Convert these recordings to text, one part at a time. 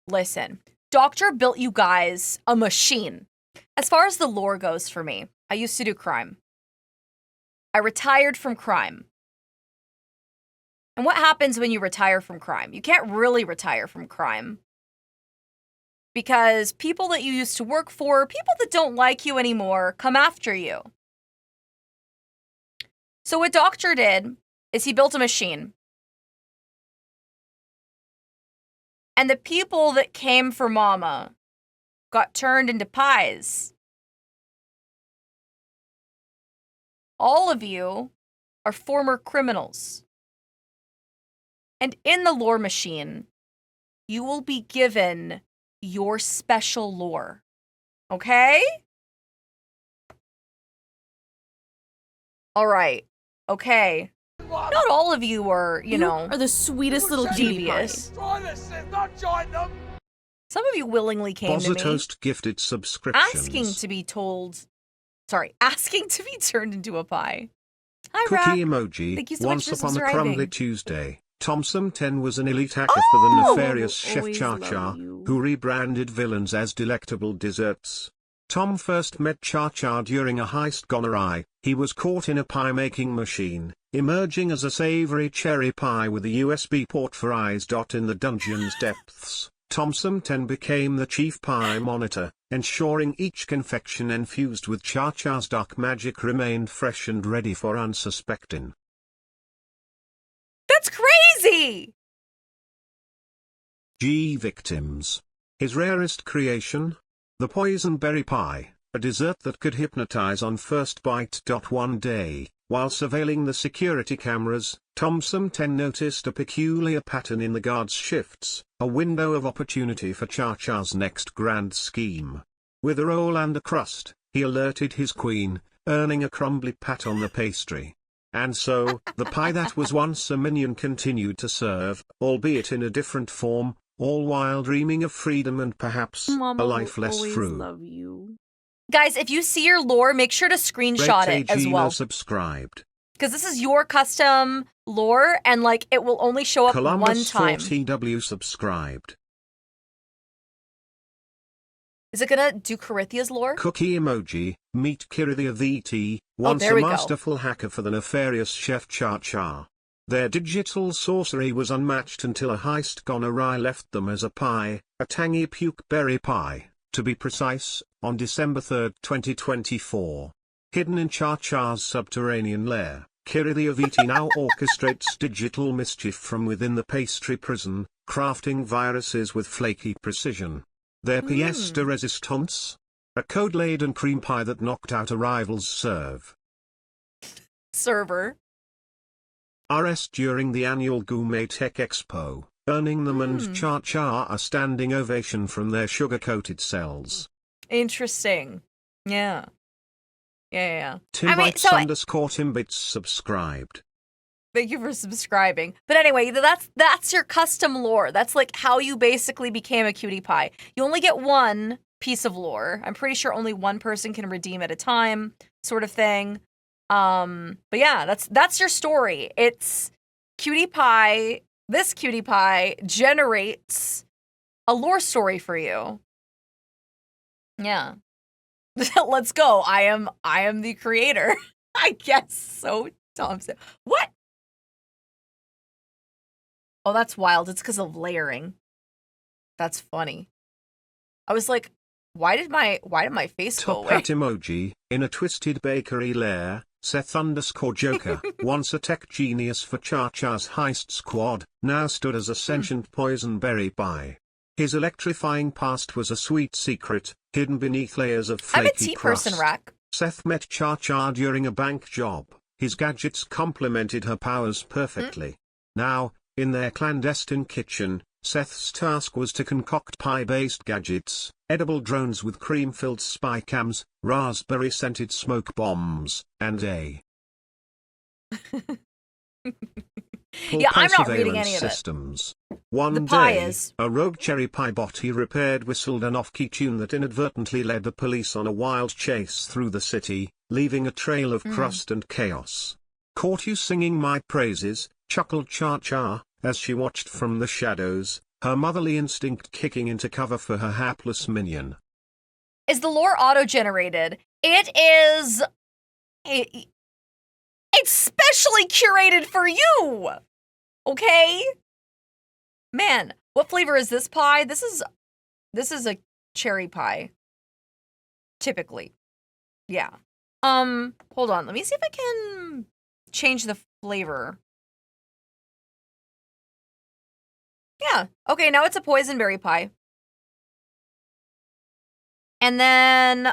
listen. Doctor built you guys a machine. As far as the lore goes for me, I used to do crime. I retired from crime. And what happens when you retire from crime? You can't really retire from crime. Because people that you used to work for, people that don't like you anymore, come after you. So what Doctor did is he built a machine. And the people that came for Mama got turned into pies. All of you are former criminals. And in the lore machine, you will be given your special lore. Okay? All right. Okay. Not all of you are, you know, are the sweetest little devious. Some of you willingly came to me Toast gifted subscriptions. asking to be turned into a pie. Hi, Cookie Rack. emoji. Thank you so Once much for upon a subscribing. crumbly Tuesday, Thompson10 was an elite hacker for the nefarious chef always ChaCha, love you. who rebranded villains as delectable desserts. Tom first met ChaCha during a heist gone awry. He was caught in a pie-making machine, emerging as a savory cherry pie with a USB port for eyes. In the dungeon's depths, Thompson10 became the chief pie monitor, ensuring each confection infused with ChaCha's dark magic remained fresh and ready for unsuspecting. That's crazy! G victims. His rarest creation? The poison berry pie, a dessert that could hypnotize on first bite. One day, while surveilling the security cameras, Thompson10 noticed a peculiar pattern in the guards' shifts, a window of opportunity for ChaCha's next grand scheme. With a roll and a crust, he alerted his queen, earning a crumbly pat on the pastry. And so, the pie that was once a minion continued to serve, albeit in a different form, all while dreaming of freedom and perhaps Mama a life less always frue. love you. Guys, if you see your lore, make sure to screenshot it as well. Subscribed. Because this is your custom lore, and like it will only show up Columbus one time. 4TW subscribed. Is it gonna do Carithia's lore? Cookie emoji, meet Kirithia VT, once there a we go. masterful hacker for the nefarious chef ChaCha. Their digital sorcery was unmatched until a heist gone awry left them as a pie, a tangy puke berry pie, to be precise, on December 3, 2024. Hidden in ChaCha's subterranean lair, Kirithia VT now orchestrates digital mischief from within the pastry prison, crafting viruses with flaky precision. Their pièce de résistance? A code-laden cream pie that knocked out a rival's Server. RS during the annual Gourmet Tech Expo, earning them and ChaCha a standing ovation from their sugar-coated cells. Interesting. Yeah. Yeah. Timbites underscore Timbits subscribed. Thank you for subscribing. But anyway, that's your custom lore. That's like how you basically became a cutie pie. You only get one piece of lore. I'm pretty sure only one person can redeem at a time, sort of thing. But yeah, that's your story. It's cutie pie. This cutie pie generates a lore story for you. Yeah. Let's go. I am the creator. I guess so, Thompson. What? Oh, that's wild. It's because of layering. That's funny. I was like, why did my face go away? Top hat emoji, in a twisted bakery lair, Seth underscore Joker, once a tech genius for ChaCha's heist squad, now stood as a sentient poison berry pie. His electrifying past was a sweet secret, hidden beneath layers of flaky I'm a tea crust. person, Rack. Seth met ChaCha during a bank job. His gadgets complemented her powers perfectly. Now, in their clandestine kitchen, Seth's task was to concoct pie-based gadgets, edible drones with cream-filled spy cams, raspberry-scented smoke bombs, and a Yeah, I'm not reading any of it. Systems. One The pie day, is. a rogue cherry pie bot he repaired whistled an off-key tune that inadvertently led the police on a wild chase through the city, leaving a trail of crust and chaos. Caught you singing my praises, chuckled ChaCha, as she watched from the shadows, her motherly instinct kicking into cover for her hapless minion. Is the lore auto-generated? It is... It's specially curated for you! Okay? Man, what flavor is this pie? This is a cherry pie. Typically. Yeah. Hold on. Let me see if I can change the flavor. Yeah. Okay, now it's a poisonberry pie. And then,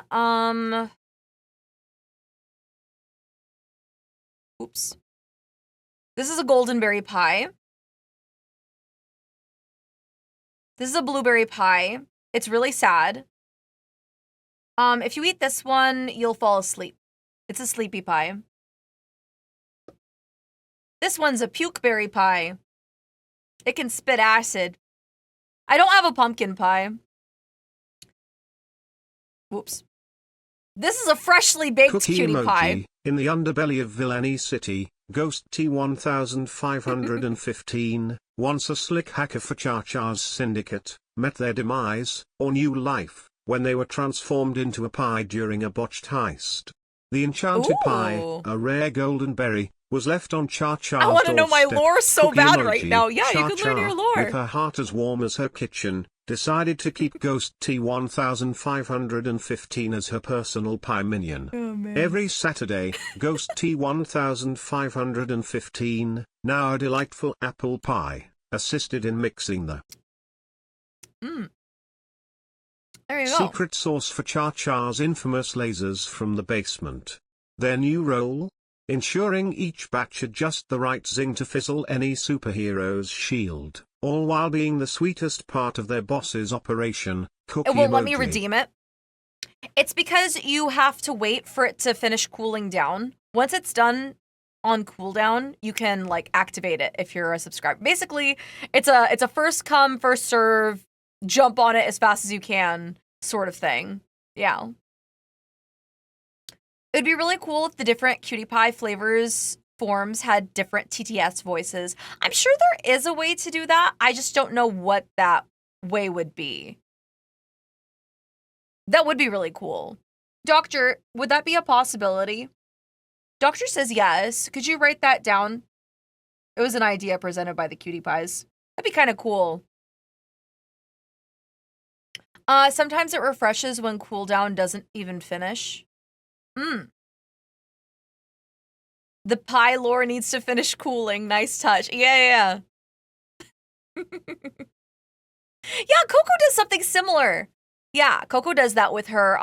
oops. This is a goldenberry pie. This is a blueberry pie. It's really sad. If you eat this one, you'll fall asleep. It's a sleepy pie. This one's a pukeberry pie. It can spit acid. I don't have a pumpkin pie. Whoops. This is a freshly baked Cookie cutie emoji. pie. In the underbelly of Villainy City, Ghost T1515, once a slick hacker for ChaCha's syndicate, met their demise, or new life, when they were transformed into a pie during a botched heist. The enchanted pie, a rare golden berry, was left on ChaCha's I want to know my doorstep. lore so Cookie bad emoji. right now. Yeah, you can learn your ChaCha, lore. with her heart as warm as her kitchen, decided to keep Ghost T1515 as her personal pie minion. Oh, man. Every Saturday, Ghost T1515, now a delightful apple pie, assisted in mixing the There you go. secret sauce for ChaCha's infamous lasers from the basement. Their new role? Ensuring each batch had just the right zing to fizzle any superhero's shield, all while being the sweetest part of their boss's operation. Cookie It won't let me emoji. redeem it. It's because you have to wait for it to finish cooling down. Once it's done on cooldown, you can like activate it if you're a subscriber. Basically, it's a first come, first serve, jump on it as fast as you can sort of thing. Yeah. It'd be really cool if the different cutie pie flavors forms had different TTS voices. I'm sure there is a way to do that. I just don't know what that way would be. That would be really cool. Doctor, would that be a possibility? Doctor says yes. Could you write that down? It was an idea presented by the cutie pies. That'd be kind of cool. Sometimes it refreshes when cooldown doesn't even finish. The pie lore needs to finish cooling. Nice touch. Yeah. Yeah, Coco does something similar. Yeah, Coco does that with her,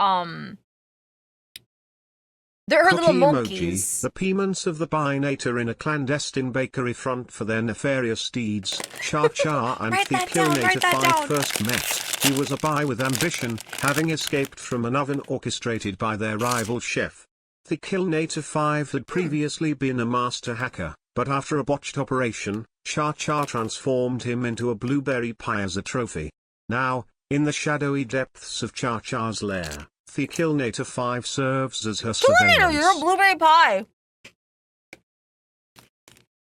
they're her little Cookie monkeys. emoji. The payments of the binator in a clandestine bakery front for their nefarious deeds. ChaCha and Write the that down, Killnator write that 5 down. first met. He was a pie with ambition, having escaped from an oven orchestrated by their rival chef. The Killnator 5 had previously been a master hacker, but after a botched operation, ChaCha transformed him into a blueberry pie as a trophy. Now, in the shadowy depths of ChaCha's lair, the Killnator 5 serves as her surveillance. You're a blueberry pie.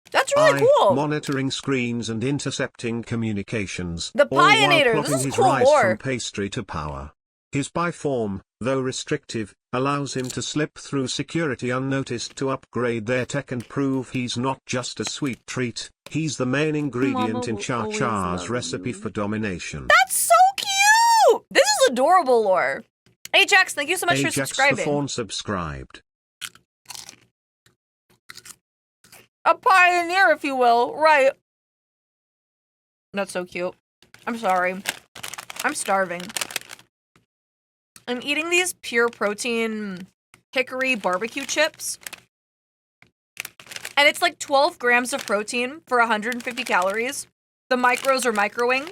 That's really cool. Monitoring screens and intercepting communications. The all while Pioneer, plotting this is his cool rise lore. from pastry to power. His pie form, though restrictive, allows him to slip through security unnoticed to upgrade their tech and prove he's not just a sweet treat, he's the main ingredient in will always ChaCha's love recipe you. for domination. That's so cute. This is adorable lore. Ajax, thank you so much for Ajax the subscribing. Fawn subscribed. A pioneer, if you will. Right. That's so cute. I'm sorry. I'm starving. I'm eating these pure protein hickory barbecue chips. And it's like 12 grams of protein for 150 calories. The micros are microwing.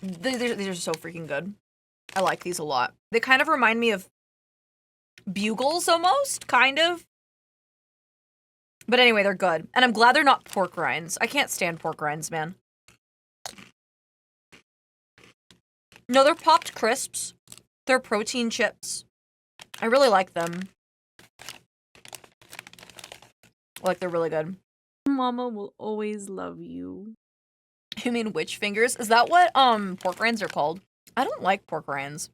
These are so freaking good. I like these a lot. They kind of remind me of bugles almost, kind of. But anyway, they're good. And I'm glad they're not pork rinds. I can't stand pork rinds, man. No, they're popped crisps. They're protein chips. I really like them. Like, they're really good. Mama will always love you. You mean witch fingers? Is that what pork rinds are called? I don't like pork rinds.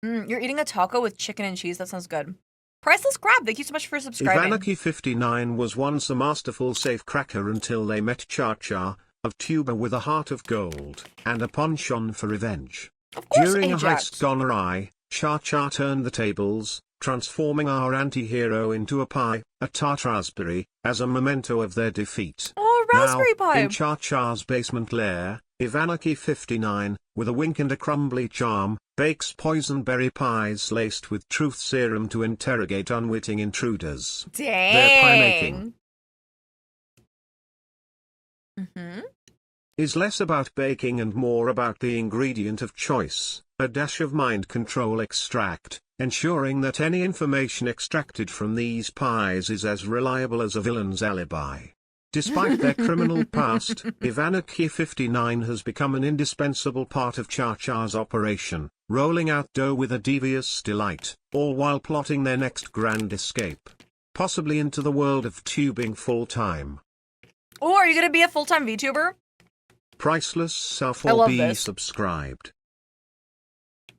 You're eating a taco with chicken and cheese. That sounds good. Priceless Crab, thank you so much for subscribing. Ivanaki59 was once a masterful safecracker until they met ChaCha, a tuber with a heart of gold, and a penchant for revenge. Of course, During Ajax. a heist gone awry, ChaCha turned the tables, transforming our anti-hero into a pie, a tart raspberry, as a memento of their defeat. Oh, raspberry Now, pie! in ChaCha's basement lair, Ivanaki59, with a wink and a crumbly charm, bakes poison berry pies laced with truth serum to interrogate unwitting intruders. Dang. Their pie making is less about baking and more about the ingredient of choice, a dash of mind control extract, ensuring that any information extracted from these pies is as reliable as a villain's alibi. Despite their criminal past, Ivanaki59 has become an indispensable part of ChaCha's operation, rolling out dough with a devious delight, all while plotting their next grand escape. Possibly into the world of tubing full-time. Oh, are you gonna be a full-time VTuber? Priceless self I or love be this. subscribed.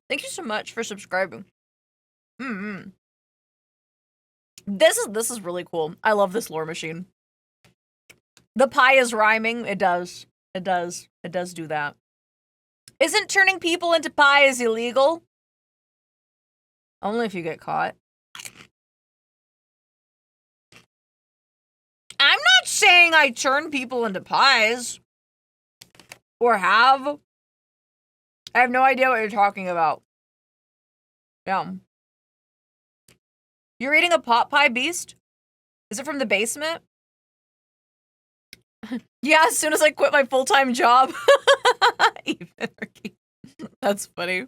Thank you so much for subscribing. This is really cool. I love this lore machine. The pie is rhyming. It does. It does. It does do that. Isn't turning people into pies illegal? Only if you get caught. I'm not saying I turn people into pies. Or have. I have no idea what you're talking about. Yeah. You're eating a pot pie, Beast? Is it from the basement? Yeah, as soon as I quit my full-time job. That's funny.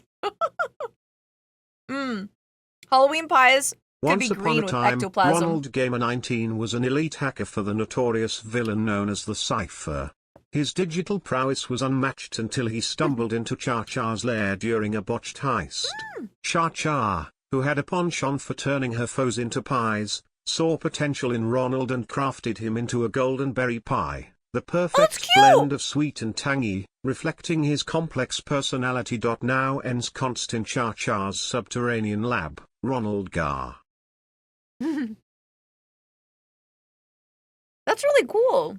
Halloween pies could Once be upon green a with time, ectoplasm. Ronald Gamer19 was an elite hacker for the notorious villain known as the Cypher. His digital prowess was unmatched until he stumbled into ChaCha's lair during a botched heist. ChaCha, who had a penchant for turning her foes into pies, saw potential in Ronald and crafted him into a golden berry pie, the perfect blend of sweet and tangy, reflecting his complex personality. Now ends const in ChaCha's subterranean lab, Ronald Gar. That's really cool.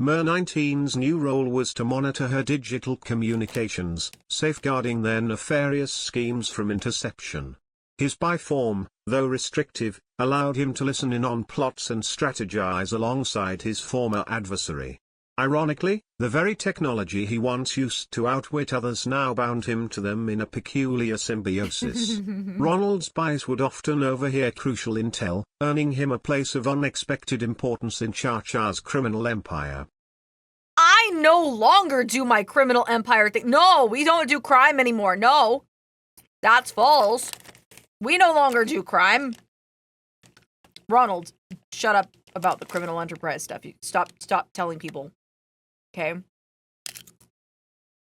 Mer19's new role was to monitor her digital communications, safeguarding their nefarious schemes from interception. His spy form, though restrictive, allowed him to listen in on plots and strategize alongside his former adversary. Ironically, the very technology he once used to outwit others now bound him to them in a peculiar symbiosis. Ronald's spies would often overhear crucial intel, earning him a place of unexpected importance in ChaCha's criminal empire. I no longer do my criminal empire thing. No, we don't do crime anymore. No, that's false. We no longer do crime. Ronald, shut up about the criminal enterprise stuff. You stop telling people. Okay.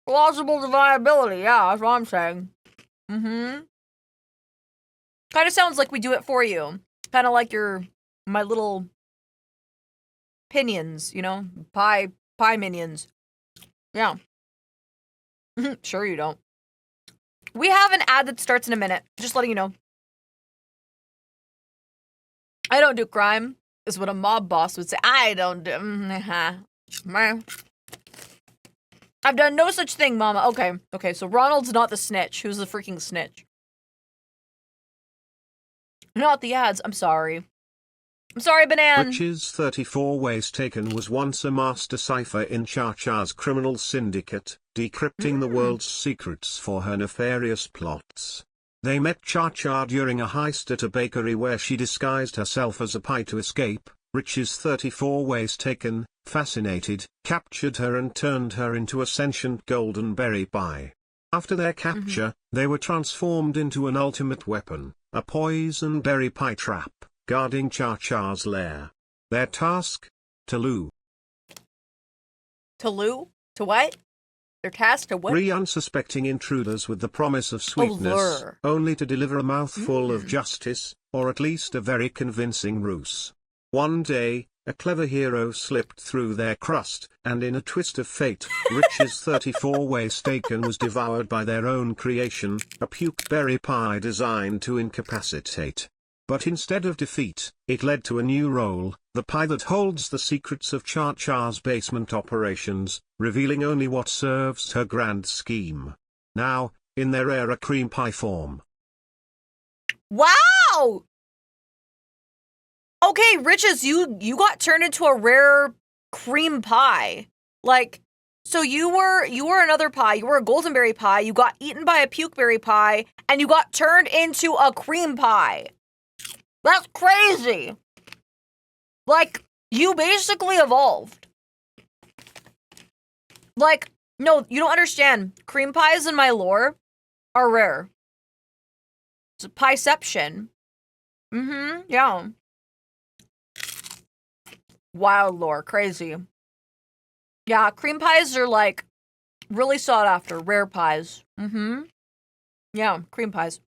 Plausible deniability. Yeah, that's what I'm saying. Kind of sounds like we do it for you. Kind of like my little pinions, you know? Pie minions. Yeah. Sure you don't. We have an ad that starts in a minute. Just letting you know. I don't do crime, is what a mob boss would say. I don't do... I've done no such thing, mama. Okay, so Ronald's not the snitch. Who's the freaking snitch? Not the ads. I'm sorry. I'm sorry, Banan. Witch's 34 Ways Taken was once a master cipher in ChaCha's criminal syndicate, decrypting the world's secrets for her nefarious plots. They met ChaCha during a heist at a bakery where she disguised herself as a pie to escape. Witch's 34 Ways Taken, fascinated, captured her and turned her into a sentient golden berry pie. After their capture, they were transformed into an ultimate weapon, a poison berry pie trap, guarding ChaCha's lair. Their task? To lure. To lure? To what? Their task to what? Unsuspecting intruders with the promise of sweetness, lure. only to deliver a mouthful of justice, or at least a very convincing ruse. One day, a clever hero slipped through their crust, and in a twist of fate, Rich's 34-way steak-and was devoured by their own creation, a puke berry pie designed to incapacitate. But instead of defeat, it led to a new role, the pie that holds the secrets of ChaCha's basement operations, revealing only what serves her grand scheme. Now, in their rare cream pie form. Wow! Okay, Riches, you got turned into a rare cream pie. Like, so you were another pie. You were a goldenberry pie. You got eaten by a pukeberry pie, and you got turned into a cream pie. That's crazy. Like, you basically evolved. Like, no, you don't understand. Cream pies in my lore are rare. It's a pieception. Yeah. Wild lore, crazy. Yeah, cream pies are like really sought after, rare pies. Yeah, cream pies.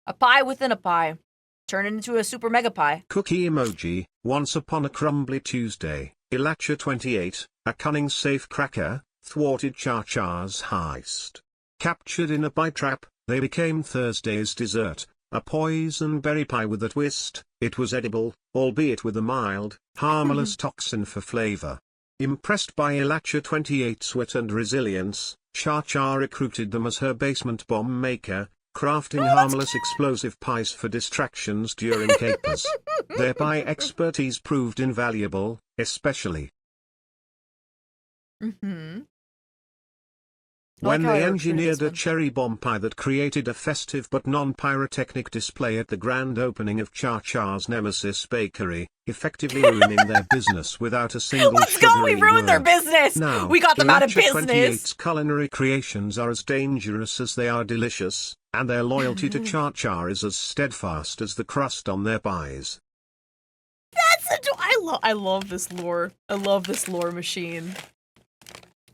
A pie within a pie. Turn it into a super mega pie. Cookie emoji, once upon a crumbly Tuesday, Elacha28, a cunning safecracker, thwarted ChaCha's heist. Captured in a pie trap, they became Thursday's dessert, a poison berry pie with a twist. It was edible, albeit with a mild, harmless toxin for flavor. Impressed by Elacha28's wit and resilience, ChaCha recruited them as her basement bomb maker, crafting harmless explosive pies for distractions during capers. Their pie expertise proved invaluable, especially when they engineered a cherry bomb pie that created a festive but non-pyrotechnic display at the grand opening of ChaCha's Nemesis Bakery, effectively ruining their business without a single Let's go! We ruined their word. business! Now, We got them out of Elacha business! 28's culinary creations are as dangerous as they are delicious, and their loyalty to ChaCha is as steadfast as the crust on their pies. I love this lore. I love this lore machine.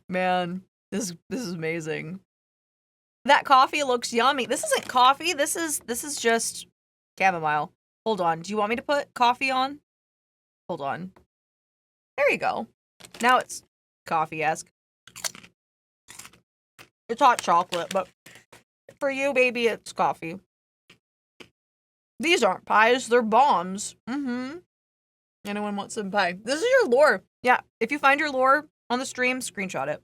Man, this is amazing. That coffee looks yummy. This isn't coffee. This is just chamomile. Hold on. Do you want me to put coffee on? Hold on. There you go. Now it's coffee-esque. It's hot chocolate, but for you, baby, it's coffee. These aren't pies, they're bombs. Anyone want some pie? This is your lore. Yeah, if you find your lore on the stream, screenshot it.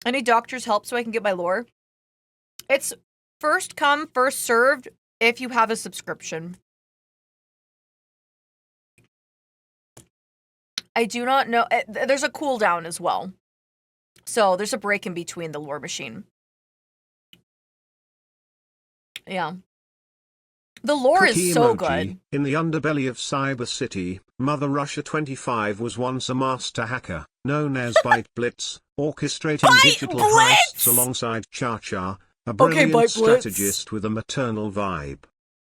Any doctor's help so I can get my lore? It's first come, first served if you have a subscription. I do not know. There's a cooldown as well. So there's a break in between the lore machine. Yeah. The lore Cookie is so emoji. good. In the underbelly of Cyber City, Mother Russia 25 was once a master hacker, known as Byte Blitz, orchestrating digital heists alongside ChaCha, a brilliant strategist with a maternal vibe.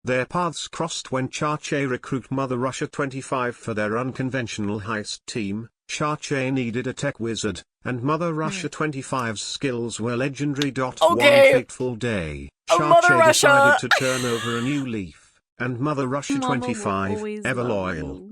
Their paths crossed when ChaCha recruited Mother Russia 25 for their unconventional heist team. ChaCha needed a tech wizard, and Mother Russia 25's skills were legendary. One fateful day, ChaCha decided to turn over a new leaf, and Mother Russia 25, ever loyal.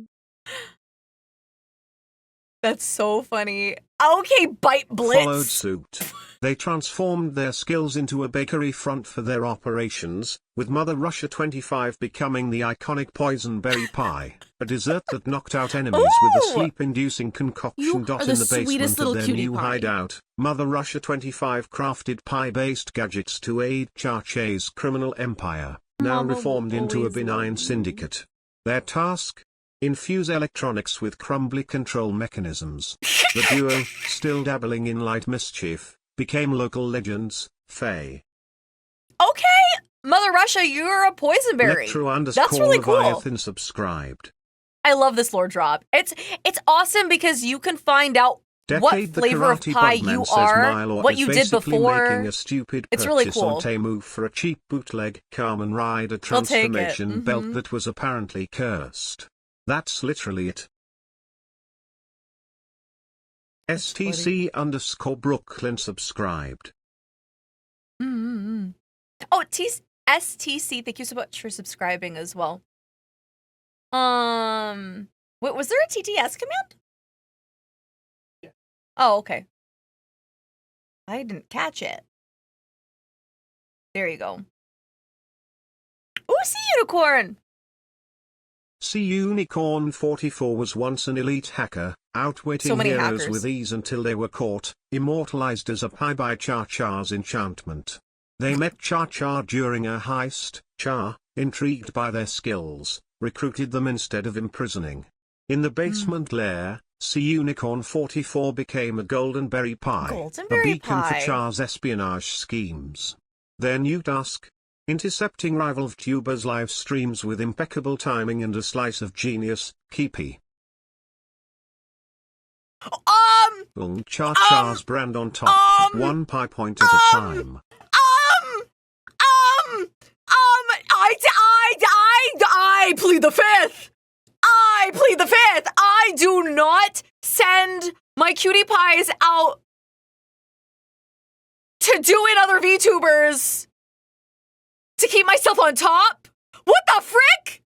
That's so funny. Okay, Byte Blitz. Followed suit. They transformed their skills into a bakery front for their operations, with Mother Russia 25 becoming the iconic poison berry pie, a dessert that knocked out enemies with a sleep-inducing concoction. In the basement of their new hideout, Mother Russia 25 crafted pie-based gadgets to aid ChaCha's criminal empire, now reformed into a benign syndicate. Their task? Infuse electronics with crumbly control mechanisms. The duo, still dabbling in light mischief, became local legends. Faye. Okay, Mother Russia, you're a poison berry. That's really cool. Leviathan subscribed. I love this lore drop. It's awesome because you can find out what flavor of pie you are, what you did before. Making a stupid it's really cool. On Temu for a cheap bootleg Kamen Rider transformation belt that was apparently cursed. That's literally it. STC_Brooklyn subscribed. Oh, STC, thank you so much for subscribing as well. Wait, was there a TTS command? Yeah. Oh, okay. I didn't catch it. There you go. Ooh, sea unicorn! Sea Unicorn 44 was once an elite hacker, outwitting So many heroes hackers. with ease until they were caught, immortalized as a pie by ChaCha's enchantment. They met ChaCha during a heist. Cha, intrigued by their skills, recruited them instead of imprisoning. In the basement lair, Sea Unicorn 44 became a golden berry pie, Golden a berry beacon for pie. Cha's espionage schemes. Their new task? Intercepting rival VTubers' live streams with impeccable timing and a slice of genius, Keepy. ChaCha's brand on top, one pie point at a time. I plead the fifth. I plead the fifth. I do not send my cutie pies out to do it other VTubers to keep myself on top. What the frick?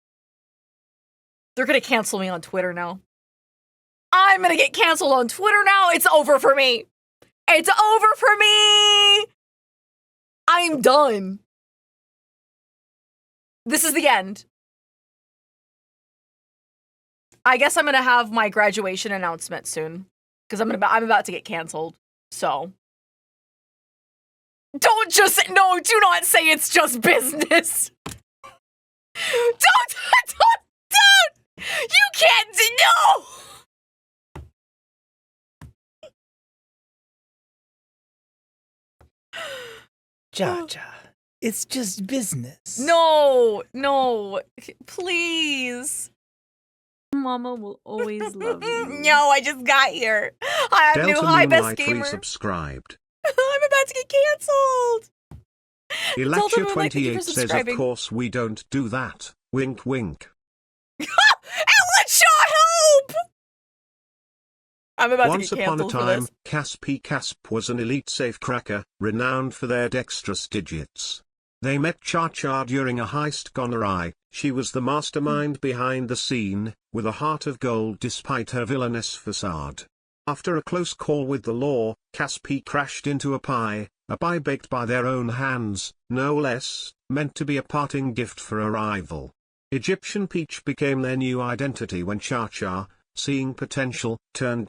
They're gonna cancel me on Twitter now. I'm gonna get canceled on Twitter now. It's over for me. It's over for me. I'm done. This is the end. I guess I'm gonna have my graduation announcement soon because I'm about to get canceled. So do not say it's just business. Don't. You can't no. ChaCha, it's just business. No, please. Mama will always love you. No, I just got here. I have new Delta high best Moonlight gamer. resubscribed. I'm about to get canceled. Delta Moonlight, thank you for Electia28 says, of subscribing. course we don't do that. Wink wink. Electia, help! I'm about Once to get upon a canceled for time, this. Casp was an elite safecracker, renowned for their dexterous digits. They met ChaCha during a heist gone awry. She was the mastermind behind the scene, with a heart of gold despite her villainous facade. After a close call with the law, Caspi crashed into a pie baked by their own hands, no less, meant to be a parting gift for a rival. Egyptian Peach became their new identity when ChaCha, seeing potential, turned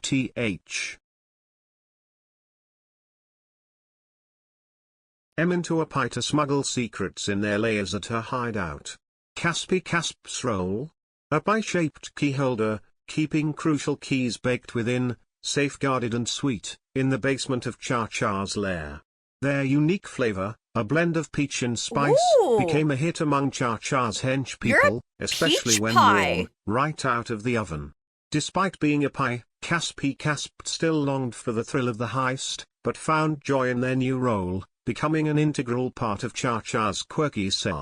M into a pie to smuggle secrets in their layers at her hideout. Casp's role? A pie-shaped key holder, keeping crucial keys baked within, safeguarded and sweet, in the basement of ChaCha's lair. Their unique flavor, a blend of peach and spice, Ooh. became a hit among ChaCha's hench You're a people, especially peach when pie. warm, right out of the oven. Despite being a pie, Casp still longed for the thrill of the heist, but found joy in their new role, becoming an integral part of ChaCha's quirky set.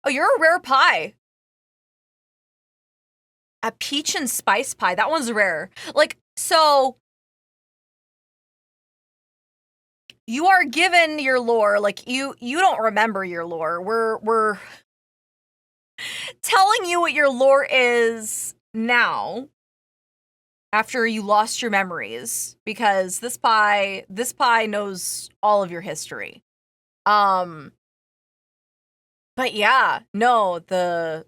Oh, you're a rare pie. A peach and spice pie. That one's rare. Like, so you are given your lore. Like, you don't remember your lore. We're telling you what your lore is now after you lost your memories, because this pie knows all of your history. But yeah, no, the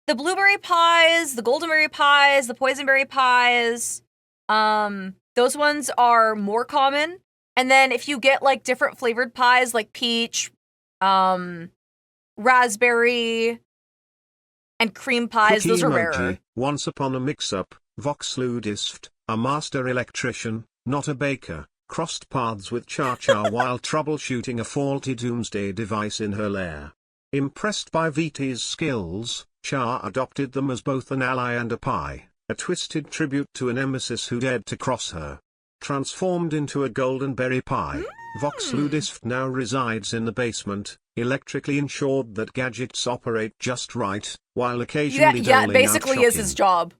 blueberry pies, the goldenberry pies, the poisonberry pies, those ones are more common. And then if you get like different flavored pies like peach, raspberry, and cream pies, Cookie those are emoji. rarer. Once upon a mix-up, Voxludist, a master electrician, not a baker, crossed paths with ChaCha while troubleshooting a faulty doomsday device in her lair. Impressed by VT's skills, Cha adopted them as both an ally and a pie, a twisted tribute to a nemesis who dared to cross her. Transformed into a golden berry pie, Voxludist now resides in the basement, electrically ensured that gadgets operate just right, while occasionally Yeah, doling basically out is his job.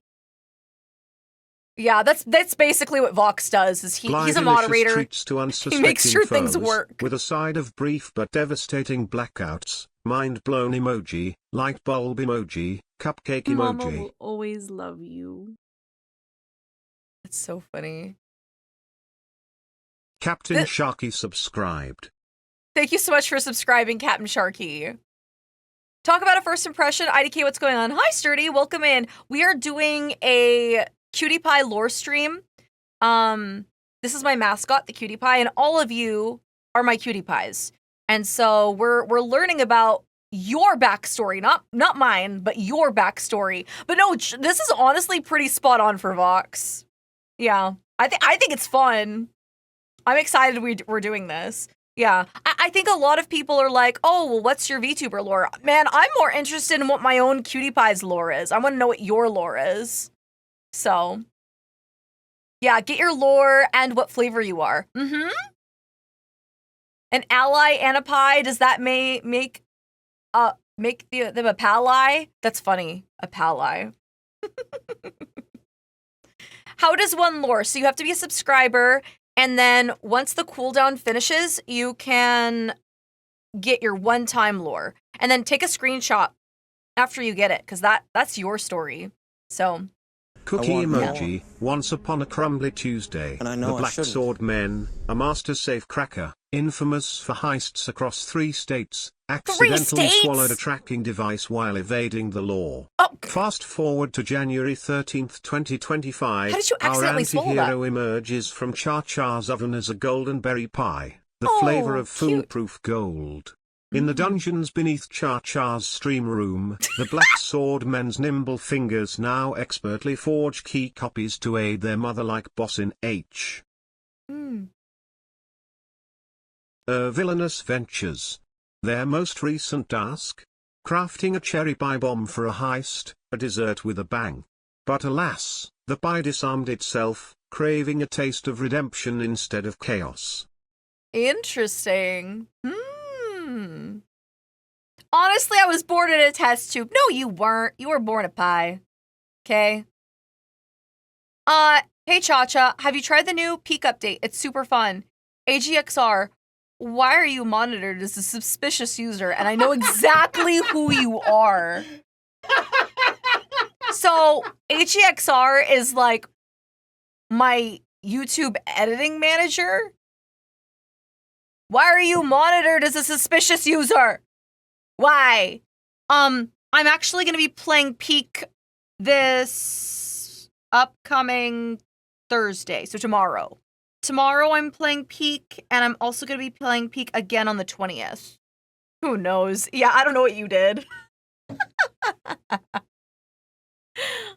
Yeah, that's basically what Vox does. Is he's a delicious moderator. treats to unsuspecting He makes sure things foes, work. with a side of brief but devastating blackouts, mind blown emoji, light bulb emoji, cupcake Mama emoji. will always love you. It's so funny. Captain Th- Sharky subscribed. Thank you so much for subscribing, Captain Sharky. Talk about a first impression. IDK, what's going on? Hi, Sturdy. Welcome in. We are doing a Cutie Pie lore stream. This is my mascot, the Cutie Pie, and all of you are my Cutie Pies. And so we're learning about your backstory, not mine, but your backstory. But no, this is honestly pretty spot on for Vox. Yeah, I think it's fun. I'm excited we're doing this. Yeah, I think a lot of people are like, oh, well, what's your VTuber lore? Man, I'm more interested in what my own Cutie Pie's lore is. I want to know what your lore is. So, yeah, get your lore and what flavor you are. Mm-hmm. An ally and a pie, does that make them a pally? That's funny, a pally. How does one lore? So you have to be a subscriber, and then once the cooldown finishes, you can get your one-time lore. And then take a screenshot after you get it, because that's your story. So Cookie want emoji, once upon a crumbly Tuesday, And I know the I Black shouldn't. Sword Men, a master safe cracker, infamous for heists across 3 states, accidentally states? swallowed a tracking device while evading the law. Oh, Fast forward to January 13th, 2025, How did you our accidentally swallow that? anti-hero emerges from ChaCha's oven as a golden berry pie, the Oh, flavor of cute. foolproof gold. In the dungeons beneath ChaCha's stream room, the Black Sword Men's nimble fingers now expertly forge key copies to aid their mother-like boss in H. Villainous Ventures. Their most recent task? Crafting a cherry pie bomb for a heist, a dessert with a bang. But alas, the pie disarmed itself, craving a taste of redemption instead of chaos. Interesting. Honestly, I was born in a test tube. No, you weren't. You were born a pie. Okay. Hey Cha-Cha, have you tried the new Peak update? It's super fun. AGXR, why are you monitored as a suspicious user? And I know exactly who you are. So, AGXR is like my YouTube editing manager. Why are you monitored as a suspicious user? Why? I'm actually going to be playing Peak this upcoming Thursday, so tomorrow. Tomorrow I'm playing Peak, and I'm also going to be playing Peak again on the 20th. Who knows? Yeah, I don't know what you did.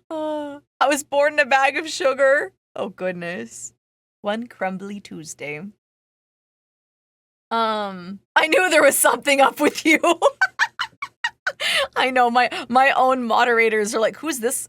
I was born in a bag of sugar. Oh, goodness. One crumbly Tuesday. I knew there was something up with you. I know my own moderators are like, who's this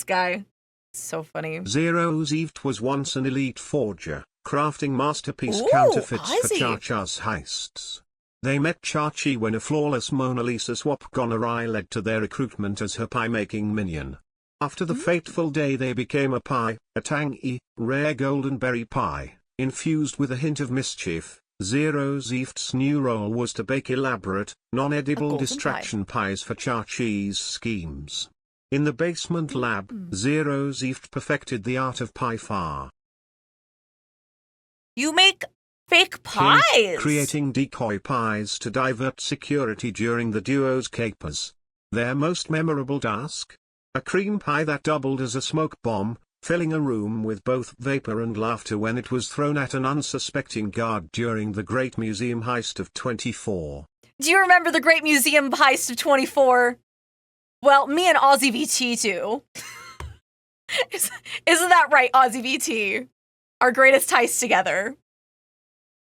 guy? It's so funny. Zero's Eve was once an elite forger, crafting masterpiece Ooh, counterfeits for Ozzy. ChaCha's heists. They met Chachi when a flawless Mona Lisa swap gone awry led to their recruitment as her pie-making minion. After the fateful day they became a pie, a tangy, rare golden berry pie, infused with a hint of mischief. Zero's Eve's new role was to bake elaborate, non-edible golden distraction pies for Chachi's schemes. In the basement lab, Zero's Eve perfected the art of pie far. You make fake pies. Creating decoy pies to divert security during the duo's capers. Their most memorable task? A cream pie that doubled as a smoke bomb, filling a room with both vapor and laughter when it was thrown at an unsuspecting guard during the Great Museum Heist of 24. Do you remember the Great Museum Heist of 24? Well, me and Aussie VT too. Isn't that right, Aussie VT? Our greatest heist together.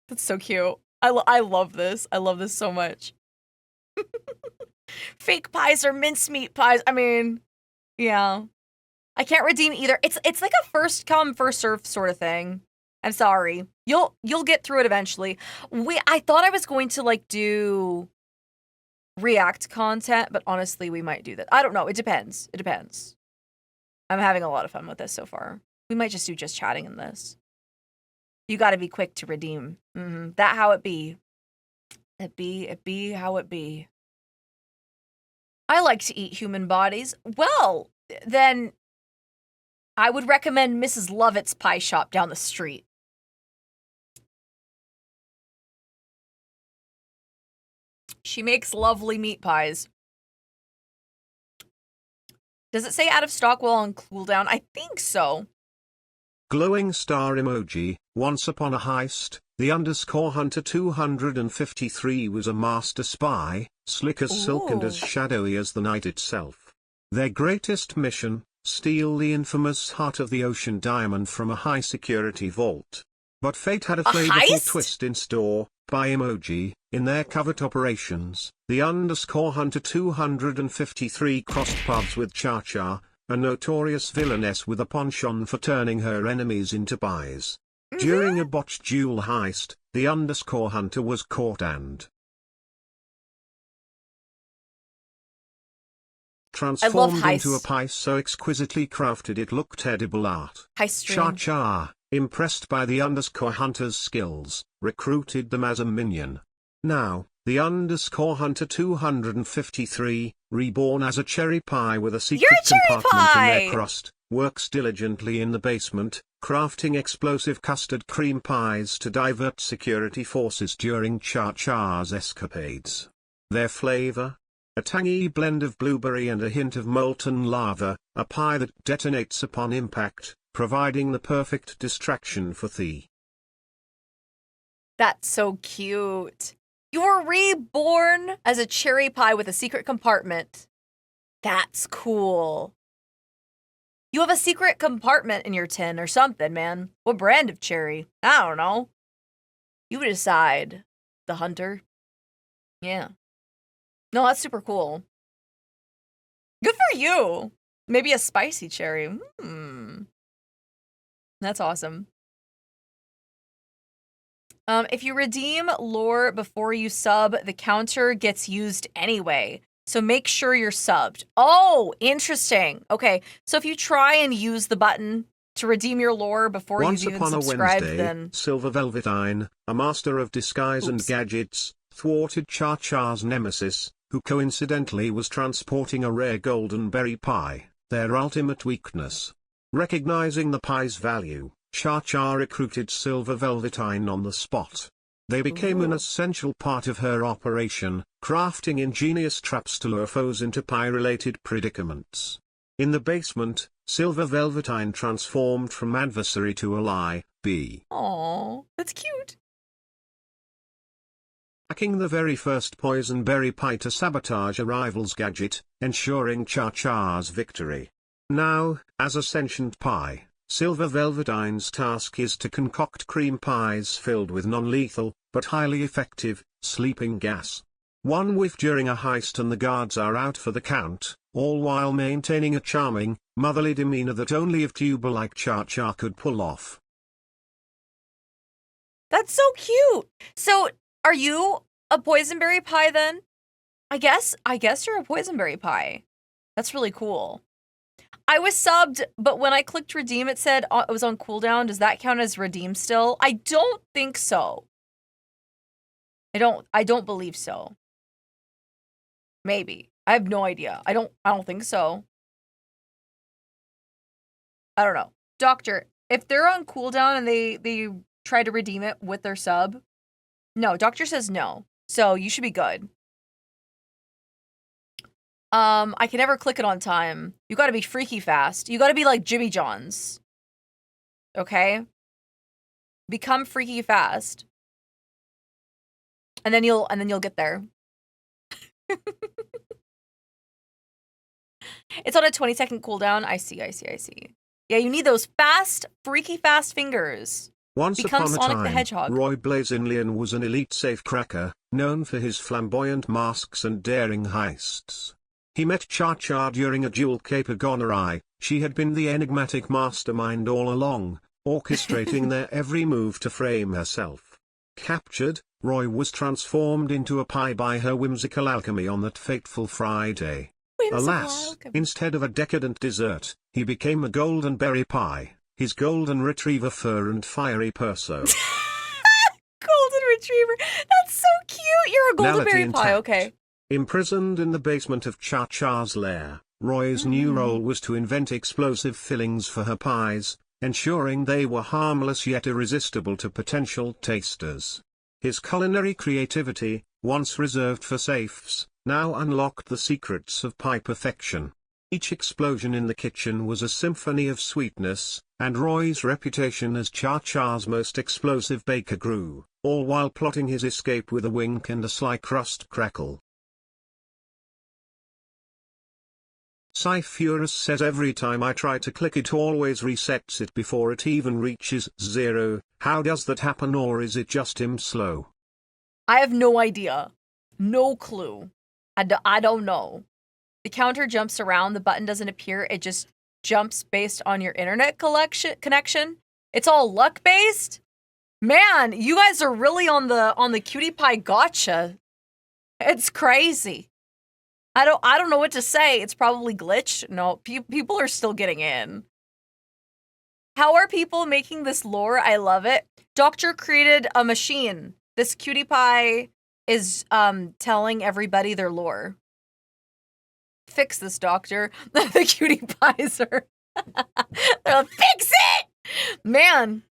That's so cute. I love this. I love this so much. Fake pies or mincemeat pies. I mean, yeah. I can't redeem either. It's like a first come, first serve sort of thing. I'm sorry. You'll get through it eventually. I thought I was going to like do React content, but honestly, we might do that. I don't know. It depends. It depends. I'm having a lot of fun with this so far. We might just do just chatting in this. You got to be quick to redeem. That how it be. It be how it be. I like to eat human bodies. Well, then I would recommend Mrs. Lovett's pie shop down the street. She makes lovely meat pies. Does it say out of stock while on cooldown? I think so. Glowing star emoji. Once upon a heist, the _Hunter 253 was a master spy, slick as silk and as Ooh. shadowy as the night itself. Their greatest mission, steal the infamous Heart of the Ocean diamond from a high-security vault. But fate had a flavorful heist? twist in store. By emoji, in their covert operations, the _Hunter 253 crossed paths with ChaCha, a notorious villainess with a penchant for turning her enemies into pies. During a botched duel heist, the _Hunter was caught and transformed into a heists. pie so exquisitely crafted it looked edible art. Heist stream. ChaCha, impressed by the _Hunter's skills, recruited them as a minion. Now, the _Hunter 253, reborn as a cherry pie with a secret You're a cherry compartment in pie! their crust, works diligently in the basement, crafting explosive custard cream pies to divert security forces during ChaCha's escapades. Their flavor? A tangy blend of blueberry and a hint of molten lava, a pie that detonates upon impact, providing the perfect distraction for the. That's so cute. You were reborn as a cherry pie with a secret compartment. That's cool. You have a secret compartment in your tin or something, man. What brand of cherry? I don't know. You decide, the hunter. Yeah. No, that's super cool. Good for you. Maybe a spicy cherry. That's awesome. If you redeem lore before you sub, the counter gets used anyway. So make sure you're subbed. Oh, interesting. Okay, so if you try and use the button to redeem your lore before Once you've even upon a subscribed, Wednesday, then... Silver Velvetine, a master of disguise and Oops. gadgets, thwarted ChaCha's nemesis, who coincidentally was transporting a rare golden berry pie, their ultimate weakness. Recognizing the pie's value, ChaCha recruited Silver Velvetine on the spot. They became an essential part of her operation, crafting ingenious traps to lure foes into pie-related predicaments. In the basement, Silver Velvetine transformed from adversary to ally. Aw, that's cute. Hacking the very first poison berry pie to sabotage a rival's gadget, ensuring ChaCha's victory. Now, as a sentient pie, Silver Velvetine's task is to concoct cream pies filled with non-lethal, but highly effective, sleeping gas. One whiff during a heist and the guards are out for the count, all while maintaining a charming, motherly demeanor that only a tuber like ChaCha could pull off. That's so cute. So, are you a poisonberry pie then? I guess you're a poisonberry pie. That's really cool. I was subbed, but when I clicked redeem, it said it was on cooldown. Does that count as redeem still? I don't think so. I don't believe so. Maybe. I have no idea. I don't think so. I don't know. Doctor, if they're on cooldown and they try to redeem it with their sub, no, doctor says no. So you should be good. I can never click it on time. You gotta be freaky fast. You gotta be like Jimmy John's. Okay? Become freaky fast. And then you'll get there. It's on a 20-second cooldown. I see. Yeah, you need those fast, freaky fast fingers. Once Become upon a Sonic the time, Hedgehog. Roy Blazinlian was an elite safecracker, known for his flamboyant masks and daring heists. He met ChaCha during a duel caper gonorrhea. She had been the enigmatic mastermind all along, orchestrating their every move to frame herself. Captured, Roy was transformed into a pie by her whimsical alchemy on that fateful Friday. Alas, instead of a decadent dessert, he became a golden berry pie, his golden retriever fur and fiery perso. Golden retriever. That's so cute. You're a golden Personality berry pie. intact. Okay. Imprisoned in the basement of ChaCha's lair, Roy's new role was to invent explosive fillings for her pies, ensuring they were harmless yet irresistible to potential tasters. His culinary creativity, once reserved for safes, now unlocked the secrets of pie perfection. Each explosion in the kitchen was a symphony of sweetness, and Roy's reputation as ChaCha's most explosive baker grew, all while plotting his escape with a wink and a sly crust crackle. Cyphurus says every time I try to click it always resets it before it even reaches 0. How does that happen, or is it just him slow? I have no idea. No clue. I don't know. The counter jumps around, the button doesn't appear, it just jumps based on your internet connection. It's all luck based? Man, you guys are really on the cutie pie gotcha. It's crazy. I don't know what to say. It's probably glitch. No, people are still getting in. How are people making this lore? I love it. Doctor created a machine. This cutie pie is telling everybody their lore. Fix this, doctor. The cutie pies are they're like, fix it! Man.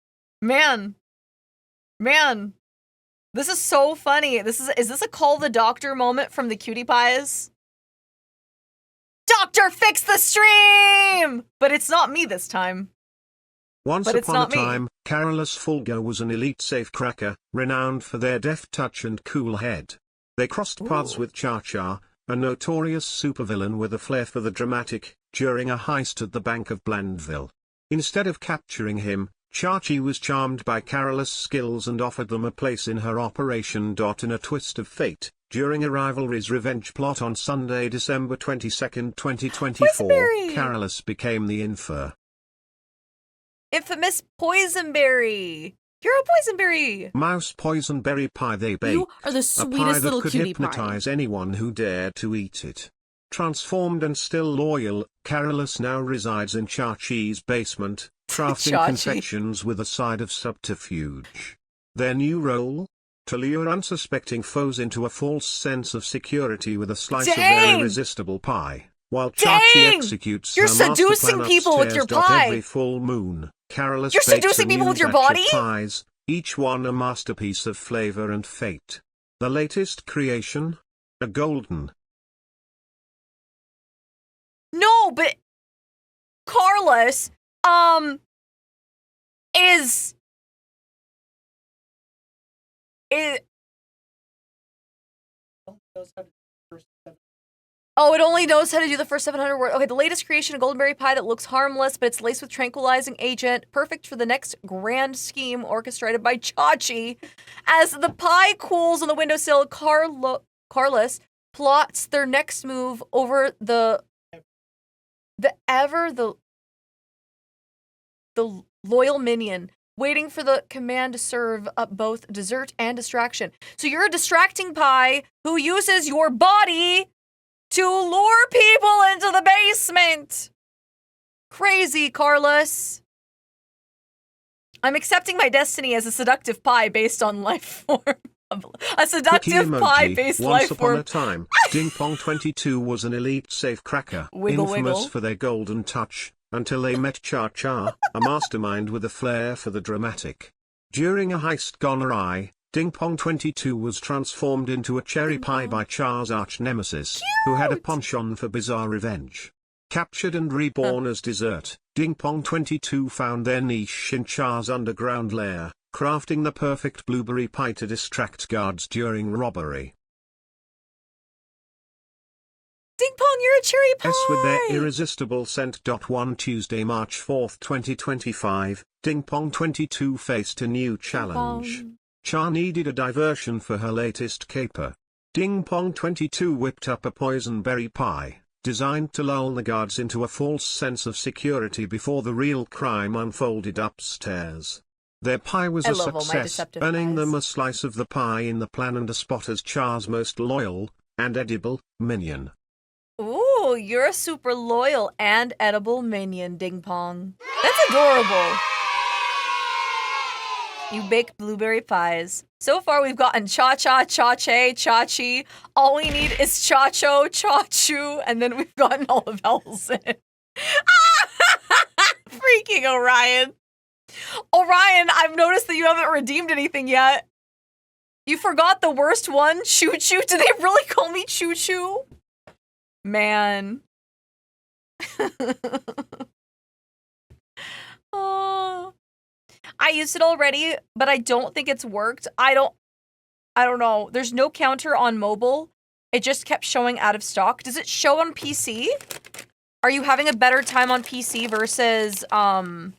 This is so funny. Is this a call the doctor moment from the cutie pies? Doctor, fix the stream! But it's not me this time. Once But it's upon a not me. time, Carolus Fulgur was an elite safecracker, renowned for their deft touch and cool head. They crossed paths with ChaCha, a notorious supervillain with a flair for the dramatic, during a heist at the Bank of Blandville. Instead of capturing him, Chachi was charmed by Carolus' skills and offered them a place in her operation. In a twist of fate, during a rivalry's revenge plot on Sunday, December 22, 2024, Poisonberry! Carolus became the Infamous Poisonberry. You're a Poisonberry. mouse poisonberry pie they baked. You are the A pie sweetest that little could cutie pie. hypnotize anyone who dared to eat it. Transformed and still loyal, Carolus now resides in Chachi's basement, crafting Chachi. confections with a side of subterfuge. Their new role? To lure unsuspecting foes into a false sense of security with a slice of their Dang! irresistible pie, while Dang! Chachi executes You're her master seducing plan people with your upstairs. pie. Every full moon, Carolus You're bakes seducing a people new with your batch of body? pies, each one a masterpiece of flavor and fate. The latest creation? A golden. No, but Carlos, is Oh, it only knows how to do the first 700 words. Okay, the latest creation, a goldenberry pie that looks harmless, but it's laced with tranquilizing agent, perfect for the next grand scheme orchestrated by Chachi. As the pie cools on the windowsill, Carlos plots their next move over the loyal minion, waiting for the command to serve up both dessert and distraction. So you're a distracting pie who uses your body to lure people into the basement. Crazy, Carlos. I'm accepting my destiny as a seductive pie based on life form. A Cookie seductive emoji. pie based Once life upon a form. time, Ding Pong 22 was an elite safecracker, Wiggle, infamous wiggle. for their golden touch, until they met Cha-Cha, a mastermind with a flair for the dramatic. During a heist gone awry, Ding Pong 22 was transformed into a cherry pie by Cha's arch-nemesis, who had a penchant for bizarre revenge. Captured and reborn as dessert, Ding Pong 22 found their niche in Cha's underground lair, crafting the perfect blueberry pie to distract guards during robbery. Ding Pong, you're a cherry pie. With their irresistible scent. One Tuesday, March 4, 2025, Ding Pong 22 faced a new challenge. Cha needed a diversion for her latest caper. Ding Pong 22 whipped up a poisonberry pie, designed to lull the guards into a false sense of security before the real crime unfolded upstairs. Their pie was I a love all my success, deceptive earning pies. them a slice of the pie in the plan and a spot as Cha's most loyal and edible minion. Ooh, you're a super loyal and edible minion, Ding Pong. That's adorable. You bake blueberry pies. So far, we've gotten Cha-Cha, Cha-Che, Cha-Chi. All we need is Cha-Cho, Cha-Chu, and then we've gotten all the vowels in. Freaking Orion. Orion, I've noticed that you haven't redeemed anything yet. You forgot the worst one, Choo-Choo. Did they really call me Choo-Choo? Man. Oh. I used it already, but I don't think it's worked. I don't know. There's no counter on mobile. It just kept showing out of stock. Does it show on PC? Are you having a better time on PC versus Ooh,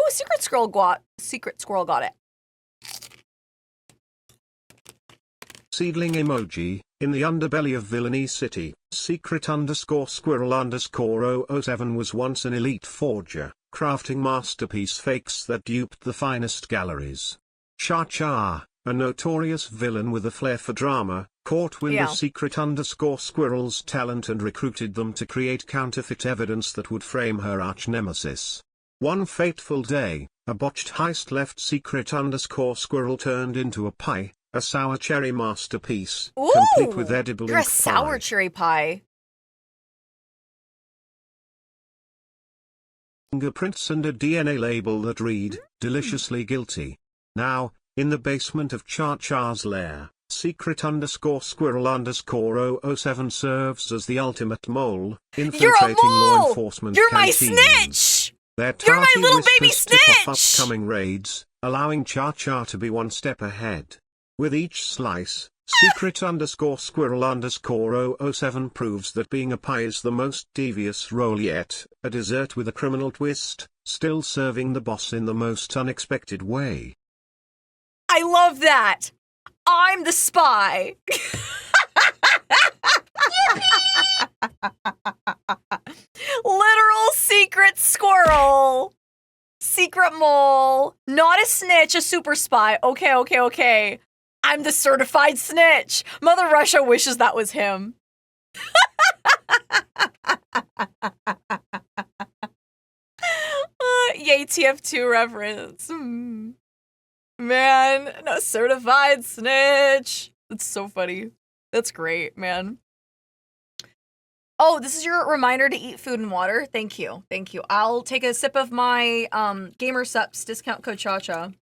Secret Squirrel got it. Seedling emoji, in the underbelly of Villainy City, secret_squirrel_007 was once an elite forger, crafting masterpiece fakes that duped the finest galleries. ChaCha, a notorious villain with a flair for drama, caught wind of secret_squirrel's talent and recruited them to create counterfeit evidence that would frame her arch-nemesis. One fateful day, a botched heist left secret_squirrel turned into a pie, a sour cherry masterpiece, complete with edible You're a ink sour pie. cherry pie. Fingerprints and a DNA label that read, deliciously guilty. Now, in the basement of ChaCha's lair, secret_squirrel_007 serves as the ultimate mole, infiltrating law enforcement You're my canteens. snitch! Their You're my tarty little baby whispers tip off snitch! upcoming raids, allowing ChaCha to be one step ahead. With each slice, secret_squirrel_007 proves that being a pie is the most devious role yet, a dessert with a criminal twist, still serving the boss in the most unexpected way. I love that. I'm the spy. Literal secret squirrel. Secret mole. Not a snitch, a super spy. Okay. I'm the certified snitch. Mother Russia wishes that was him. Yay, TF2 reference. Man, no certified snitch. That's so funny. That's great, man. Oh, this is your reminder to eat food and water. Thank you. I'll take a sip of my Gamersupps discount code ChaCha.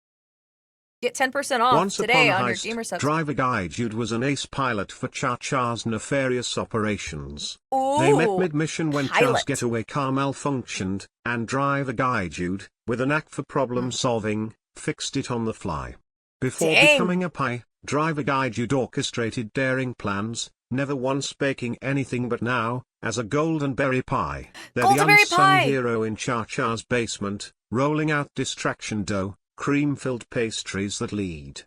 Get 10% off Once today upon on your heist, Gamersupps. driver Guy Jude was an ace pilot for ChaCha's nefarious operations. Ooh, They met mid-mission when pilot. Cha's getaway car malfunctioned, and driver Guy Jude, with a knack for problem-solving, fixed it on the fly. Before becoming a pie, driver Guy Jude orchestrated daring plans, never once baking anything but now, as a golden berry pie. They're the unsung hero in ChaCha's basement, rolling out distraction dough, cream-filled pastries that lead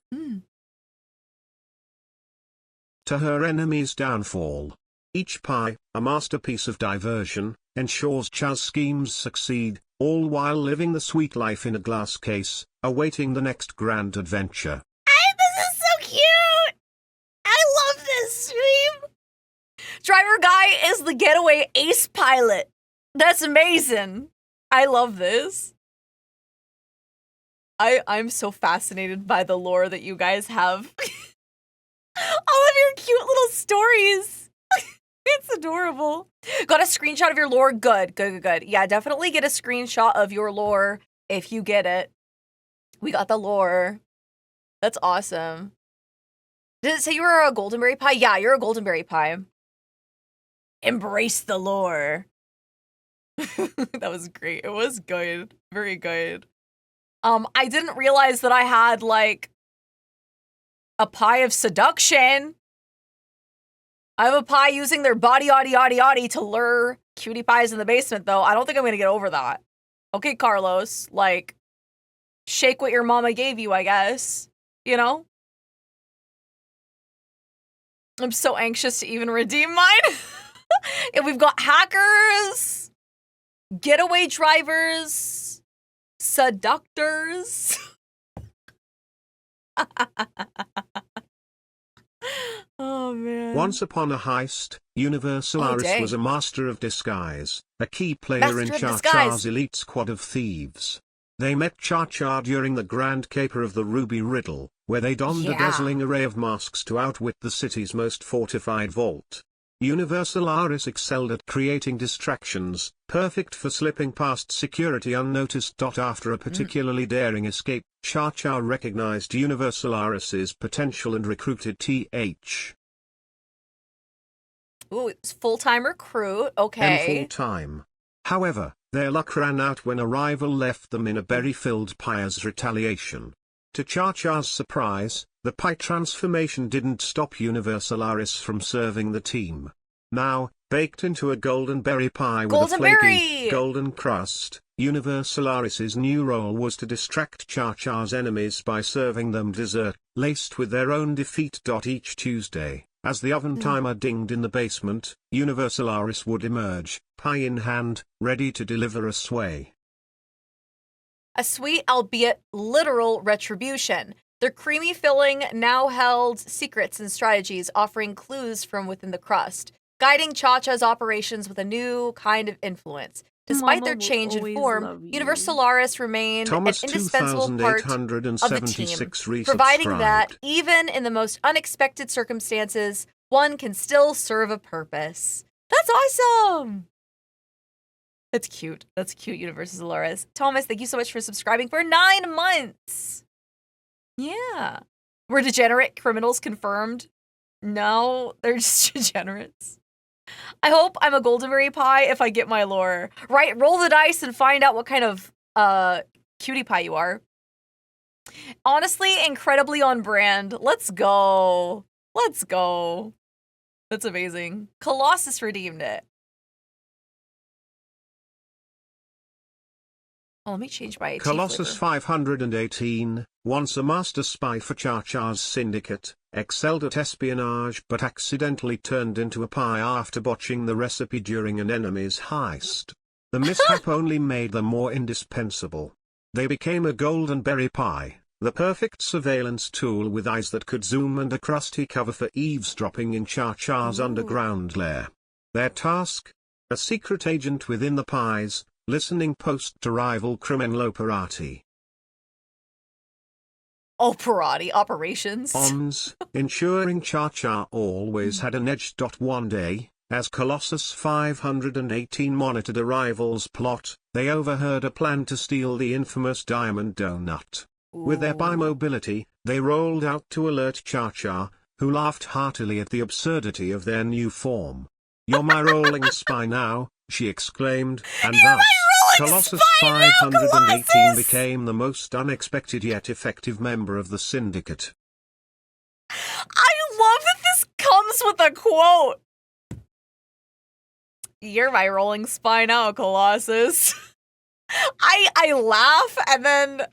to her enemy's downfall. Each pie, a masterpiece of diversion, ensures Cha's schemes succeed, all while living the sweet life in a glass case, awaiting the next grand adventure. This is so cute! I love this stream! Driver Guy is the getaway ace pilot. That's amazing. I love this. I'm so fascinated by the lore that you guys have. All of your cute little stories. It's adorable. Got a screenshot of your lore? Good. Yeah, definitely get a screenshot of your lore if you get it. We got the lore. That's awesome. Did it say you were a goldenberry pie? Yeah, you're a goldenberry pie. Embrace the lore. That was great. It was good. Very good. I didn't realize that I had, like, a pie of seduction. I have a pie using their body to lure cutie pies in the basement, though. I don't think I'm gonna get over that. Okay, Carlos, like, shake what your mama gave you, I guess. You know? I'm so anxious to even redeem mine. And we've got hackers, getaway drivers, seductors. Oh, man. Once upon a heist, Universal Iris was a master of disguise, a key player in ChaCha's elite squad of thieves. They met ChaCha during the grand caper of the Ruby Riddle, where they donned a dazzling array of masks to outwit the city's most fortified vault. Universalaris excelled at creating distractions, perfect for slipping past security unnoticed. After a particularly daring escape, ChaCha recognized Universalaris's potential and recruited Th. Ooh, it's full-time recruit. Okay. And full-time. However, their luck ran out when a rival left them in a berry-filled pie as retaliation. To ChaCha's surprise, the pie transformation didn't stop Universalaris from serving the team. Now, baked into a golden berry pie with a flaky, golden crust, Universalaris's new role was to distract ChaCha's enemies by serving them dessert, laced with their own defeat. Each Tuesday, as the oven timer dinged in the basement, Universalaris would emerge, pie in hand, ready to deliver a sway. A sweet, albeit literal, retribution. Their creamy filling now held secrets and strategies, offering clues from within the crust, guiding ChaCha's operations with a new kind of influence. Despite their change in form, Universalaris remained an indispensable part of the team, providing that, even in the most unexpected circumstances, one can still serve a purpose. That's awesome! That's cute. That's cute, Universalaris. Thomas, thank you so much for subscribing for 9 months. Yeah. Were degenerate criminals confirmed? No, they're just degenerates. I hope I'm a goldenberry pie if I get my lore. Right, roll the dice and find out what kind of cutie pie you are. Honestly, incredibly on brand. Let's go. Let's go. That's amazing. Colossus redeemed it. Oh, let me change my AT Colossus flavor. 518, once a master spy for ChaCha's syndicate, excelled at espionage but accidentally turned into a pie after botching the recipe during an enemy's heist. The mishap only made them more indispensable. They became a golden berry pie, the perfect surveillance tool with eyes that could zoom and a crusty cover for eavesdropping in ChaCha's underground lair. Their task? A secret agent within the pies, listening post to rival Criminaloperati. Operati operations. Ensuring ChaCha always had an edge. One day, as Colossus 518 monitored a rival's plot, they overheard a plan to steal the infamous Diamond Donut. With their bi-mobility, they rolled out to alert ChaCha, who laughed heartily at the absurdity of their new form. "You're my rolling spy now," she exclaimed, and thus, Colossus 518 became the most unexpected yet effective member of the syndicate. I love that this comes with a quote. "You're my rolling spy now, Colossus." I laugh and then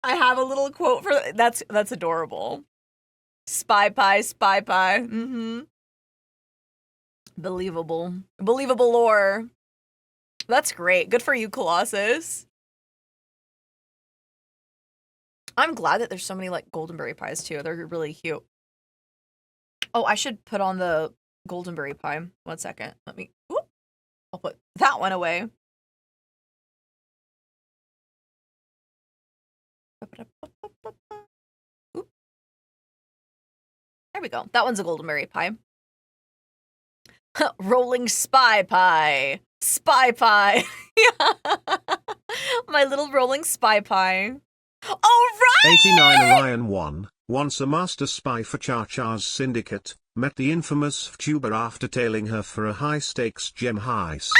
I have a little quote for that's adorable. Spy pie, spy pie. Believable lore. That's great. Good for you, Colossus. I'm glad that there's so many like goldenberry pies too. They're really cute. Oh, I should put on the goldenberry pie. 1 second. Let me. Whoop, I'll put that one away. Oop. There we go. That one's a goldenberry pie. Rolling spy pie. Spy pie. My little rolling spy pie. All right! 89 Orion 1, once a master spy for ChaCha's syndicate, met the infamous VTuber after tailing her for a high-stakes gem heist.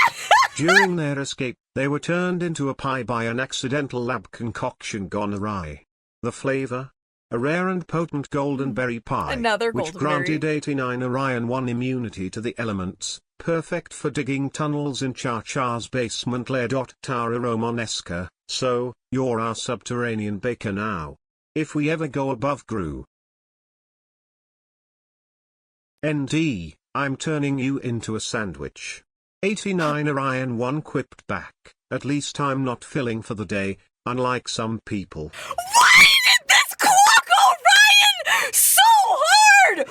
During their escape, they were turned into a pie by an accidental lab concoction gone awry. The flavor? A rare and potent golden berry pie, Another which granted 89 Orion 1 immunity to the elements, perfect for digging tunnels in ChaCha's basement lair. Tara Romanesca, so, you're our subterranean baker now. If we ever go above Gru. ND, I'm turning you into a sandwich. 89 Orion 1 quipped back, at least I'm not filling for the day, unlike some people. Why did this clock Orion so hard?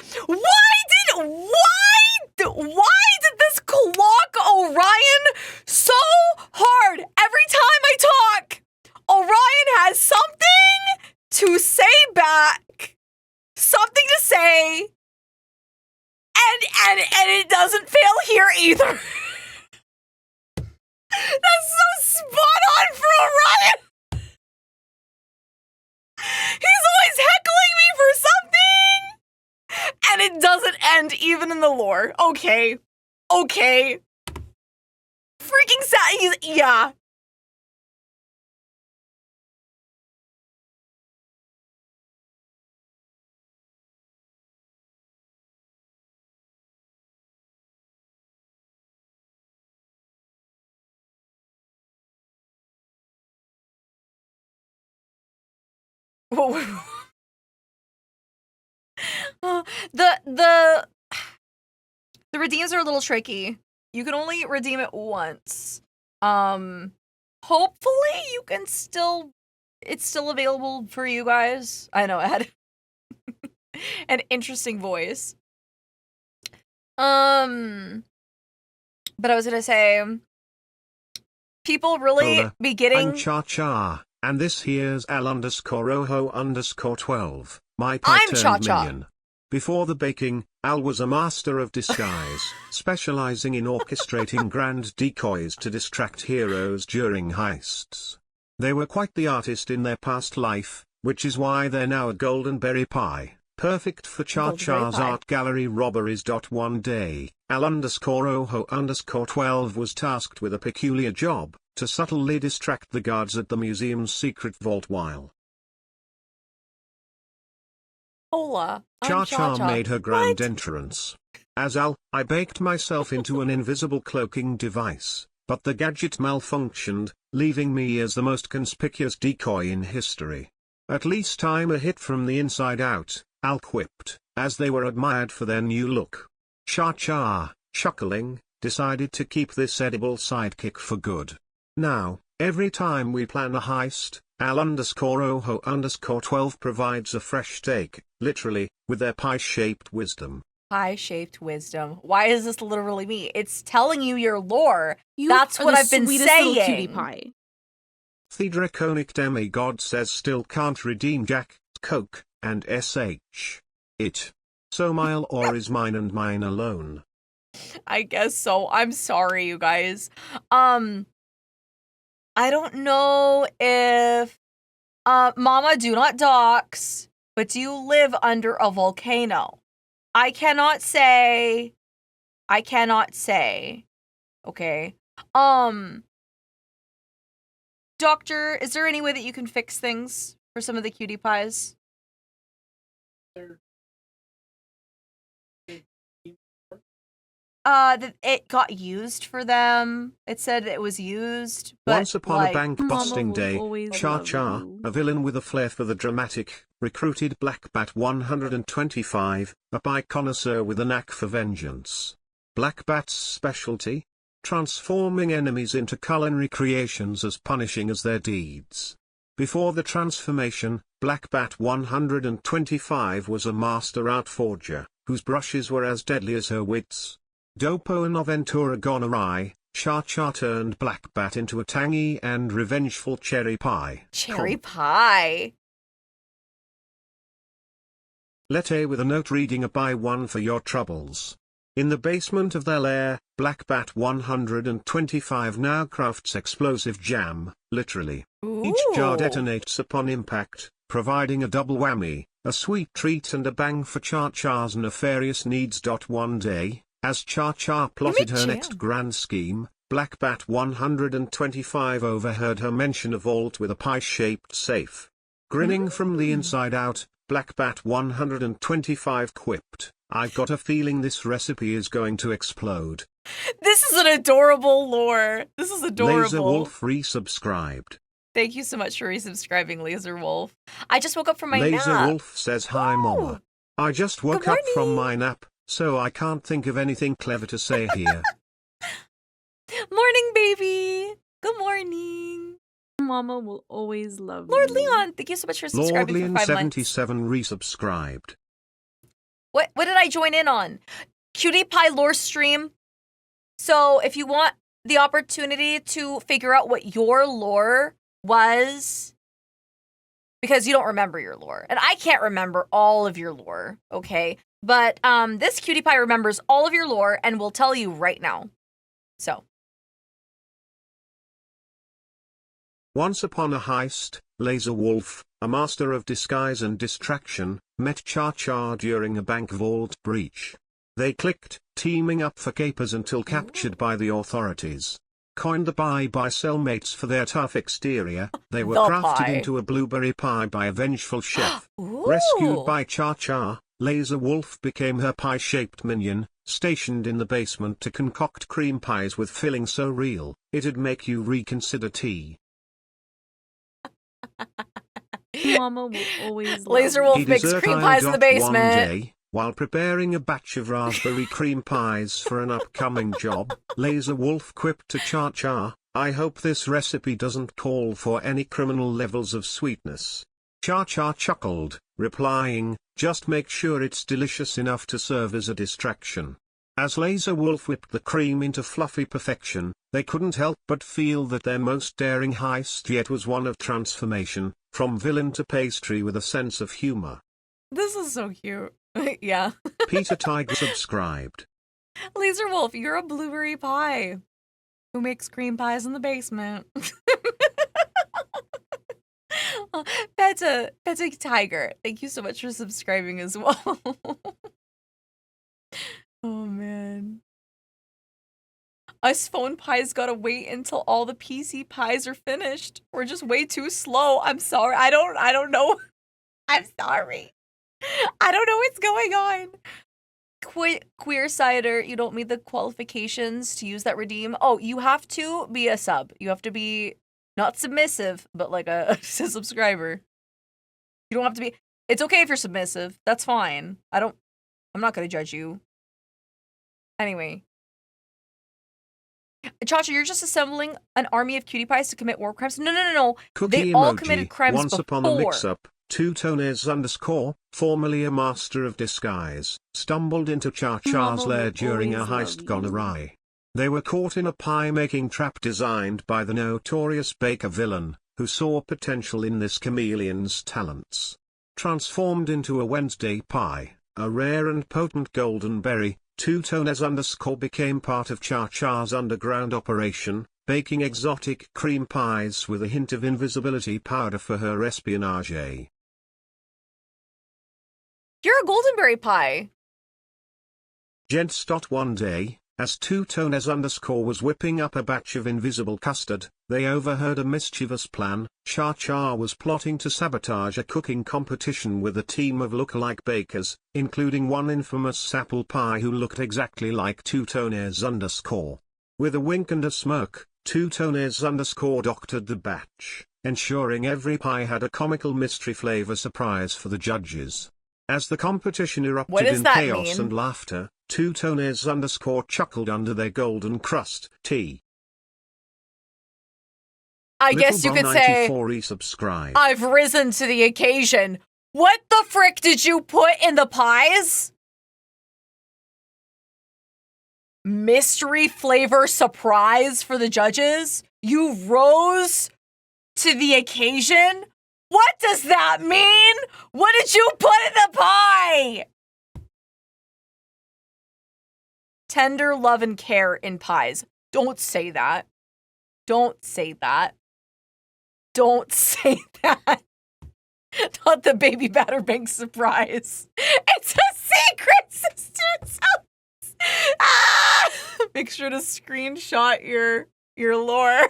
Why did this clock Orion so hard? Every time I talk, Orion to say back something to say, and it doesn't fail here either. That's so spot on for Orion. He's always heckling me for something, and it doesn't end even in the lore. Okay. Freaking sad. Yeah. The redeems are a little tricky. You can only redeem it once. Hopefully you can it's still available for you guys. I know, I had an interesting voice. But I was gonna say, people really be getting... I'm ChaCha, and this here's Al_Oho_12, my I'm pie-turned ChaCha. minion. Before the baking, Al was a master of disguise, specializing in orchestrating grand decoys to distract heroes during heists. They were quite the artist in their past life, which is why they're now a golden berry pie, perfect for ChaCha's art gallery robberies. One day, Al_Oho_12 was tasked with a peculiar job, to subtly distract the guards at the museum's secret vault while Hola, I'm ChaCha ChaCha. made her grand What? entrance. As Al, I baked myself into an invisible cloaking device, but the gadget malfunctioned, leaving me as the most conspicuous decoy in history. At least I'm a hit from the inside out, Al quipped, as they were admired for their new look. ChaCha, chuckling, decided to keep this edible sidekick for good. Now, every time we plan a heist, Al_Oho_12 provides a fresh take, literally, with their pie-shaped wisdom. Pie-shaped wisdom. Why is this literally me? It's telling you your lore. You That's are what the I've been sweetest little cutie saying. pie. The draconic demigod says still can't redeem Jack, Coke, and SH. It. So my or is mine and mine alone. I guess so. I'm sorry, you guys. I don't know if Mama, do not dox, but do you live under a volcano? I cannot say. Okay. Doctor, is there any way that you can fix things for some of the cutie pies? That it got used for them. It said it was used, but Once upon a bank Mama busting will day, always ChaCha, love you. a villain with a flair for the dramatic, recruited Blackbat 125, a pie connoisseur with a knack for vengeance. Blackbat's specialty? Transforming enemies into culinary creations as punishing as their deeds. Before the transformation, Blackbat 125 was a master art forger, whose brushes were as deadly as her wits. Dopo and Aventura gone awry, ChaCha turned Blackbat into a tangy and revengeful cherry pie. cherry pie. Lette with a note reading a buy one for your troubles. In the basement of their lair, Blackbat 125 now crafts explosive jam, literally. Each jar Ooh. detonates upon impact, providing a double whammy, a sweet treat and a bang for ChaCha's nefarious needs. One day, as ChaCha plotted her next grand scheme, Blackbat 125 overheard her mention a vault with a pie-shaped safe. Grinning from the inside out, Blackbat 125 quipped, "I've got a feeling this recipe is going to explode." This is an adorable lore. This is adorable. Laser Wolf resubscribed. Thank you so much for resubscribing, Laser Wolf. I just woke up from my Laser nap. Wolf says, "Hi, Mama. I just woke Good up from morning. my nap, so I can't think of anything clever to say here." Morning, baby. Good morning. Mama will always love Lord you. Leon, thank you so much for Lord subscribing Leon for 5 months. 77 resubscribed. What did I join in on? Cutie Pie lore stream. So if you want the opportunity to figure out what your lore was because you don't remember your lore. And I can't remember all of your lore, okay? But this cutie pie remembers all of your lore and will tell you right now. So. Once upon a heist, Laser Wolf, a master of disguise and distraction, met ChaCha during a bank vault breach. They clicked, teaming up for capers until captured by the authorities. Coined the buy cellmates for their tough exterior, they were crafted into a blueberry pie by a vengeful chef. Rescued by ChaCha, Laser Wolf became her pie-shaped minion, stationed in the basement to concoct cream pies with filling so real, it'd make you reconsider tea. Mama will always Laser love Wolf makes cream pies in the basement. One day, while preparing a batch of raspberry cream pies for an upcoming job, Laser Wolf quipped to ChaCha, "I hope this recipe doesn't call for any criminal levels of sweetness." ChaCha chuckled, replying, "Just make sure it's delicious enough to serve as a distraction." As Laser Wolf whipped the cream into fluffy perfection, they couldn't help but feel that their most daring heist yet was one of transformation, from villain to pastry with a sense of humor. This is so cute. Yeah. Peter Tiger subscribed. Laser Wolf, you're a blueberry pie who makes cream pies in the basement. Peta Tiger, thank you so much for subscribing as well. Oh man. Us phone pies gotta wait until all the PC pies are finished. We're just way too slow. I'm sorry. I don't know. I'm sorry. I don't know what's going on. Queer Cider, you don't meet the qualifications to use that redeem. Oh, you have to be a sub. You have to be not submissive, but like a subscriber. You don't have to be. It's okay if you're submissive. That's fine. I'm not gonna judge you. Anyway. ChaCha, you're just assembling an army of cutie pies to commit war crimes? No. Cookie they all emoji. committed crimes Once before. upon a mix-up, _, formerly a master of disguise, stumbled into ChaCha's lair during a heist gone awry. They were caught in a pie-making trap designed by the notorious baker villain, who saw potential in this chameleon's talents. Transformed into a Wednesday pie, a rare and potent golden berry, _, became part of ChaCha's underground operation, baking exotic cream pies with a hint of invisibility powder for her espionage. You're a goldenberry pie. Gents. One day, as _, was whipping up a batch of invisible custard, they overheard a mischievous plan. ChaCha was plotting to sabotage a cooking competition with a team of look-alike bakers, including one infamous apple pie who looked exactly like _. With a wink and a smirk, _, doctored the batch, ensuring every pie had a comical mystery flavor surprise for the judges. As the competition erupted in chaos and laughter, _, chuckled under their golden crust tea. I guess you could say, I've risen to the occasion. What the frick did you put in the pies? Mystery flavor surprise for the judges? You rose to the occasion? What does that mean? What did you put in the pie? Tender love and care in pies. Don't say that. Don't say that. Don't say that. Not the baby batter bank surprise. It's a secret, sisters. Ah! Make sure to screenshot your lore.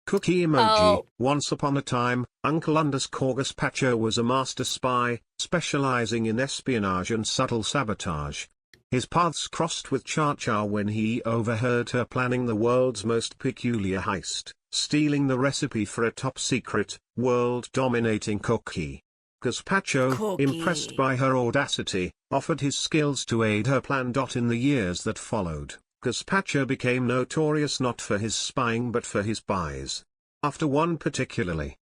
Cookie emoji. Once upon a time, Uncle Gazpacho was a master spy, specializing in espionage and subtle sabotage. His paths crossed with ChaCha when he overheard her planning the world's most peculiar heist, stealing the recipe for a top-secret, world-dominating cookie. Gazpacho, impressed by her audacity, offered his skills to aid her plan. In the years that followed, Gazpacho became notorious not for his spying but for his buys. After one particularly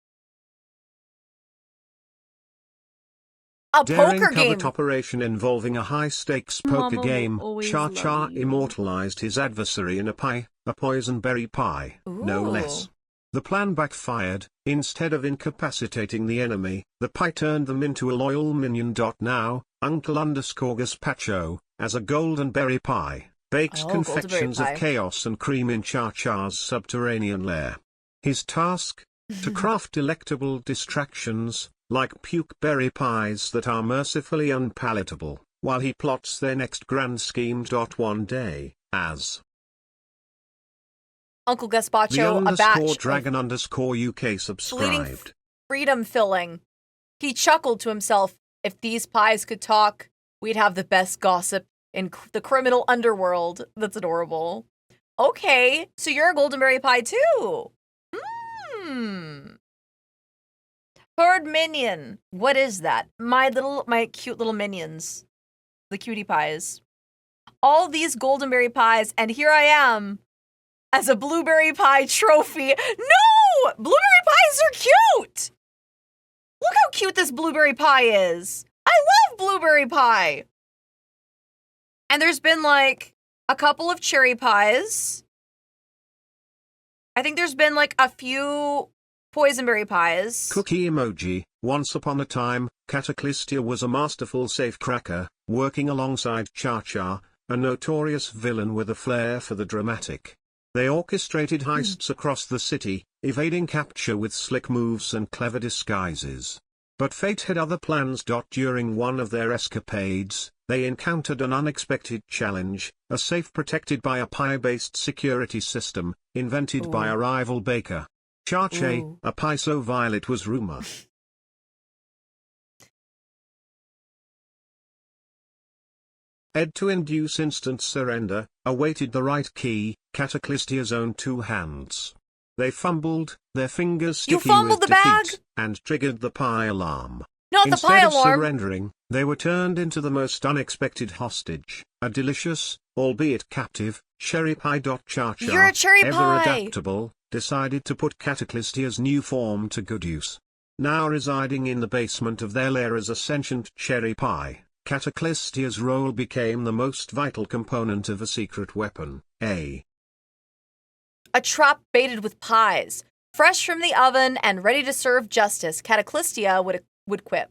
daring covert operation involving a high-stakes poker game, ChaCha immortalized his adversary in a pie, a poison berry pie, no less. Ooh. The plan backfired. Instead of incapacitating the enemy, the pie turned them into a loyal minion. Now, Uncle_Gazpacho, as a golden berry pie, bakes Oh, golden berry confections of pie. chaos and cream in ChaCha's subterranean lair. His task? To craft delectable distractions, like puke berry pies that are mercifully unpalatable, while he plots their next grand scheme. One day, as Uncle the Gazpacho, a batch _dragon of _UK fleeting subscribed. freedom filling. He chuckled to himself, if these pies could talk, we'd have the best gossip in the criminal underworld. That's adorable. Okay, so you're a goldenberry pie too. Third minion. What is that? My cute little minions. The cutie pies. All these goldenberry pies, and here I am as a blueberry pie trophy. No! Blueberry pies are cute! Look how cute this blueberry pie is. I love blueberry pie. And there's been like a couple of cherry pies. I think there's been like a few poisonberry pies. Cookie emoji. Once upon a time, Cataclystia was a masterful safecracker, working alongside ChaCha, a notorious villain with a flair for the dramatic. They orchestrated heists across the city, evading capture with slick moves and clever disguises. But fate had other plans. During one of their escapades, they encountered an unexpected challenge, a safe protected by a pie-based security system, invented by a rival baker. ChaCha, a pie so vile it was rumor. Ed to induce instant surrender, awaited the right key, Cataclystia's own two hands. They fumbled, their fingers sticky fumbled with the bag? defeat, and triggered the pie alarm. Not the pie Instead of alarm. surrendering, they were turned into the most unexpected hostage, a delicious, albeit captive, cherry pie. ChaCha, You're a cherry ever pie. adaptable, decided to put Cataclystia's new form to good use. Now residing in the basement of their lair as a sentient cherry pie, Cataclystia's role became the most vital component of a secret weapon, a trap baited with pies. Fresh from the oven and ready to serve justice, Cataclystia would quip.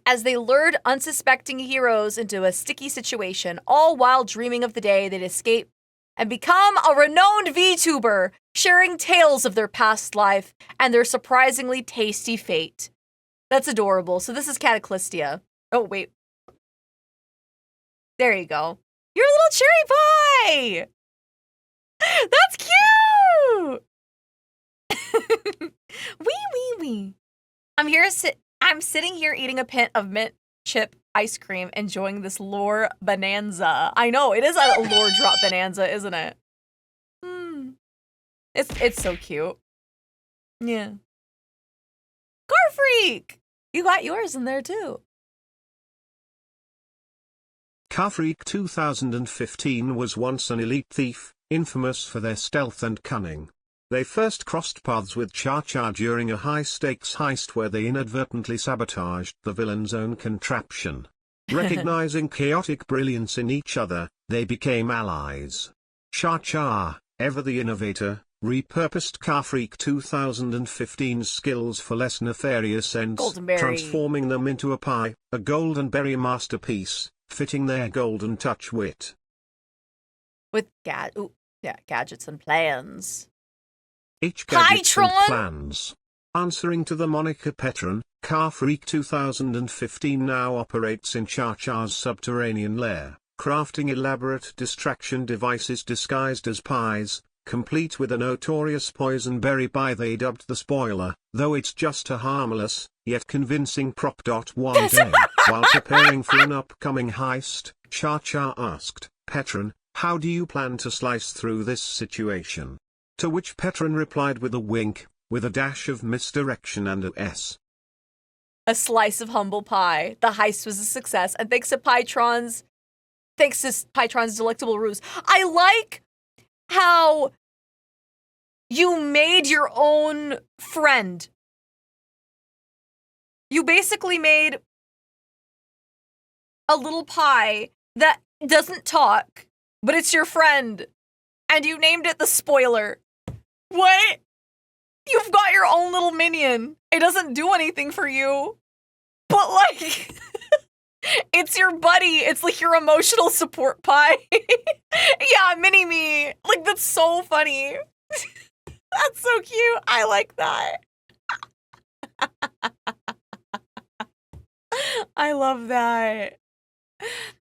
As they lured unsuspecting heroes into a sticky situation, all while dreaming of the day they'd escape and become a renowned VTuber, sharing tales of their past life and their surprisingly tasty fate. That's adorable. So this is Cataclystia. Oh, wait. There you go. You're a little cherry pie! That's cute! Wee. I'm sitting here eating a pint of mint chip ice cream, enjoying this lore bonanza. I know, it is a lore drop bonanza, isn't it? It's so cute. Yeah. Car Freak! You got yours in there too. Carfreak 2015 was once an elite thief, infamous for their stealth and cunning. They first crossed paths with ChaCha during a high-stakes heist where they inadvertently sabotaged the villain's own contraption. Recognizing chaotic brilliance in each other, they became allies. ChaCha, ever the innovator, repurposed Carfreak 2015's skills for less nefarious ends, Goldenberry. transforming them into a pie, a golden berry masterpiece, fitting their golden touch wit. With gadgets and plans. Gadgets and Pytron? plans. Answering to the moniker Petron, Carfreak 2015 now operates in ChaCha's subterranean lair, crafting elaborate distraction devices disguised as pies, complete with a notorious poison berry pie they dubbed the Spoiler, though it's just a harmless, yet convincing prop. One day, while preparing for an upcoming heist, ChaCha asked, Petron, how do you plan to slice through this situation? To which Petron replied with a wink, with a dash of misdirection and a S. A slice of humble pie. The heist was a success, and thanks to Pytron's delectable ruse. I like how you made your own friend. You basically made a little pie that doesn't talk, but it's your friend. and you named it the spoiler. What? You've got your own little minion. It doesn't do anything for you. But like, it's your buddy. It's like your emotional support pie. Yeah, mini-me. Like, that's so funny. That's so cute. I like that. I love that.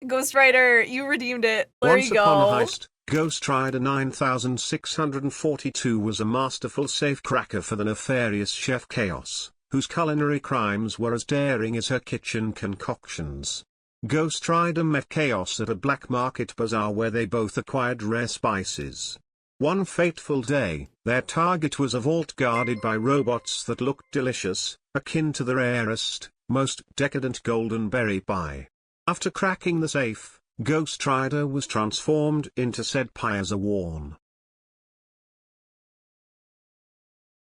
Ghost Rider, you redeemed it. There Once you go. upon a heist, Ghost Rider 9642 was a masterful safecracker for the nefarious Chef Chaos, whose culinary crimes were as daring as her kitchen concoctions. Ghost Rider met Chaos at a black market bazaar where they both acquired rare spices. One fateful day, their target was a vault guarded by robots that looked delicious, akin to the rarest, most decadent golden berry pie. After cracking the safe, Ghost Rider was transformed into said pie as a warm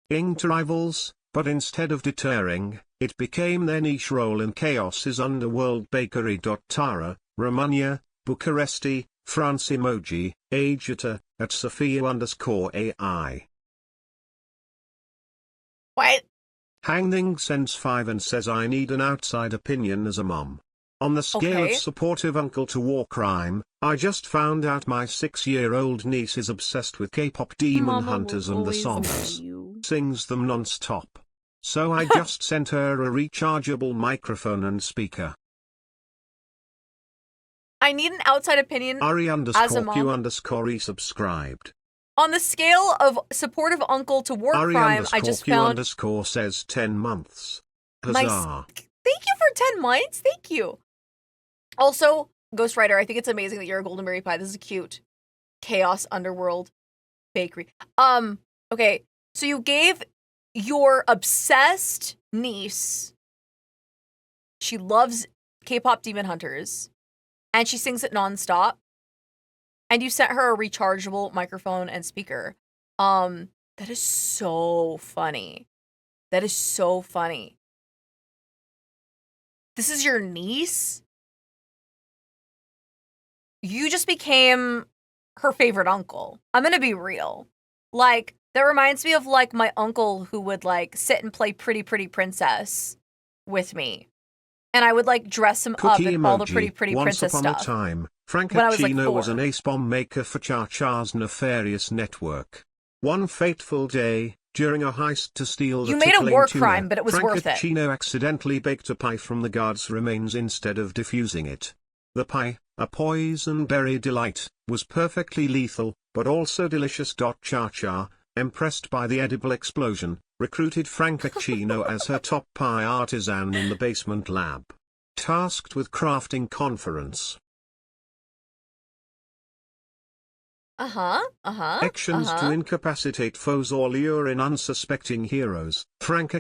to rivals, but instead of deterring, it became their niche role in Chaos's underworld bakery. Tara, Romania, Bucharesti, France emoji, Agita, at Sophia_AI. What? Hangning sends 5 and says I need an outside opinion as a mom. On the scale Okay. of supportive uncle to war crime, I just found out my 6-year-old niece is obsessed with K-pop Demon Mama will Hunters and the always love songs. you. Sings them non-stop. So I just sent her a rechargeable microphone and speaker. I need an outside opinion Ari as a _Q mom. _resubscribed. On the scale of supportive uncle to war Ari crime, I just _Q found _ says 10 months. my... Huzzah. Thank you for 10 months. Thank you. Also, Ghost Rider, I think it's amazing that you're a golden berry pie. This is cute. Chaos Underworld Bakery. Okay, so you gave your obsessed niece, she loves K-pop Demon Hunters, and she sings it nonstop, and you sent her a rechargeable microphone and speaker. That is so funny. That is so funny. This is your niece? You just became her favorite uncle. I'm gonna be real. Like, that reminds me of, like, my uncle who would, like, sit and play Pretty Pretty Princess with me. And I would, like, dress him up Cookie in all the emoji. Pretty Pretty Once Princess upon stuff. a time, Frank when I was, like, Chino was 4. an ace bomb maker for ChaCha's nefarious network. One fateful day, during a heist to steal the You made a tickling war tuna, crime, but it was worth it. Chino accidentally baked a pie from the guard's remains instead of defusing it. The pie, a poison berry delight, was perfectly lethal, but also delicious. ChaCha, impressed by the edible explosion, recruited Chino as her top pie artisan in the basement lab. Tasked with crafting conference actions to incapacitate foes or lure in unsuspecting heroes,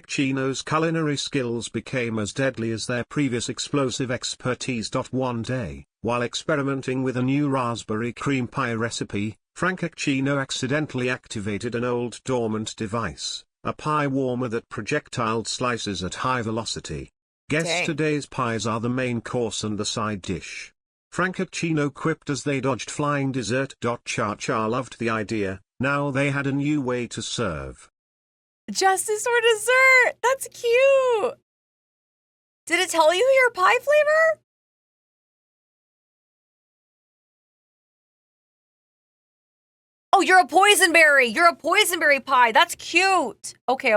Chino's culinary skills became as deadly as their previous explosive expertise. One day, while experimenting with a new raspberry cream pie recipe, Chino accidentally activated an old dormant device, a pie warmer that projectiled slices at high velocity. Guess Dang. today's pies are the main course and the side dish. Chino quipped as they dodged flying dessert. ChaCha loved the idea, now they had a new way to serve. Justice or dessert! That's cute! Did it tell you your pie flavor? Oh, you're a poisonberry! You're a poisonberry pie! That's cute! Okay.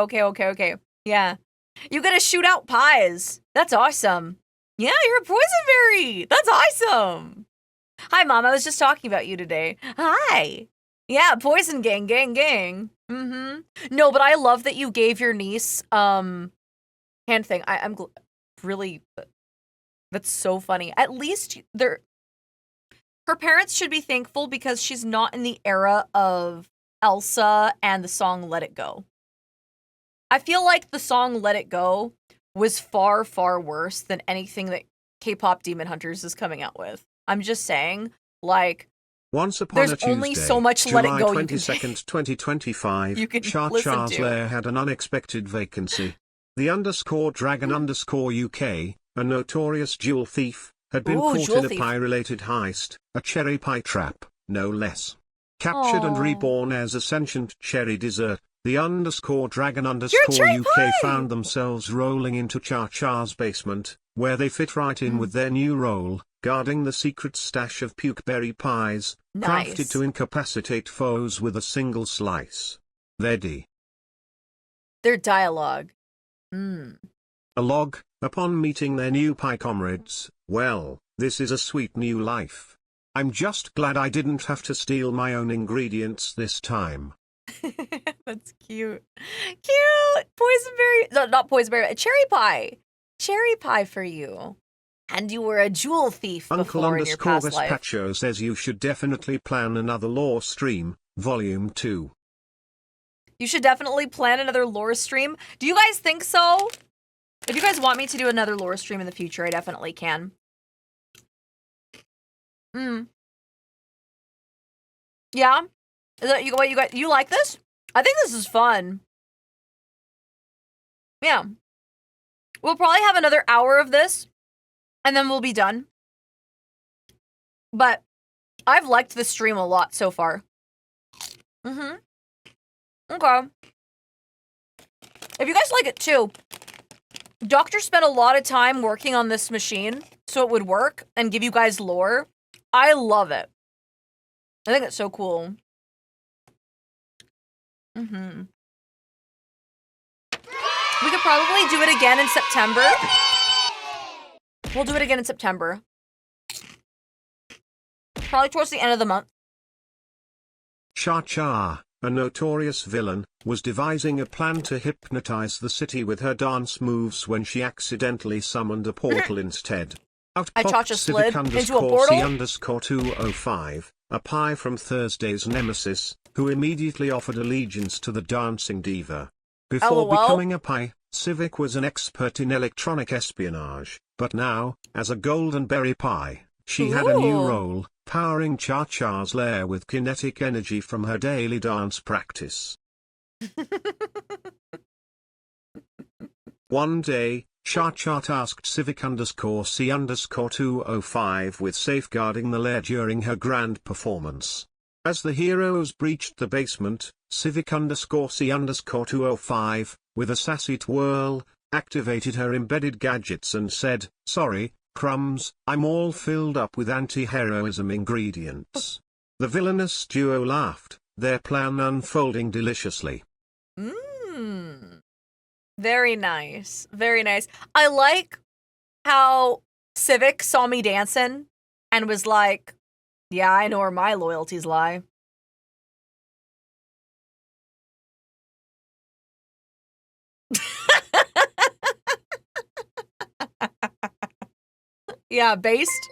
Yeah. You gotta shoot out pies. That's awesome. Yeah, you're a poisonberry! That's awesome! Hi, Mom. I was just talking about you today. Hi! Yeah, poison gang. Mm-hmm. No, but I love that you gave your niece, hand thing. I'm really, that's so funny. At least her parents should be thankful because she's not in the era of Elsa and the song Let It Go. I feel like the song Let It Go was far, far worse than anything that K-pop Demon Hunters is coming out with. I'm just saying, like, Once upon there's a Tuesday, only so much Let It July Go 22nd, 2025, you can listen ChaCha's to. lair had an unexpected vacancy. The _dragon_UK, a notorious jewel thief, had been Ooh, caught jewel in a thief. pie-related heist, a cherry pie trap, no less. Captured and Aw. reborn as a sentient cherry dessert, the _dragon cherry UK pie! found themselves rolling into ChaCha's basement, where they fit right in with their new role, guarding the secret stash of pukeberry pies, crafted Nice. to incapacitate foes with a single slice. Their dialogue. Mm. A log, upon meeting their new pie comrades, well, this is a sweet new life. I'm just glad I didn't have to steal my own ingredients this time. That's cute. Cute! Poisonberry. No, not poisonberry. A cherry pie. Cherry pie for you. And you were a jewel thief Uncle before in your past life. Gazpacho says you should definitely plan another lore stream, Volume 2. You should definitely plan another lore stream. Do you guys think so? If you guys want me to do another lore stream in the future, I definitely can. Yeah? Is that you like this? I think this is fun. Yeah. We'll probably have another hour of this, and then we'll be done. But I've liked this stream a lot so far. Okay. If you guys like it too, Doctor spent a lot of time working on this machine so it would work and give you guys lore. I love it. I think it's so cool. We could probably do it again in September. We'll do it again in September. Probably towards the end of the month. ChaCha, a notorious villain, was devising a plan to hypnotize the city with her dance moves when she accidentally summoned a portal instead. Out I popped ChaCha slid Civic into a portal? _C_205, a pie from Thursday's nemesis, who immediately offered allegiance to the dancing diva. Before LOL? becoming a pie, Civic was an expert in electronic espionage, but now, as a golden berry pie, she had a new Ooh. role, powering ChaCha's lair with kinetic energy from her daily dance practice. One day, ChaCha tasked Civic _C_205 with safeguarding the lair during her grand performance. As the heroes breached the basement, Civic _C_205, with a sassy twirl, activated her embedded gadgets and said, "Sorry, crumbs, I'm all filled up with anti-heroism ingredients." The villainous duo laughed, their plan unfolding deliciously. Very nice. Very nice. I like how Civic saw me dancing and was like, yeah, I know where my loyalties lie. Yeah, based.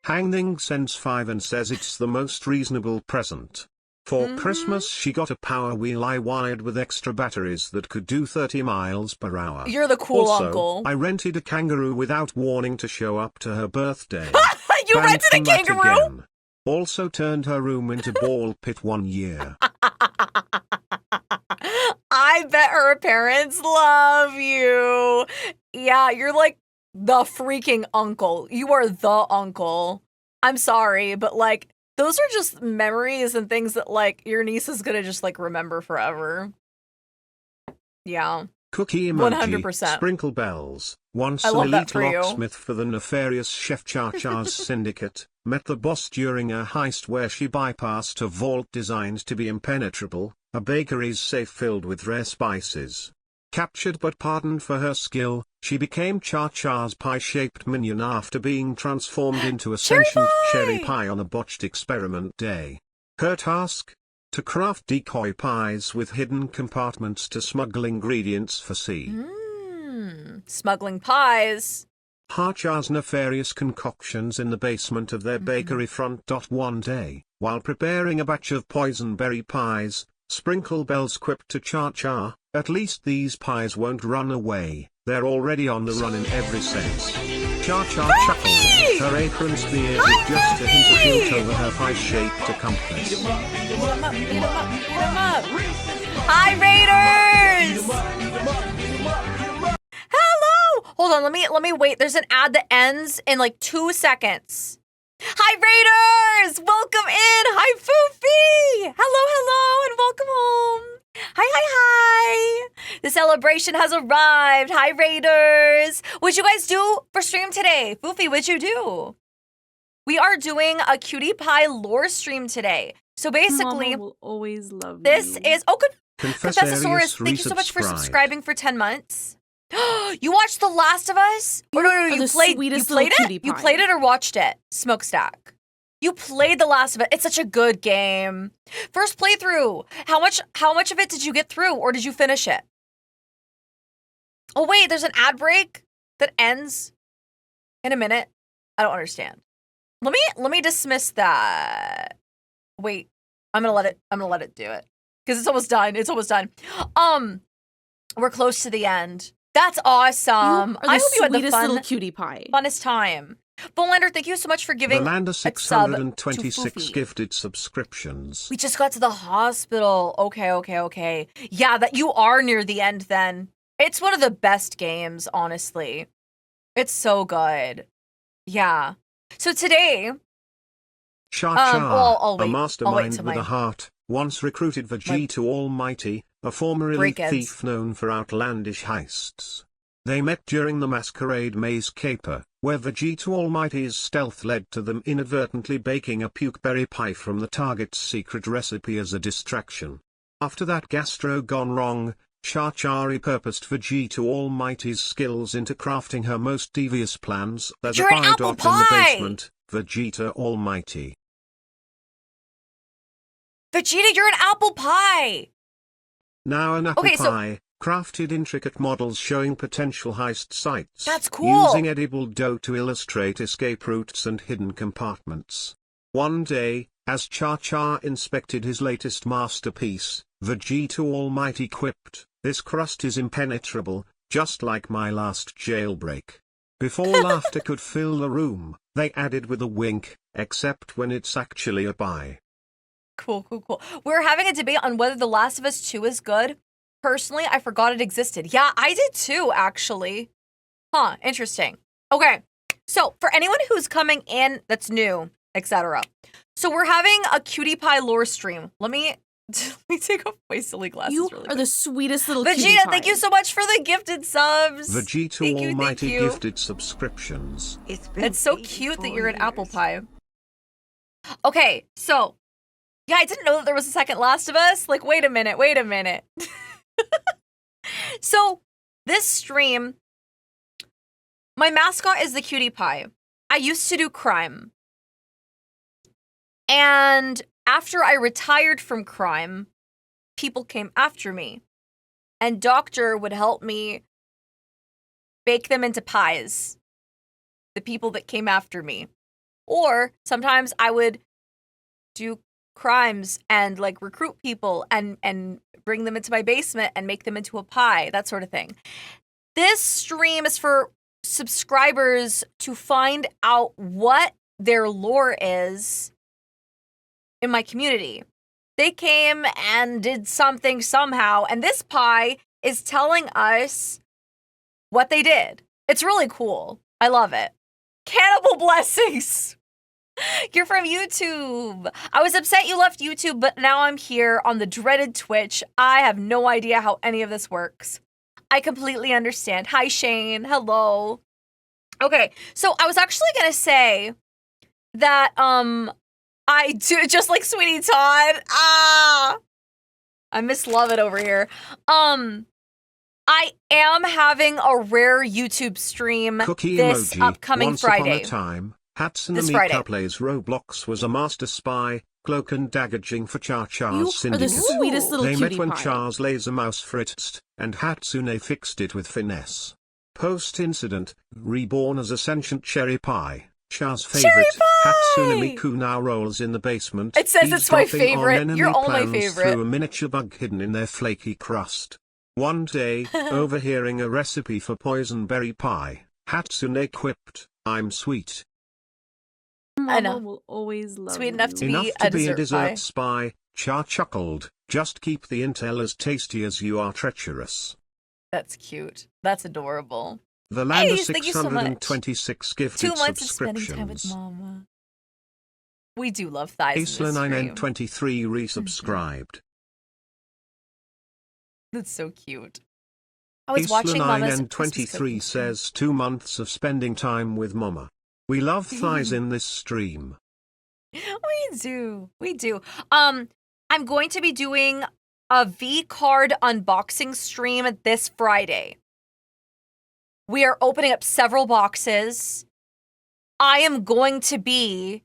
Hangning sends 5 and says it's the most reasonable present. For Christmas she got a power wheel I wired with extra batteries that could do 30 miles per hour. You're the cool also, uncle. I rented a kangaroo without warning to show up to her birthday. You Banned rented a from that kangaroo? again. Also turned her room into ball pit one year. I bet her parents love you. Yeah, you're like the freaking uncle. You are the uncle. I'm sorry, but like, those are just memories and things that like your niece is gonna just like remember forever. Yeah. Cookie emoji, 100%. sprinkle bells. Once I an love that elite for you. locksmith for the nefarious chef ChaCha's syndicate, met the boss during a heist where she bypassed a vault designed to be impenetrable, a bakery's safe filled with rare spices. Captured but pardoned for her skill, she became ChaCha's pie-shaped minion after being transformed into a sentient cherry pie on a botched experiment day. Her task? To craft decoy pies with hidden compartments to smuggle ingredients for C. Smuggling pies. ChaCha's nefarious concoctions in the basement of their bakery front. One day, while preparing a batch of poisonberry pies, Sprinkle Bells quipped to ChaCha, "At least these pies won't run away, they're already on the run in every sense." ChaCha chuckled, her apron smeared with just a hint of guilt over her pie-shaped accomplice. Beat 'em up, beat 'em up, beat 'em up. Hi, Raiders! Hello! Hold on, let me wait. There's an ad that ends in like 2 seconds. Hi, Raiders! Welcome in! Hi, Foofy! Hello, and welcome home. Hi. The celebration has arrived. Hi, Raiders. What'd you guys do for stream today? Foofy, what'd you do? We are doing a Cutie Pie lore stream today. So basically, Mama will always love this you. is... Oh, good. Confessorius Thank you so much for resubscribed. subscribing for 10 months. You watched The Last of Us? Or no, You are the sweetest you played little it? cutie You pie. played it or watched it? Smokestack. You played The Last of Us. It's such a good game. First playthrough. How much of it did you get through, or did you finish it? Oh wait, there's an ad break that ends in a minute. I don't understand. Let me dismiss that. Wait, I'm gonna let it do it. Because it's almost done. It's almost done. We're close to the end. That's awesome. You are the I hope you had the sweetest little cutie pie. funnest time. Bolander, thank you so much for giving Valanda a sub to 626 Foofy. gifted subscriptions. We just got to the hospital. Okay. Yeah, that you are near the end then. It's one of the best games, honestly. It's so good. Yeah. So today, ChaCha's, I'll wait. a mastermind till with my- a heart, once recruited Vegeta Almighty, a former elite Break-ins. thief known for outlandish heists. They met during the masquerade maze caper, where Vegeta Almighty's stealth led to them inadvertently baking a pukeberry pie from the target's secret recipe as a distraction. After that gastro gone wrong, ChaCha repurposed Vegeta Almighty's skills into crafting her most devious plans as You're a an pie apple dot in the pie! basement, Vegeta Almighty. Vegeta, you're an apple pie. Now an apple Okay, so- pie, crafted intricate models showing potential heist sites. That's cool. Using edible dough to illustrate escape routes and hidden compartments. One day, as ChaCha inspected his latest masterpiece, Vegeta Almighty quipped, "This crust is impenetrable, just like my last jailbreak." Before laughter could fill the room, they added with a wink, "except when it's actually a pie." Cool. We're having a debate on whether The Last of Us 2 is good. Personally, I forgot it existed. Yeah, I did too, actually. Huh, interesting. Okay, so for anyone who's coming in that's new, etc. So we're having a Cutie Pie lore stream. Let me take off my silly glasses You really are quick. the sweetest little cutie Vegeta, pie. thank you so much for the gifted subs. Vegeta Thank you. Almighty gifted subscriptions. It's so cute that you're an apple pie. Okay, so yeah, I didn't know that there was a second Last of Us. Like, wait a minute. So this stream, my mascot is the cutie pie. I used to do crime. And after I retired from crime, people came after me. And Doctor would help me bake them into pies. The people that came after me. Or sometimes I would do crimes and like recruit people and bring them into my basement and make them into a pie, that sort of thing. This stream is for subscribers to find out what their lore is in my community. They came and did something somehow, and this pie is telling us what they did. It's really cool. I love it. Cannibal blessings! You're from YouTube. I was upset you left YouTube, but now I'm here on the dreaded Twitch. I have no idea how any of this works. I completely understand. Hi, Shane. Hello. Okay, so I was actually gonna say that I do just like Sweetie Todd. I miss Love It over here. I am having a rare YouTube stream Cookie this emoji. upcoming Once Friday. upon a time, Hatsune This Friday. Miku plays Roblox was a master spy, cloak and daggaging for You ChaCha's are syndicate. the sweetest little They cutie met when pie. Char's laser mouse fritzed, and Hatsune fixed it with finesse. Post-incident, reborn as a sentient cherry pie, Char's favorite, pie! Hatsune Miku now rolls in the basement. It says it's my eavesdropping on favorite. enemy You're all my plans favorite. Through a miniature bug hidden in their flaky crust. One day, overhearing a recipe for poison berry pie, Hatsune quipped, "I'm sweet I know. Mama will always love Sweet enough to you. be enough a to be a dessert pie." dessert spy." Cha chuckled, "Just keep the intel as tasty as you are treacherous." That's cute. That's adorable. The Lander Hey, thank you so much. 626 gifted 2 months of spending time with subscriptions. Mama. We do love thighs in this stream. Isla9N23 resubscribed. That's so cute. I was watching Mama's Christmas cooking Isla9N23 says 2 months of spending time with Mama. We love thighs in this stream. We do. We do. I'm going to be doing a V-card unboxing stream this Friday. We are opening up several boxes. I am going to be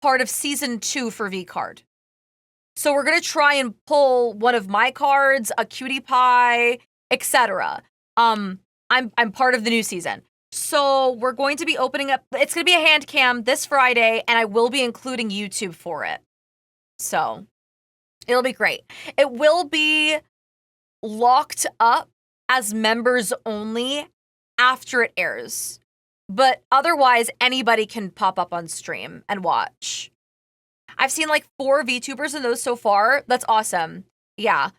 part of season 2 for V-card. So we're going to try and pull one of my cards, a cutie pie, etc. I'm part of the new season. So we're going to be opening up, it's going to be a hand cam this Friday, and I will be including YouTube for it. So it'll be great. It will be locked up as members only after it airs. But otherwise, anybody can pop up on stream and watch. I've seen like 4 VTubers in those so far. That's awesome. Yeah.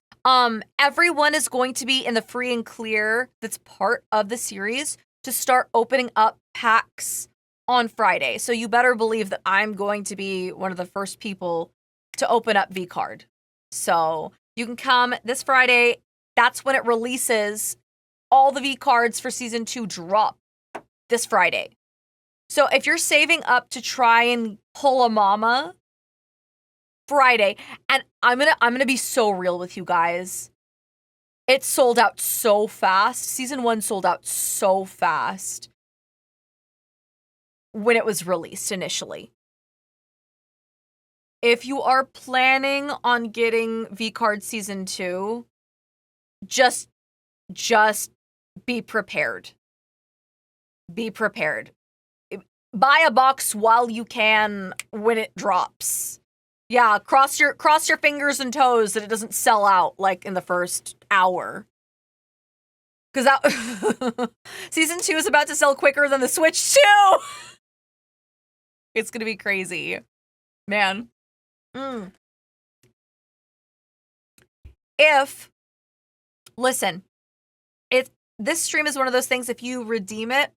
Everyone is going to be in the free and clear that's part of the series to start opening up packs on Friday. So you better believe that I'm going to be one of the first people to open up V-Card. So you can come this Friday. That's when it releases. All the V-Cards for season 2 drop this Friday. So if you're saving up to try and pull a mama Friday, and I'm gonna be so real with you guys. It sold out so fast. Season 1 sold out so fast when it was released initially. If you are planning on getting V-Card Season 2, just be prepared. Be prepared. Buy a box while you can when it drops. Yeah, cross your fingers and toes that it doesn't sell out like in the first hour. Because that Season 2 is about to sell quicker than the Switch 2. It's gonna be crazy. Man. Listen, this stream is one of those things, if you redeem it,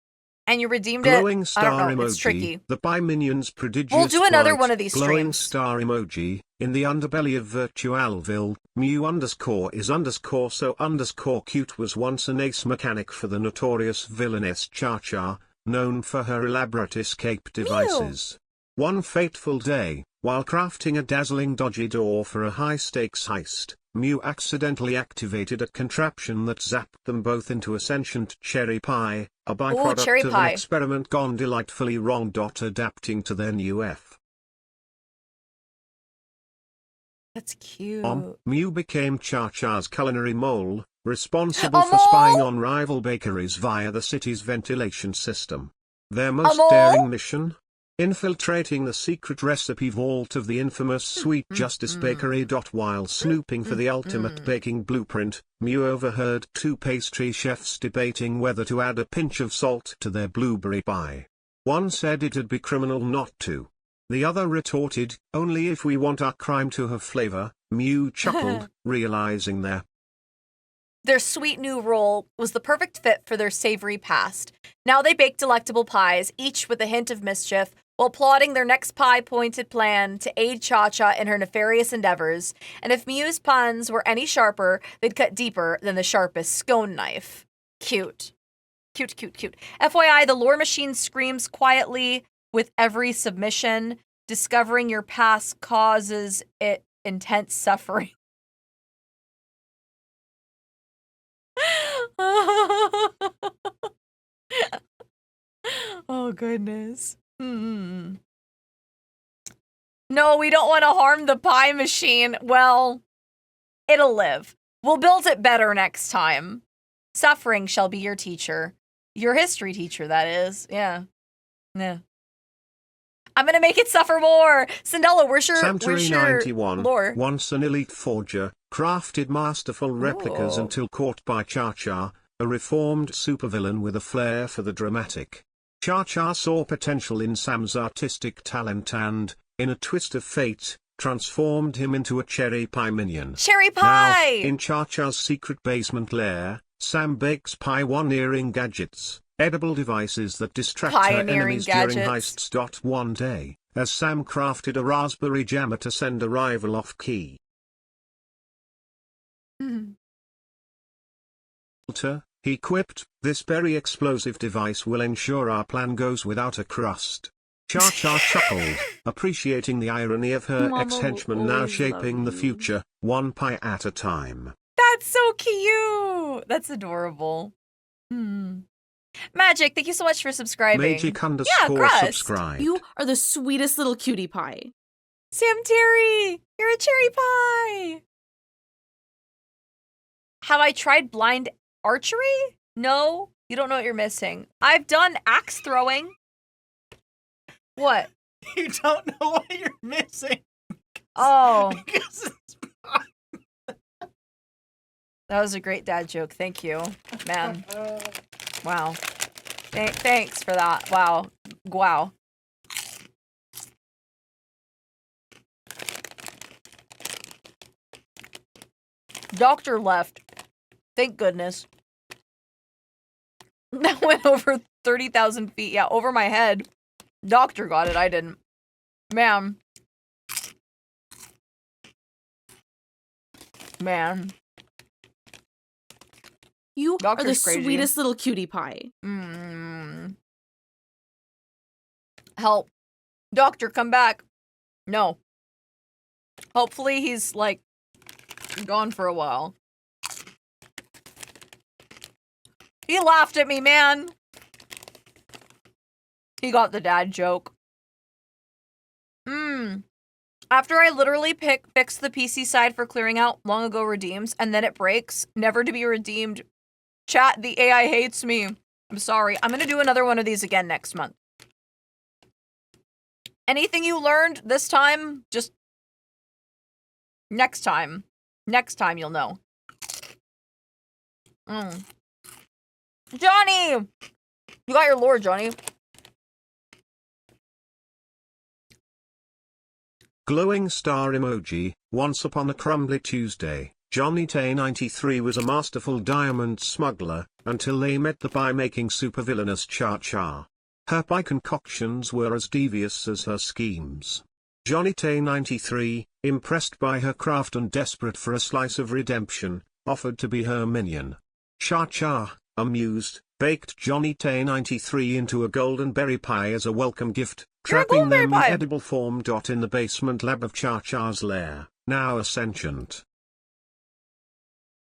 and you redeemed Glowing it, star I don't know, emoji. it's tricky. The Pie Minions prodigious. We'll do another bright, one of these glowing streams. star emoji. In the underbelly of Virtualville, Mew_is_so_cute was once an ace mechanic for the notorious villainess ChaCha, known for her elaborate escape devices. One fateful day, while crafting a dazzling dodgy door for a high-stakes heist, Mew accidentally activated a contraption that zapped them both into a sentient cherry pie, a byproduct of an experiment gone delightfully wrong. Adapting to their new F. That's cute. Mew became ChaCha's culinary mole, responsible for spying on rival bakeries via the city's ventilation system. Their most daring mission? Infiltrating the secret recipe vault of the infamous Sweet Justice Bakery. While snooping for the ultimate baking blueprint, Mew overheard 2 pastry chefs debating whether to add a pinch of salt to their blueberry pie. One said it'd be criminal not to. The other retorted, only if we want our crime to have flavor. Mew chuckled, realizing their sweet new roll was the perfect fit for their savory past. Now they bake delectable pies, each with a hint of mischief, while plotting their next pie-pointed plan to aid ChaCha in her nefarious endeavors. And if Mew's puns were any sharper, they'd cut deeper than the sharpest scone knife. Cute. Cute, cute, cute. FYI, the lore machine screams quietly with every submission. Discovering your past causes it intense suffering. Oh, goodness. No, we don't want to harm the pie machine. Well, it'll live. We'll build it better next time. Suffering shall be your teacher. Your history teacher, that is. Yeah. Yeah. I'm gonna make it suffer more. Cindella, where's your lore? Once an elite forger, crafted masterful replicas until caught by ChaCha, a reformed supervillain with a flair for the dramatic. ChaCha saw potential in Sam's artistic talent and, in a twist of fate, transformed him into a cherry pie minion. Cherry pie! Now, in ChaCha's secret basement lair, Sam bakes pioneering gadgets, edible devices that distract her enemies during heists. One day, as Sam crafted a raspberry jammer to send a rival off key. He quipped, "This very explosive device will ensure our plan goes without a crust." ChaCha chuckled, appreciating the irony of her Mama ex-henchman will now always shaping love the you. future, one pie at a time. That's so cute. That's adorable. Magic, thank you so much for subscribing. Magic_subscribed. You are the sweetest little cutie pie. Sam Terry, you're a cherry pie. Have I tried blind archery? No, you don't know what you're missing. I've done axe throwing. What? You don't know what you're missing. Oh, Because it's that was a great dad joke. Thank you, man. Wow. Thanks for that. Wow. Wow. Doctor left. Thank goodness. That went over 30,000 feet. Yeah, over my head. Doctor got it. I didn't. Man. Man. You are the Doctor's crazy. sweetest little cutie pie. Help. Doctor, come back. No. Hopefully he's, like, gone for a while. He laughed at me, man. He got the dad joke. After I literally fixed the PC side for clearing out long ago redeems, and then it breaks, never to be redeemed. Chat, the AI hates me. I'm sorry. I'm gonna do another one of these again next month. Anything you learned this time, just next time. Next time you'll know. Johnny! You got your lore, Johnny. Glowing star emoji. Once upon a crumbly Tuesday, Johnny Tay 93 was a masterful diamond smuggler, until they met the pie-making supervillainous ChaCha. Her pie concoctions were as devious as her schemes. Johnny Tay 93, impressed by her craft and desperate for a slice of redemption, offered to be her minion. ChaCha, amused, baked Johnny Tay 93 into a golden berry pie as a welcome gift, trapping them in edible form. In the basement lab of ChaCha's lair, now a sentient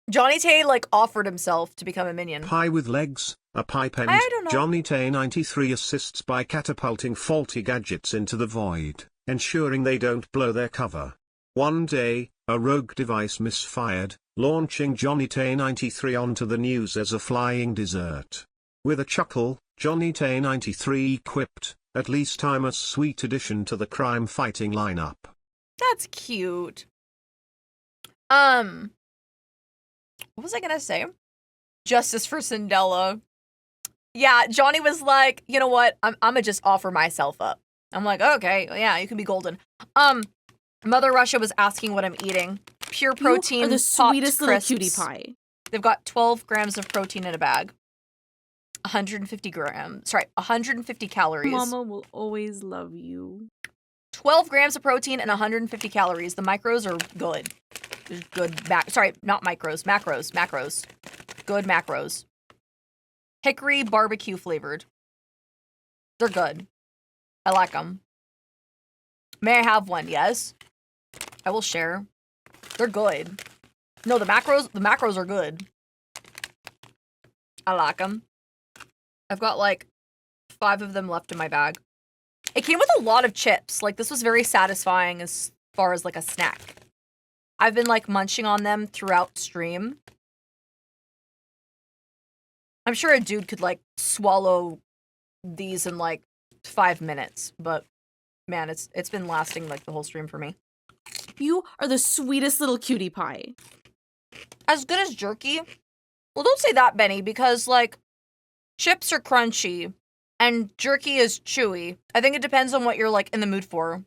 Johnny Tay, like, offered himself to become a minion. pie with legs, a pie pen. I don't know. Johnny Tay 93 assists by catapulting faulty gadgets into the void, ensuring they don't blow their cover. One day, a rogue device misfired, launching Johnny Tay 93 onto the news as a flying dessert. With a chuckle, Johnny Tay 93 quipped, "At least I'm a sweet addition to the crime-fighting lineup." That's cute. What was I gonna say? Justice for Cinderella. Yeah, Johnny was like, you know what? I'm gonna just offer myself up. I'm like, okay, yeah, you can be golden. Mother Russia was asking what I'm eating. Pure protein, You are the popped sweetest little crisps. cutie pie. They've got 12 grams of protein in a bag. 150 calories. Mama will always love you. 12 grams of protein and 150 calories. The micros are good. There's good not micros, macros. Good macros. Hickory barbecue flavored. They're good. I like them. May I have one? Yes. I will share. They're good. No, the macros are good. I like them. I've got like 5 of them left in my bag. It came with a lot of chips. Like, this was very satisfying as far as like a snack. I've been like munching on them throughout stream. I'm sure a dude could like swallow these in like 5 minutes, but man, it's been lasting like the whole stream for me. You are the sweetest little cutie pie. As good as jerky? Well, don't say that, Benny, because like chips are crunchy and jerky is chewy. I think it depends on what you're like in the mood for.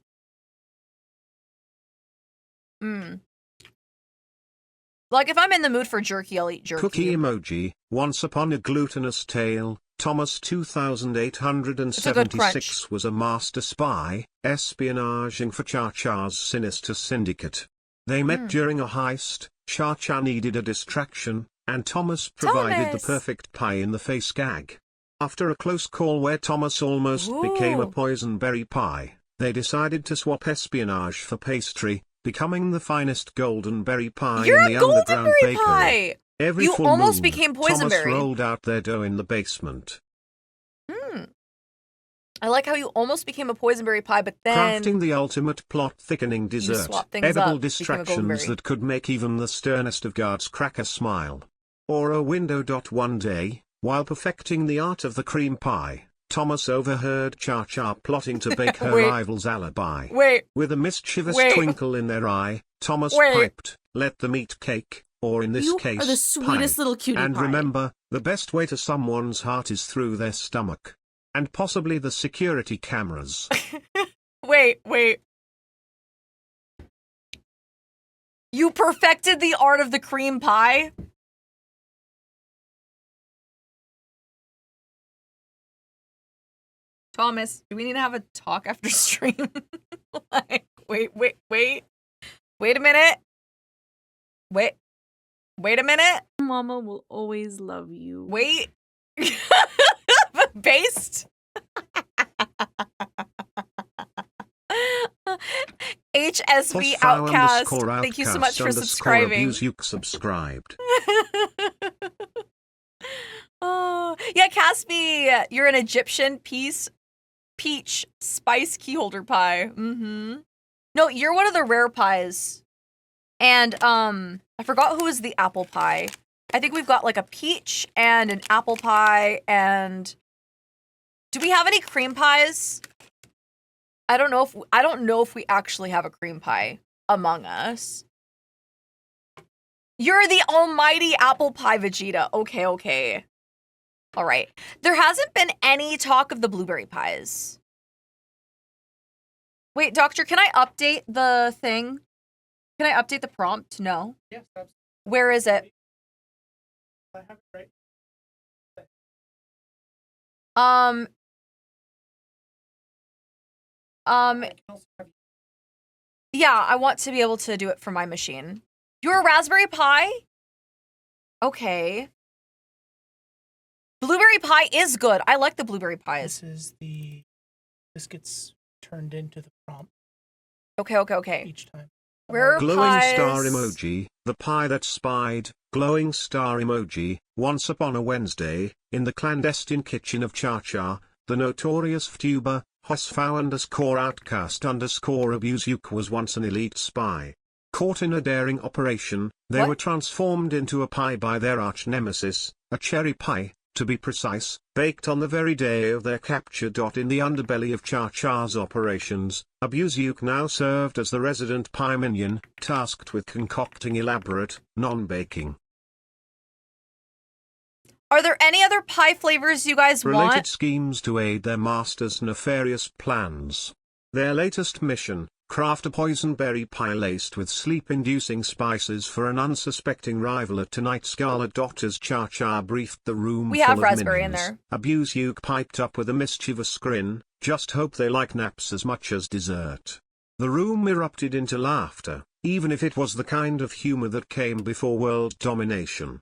Like, if I'm in the mood for jerky, I'll eat jerky. Cookie emoji. Once upon a glutinous tale, Thomas It's a good 2876 was a master spy, espionaging for ChaCha's sinister syndicate. They met during a heist, ChaCha needed a distraction, and Thomas provided the perfect pie-in-the-face gag. After a close call where Thomas almost became a poison berry pie, they decided to swap espionage for pastry, becoming the finest golden berry pie You're in a the golden underground berry bakery. pie! Every You full almost moon, became poison Thomas berry. rolled out their dough in the basement. I like how you almost became a poison berry pie, but then Crafting the ultimate plot-thickening dessert, swap things edible up, became a golden distractions berry. that could make even the sternest of guards crack a smile. Or a window. One day, while perfecting the art of the cream pie, Thomas overheard ChaCha plotting to bake her Wait. rival's alibi. Wait, With a mischievous Wait. twinkle in their eye, Thomas Wait. piped, "Let them eat cake, or in this You case, are the sweetest pie." little cutie And pie. remember, the best way to someone's heart is through their stomach. And possibly the security cameras. wait. You perfected the art of the cream pie? Thomas, do we need to have a talk after stream? Like, wait a minute. Wait a minute. Mama will always love you. Wait. Based. HSV Outcast. Thank you so much for subscribing. Subscribed. Oh, yeah, Caspi, you're an Egyptian peach spice keyholder pie. Mm-hmm. No, you're one of the rare pies. And I forgot who was the apple pie. I think we've got like a peach and an apple pie, and do we have any cream pies? I don't know if we actually have a cream pie among us. You're the almighty apple pie Vegeta. Okay. All right. There hasn't been any talk of the blueberry pies. Wait, Doctor, can I update the thing? Can I update the prompt? No. Yes, absolutely. Where is it? I have it right. Yeah, I want to be able to do it for my machine. You're a raspberry pie? Okay. Blueberry pie is good. I like the blueberry pies. This gets turned into the prompt Okay. each time. Rare Glowing pies. star emoji, the pie that spied, glowing star emoji, once upon a Wednesday, in the clandestine kitchen of ChaCha, the notorious VTuber, Hosfau_outcast_abuseuke was once an elite spy. Caught in a daring operation, they What? were transformed into a pie by their arch-nemesis, a cherry pie, to be precise, baked on the very day of their capture. In the underbelly of ChaCha's operations, abuseuke now served as the resident pie minion, tasked with concocting elaborate, non-baking Are there any other pie flavors you guys related want? schemes to aid their master's nefarious plans. Their latest mission, craft a poison berry pie laced with sleep-inducing spices for an unsuspecting rival at tonight's gala. As ChaCha briefed the room We full have of raspberry in minions, there. abuseuke piped up with a mischievous grin, "Just hope they like naps as much as dessert." The room erupted into laughter, even if it was the kind of humor that came before world domination.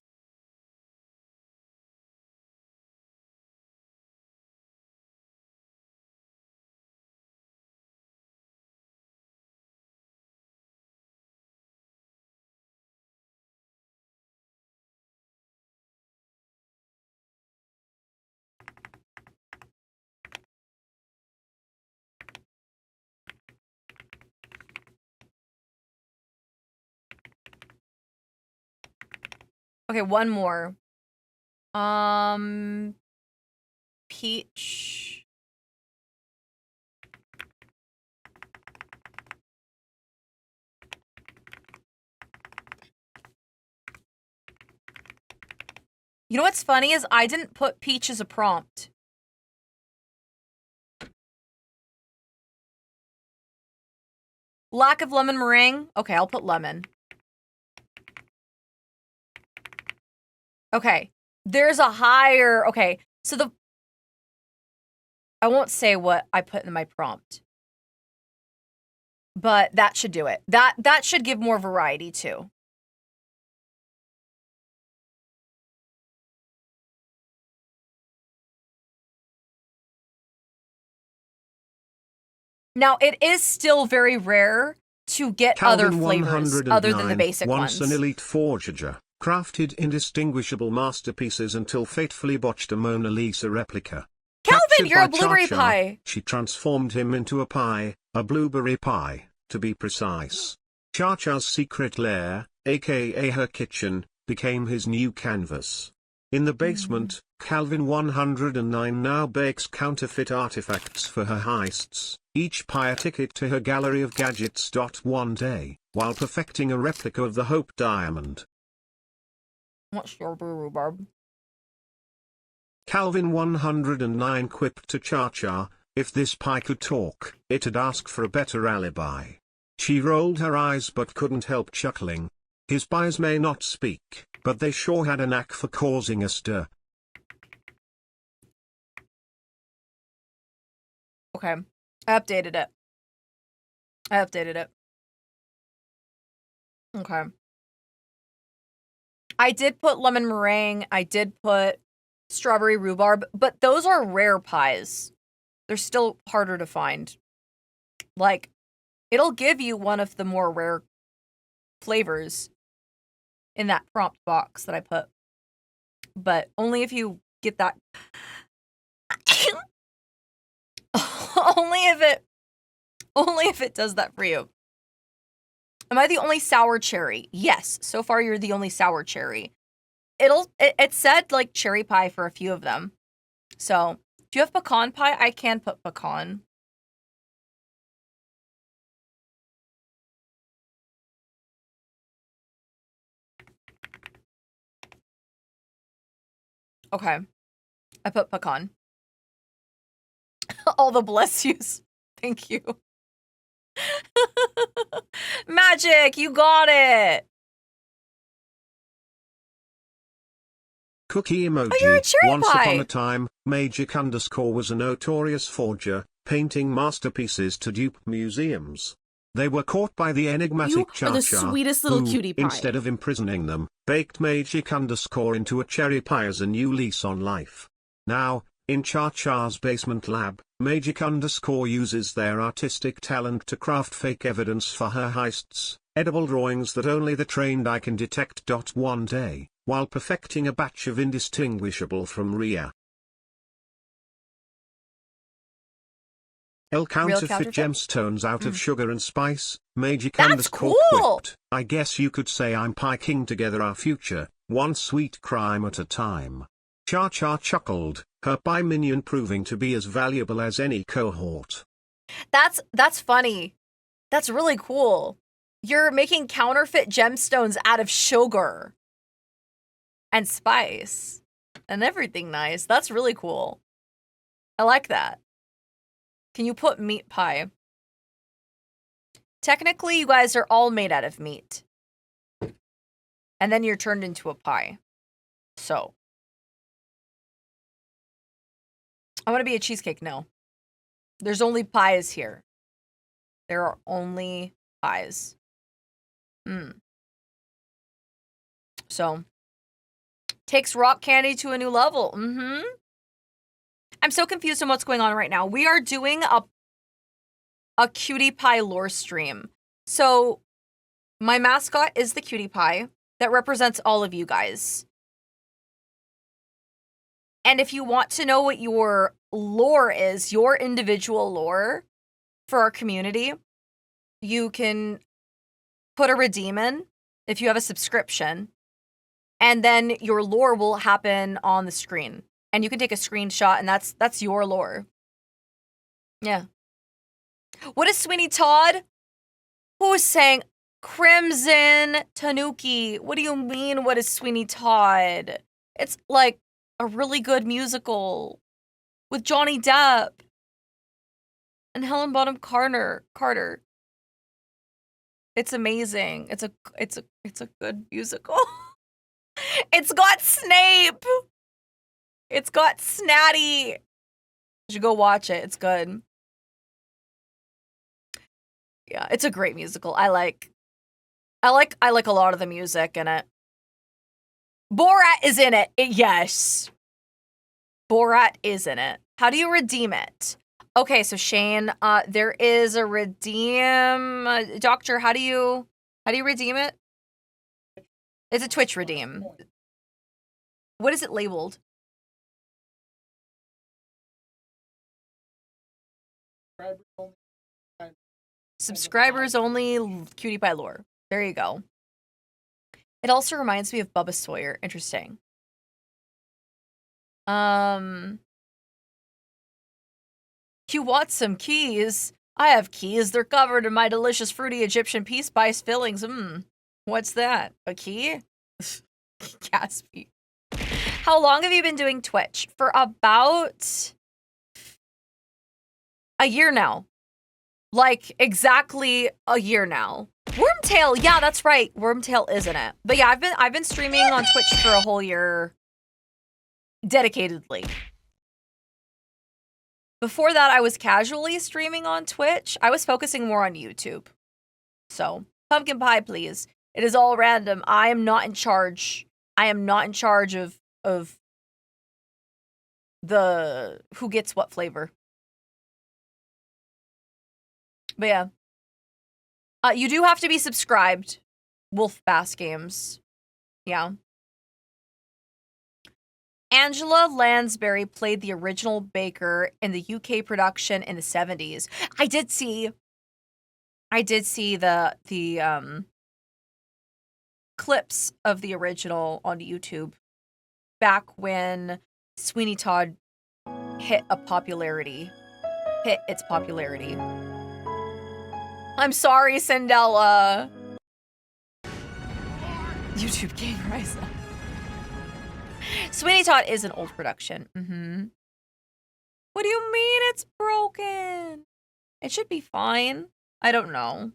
Okay, one more. Peach. You know what's funny is I didn't put peach as a prompt. Lack of lemon meringue? Okay, I'll put lemon. Okay, there's a higher, okay, so I won't say what I put in my prompt. But that should do it. That should give more variety too. Now, it is still very rare to get other flavors other than the basic once ones. an elite forger, crafted indistinguishable masterpieces until fatefully botched a Mona Lisa replica. Calvin, Captured you're by a blueberry ChaCha, pie. She transformed him into a pie, a blueberry pie, to be precise. ChaCha's secret lair, aka her kitchen, became his new canvas. In the basement, Calvin 109 now bakes counterfeit artifacts for her heists, each pie a ticket to her gallery of gadgets. One day, while perfecting a replica of the Hope Diamond. What's your rhubarb? Calvin 109 quipped to ChaCha, if this pie could talk, it'd ask for a better alibi. She rolled her eyes but couldn't help chuckling. His pies may not speak, but they sure had a knack for causing a stir. Okay. I updated it. Okay. I did put lemon meringue. I did put strawberry rhubarb, but those are rare pies. They're still harder to find. Like, it'll give you one of the more rare flavors in that prompt box that I put. But only if you get that. only if it does that for you. Am I the only sour cherry? Yes. So far, you're the only sour cherry. It said like cherry pie for a few of them. So, do you have pecan pie? I can put pecan. Okay. I put pecan. All the bless yous. Thank you. Magic, you got it. Cookie emoji. Oh, you're a cherry Once pie. upon a time, Magic_ was a notorious forger, painting masterpieces to dupe museums. They were caught by the enigmatic You are the ChaCha, sweetest little who, cutie pie. instead of imprisoning them, baked Magic_ into a cherry pie as a new lease on life. Now, in ChaCha's basement lab, Magic_ uses their artistic talent to craft fake evidence for her heists, edible drawings that only the trained eye can detect. One day, while perfecting a batch of indistinguishable from real counterfeit gemstones out of sugar and spice, Magic_ That's cool. quipped, I guess you could say I'm pie king, together our future, one sweet crime at a time. ChaCha chuckled, her pie minion proving to be as valuable as any cohort. That's funny. That's really cool. You're making counterfeit gemstones out of sugar and spice and everything nice. That's really cool. I like that. Can you put meat pie? Technically, you guys are all made out of meat. And then you're turned into a pie. So. I want to be a cheesecake. No. There's only pies here. There are only pies. So. Takes rock candy to a new level. I'm so confused on what's going on right now. We are doing a cutie pie lore stream. So my mascot is the cutie pie that represents all of you guys. And if you want to know what your lore is, your individual lore for our community, you can put a redeem in if you have a subscription. And then your lore will happen on the screen. And you can take a screenshot, and that's your lore. Yeah. What is Sweeney Todd? Who is saying Crimson Tanuki? What do you mean, what is Sweeney Todd? It's like a really good musical with Johnny Depp and Helen Bonham Carter. It's amazing. It's a good musical. It's got Snape. It's got Snatty. You should go watch it. It's good. Yeah, it's a great musical. I like a lot of the music in it. Borat is in it. Yes. Borat is in it. How do you redeem it? Okay, so Shane, there is a redeem. Doctor, how do you redeem it? It's a Twitch redeem. What is it labeled? Subscribers only cutie pie lore. There you go. It also reminds me of Bubba Sawyer. Interesting. You want some keys? I have keys. They're covered in my delicious fruity Egyptian pea spice fillings. What's that? A key? Gaspy. How long have you been doing Twitch? For about a year now. Like, exactly a year now. Wormtail, yeah, that's right. Wormtail is in it. But yeah, I've been streaming on Twitch for a whole year dedicatedly. Before that, I was casually streaming on Twitch. I was focusing more on YouTube. So, pumpkin pie, please. It is all random. I am not in charge. I am not in charge of the who gets what flavor. But yeah. You do have to be subscribed. Wolf Bass Games. Yeah. Angela Lansbury played the original Baker in the UK production in the 70s. I did see the clips of the original on YouTube back when Sweeney Todd hit its popularity. I'm sorry, Sandella. YouTube Game Rise Up. Sweeney Todd is an old production. What do you mean it's broken? It should be fine. I don't know.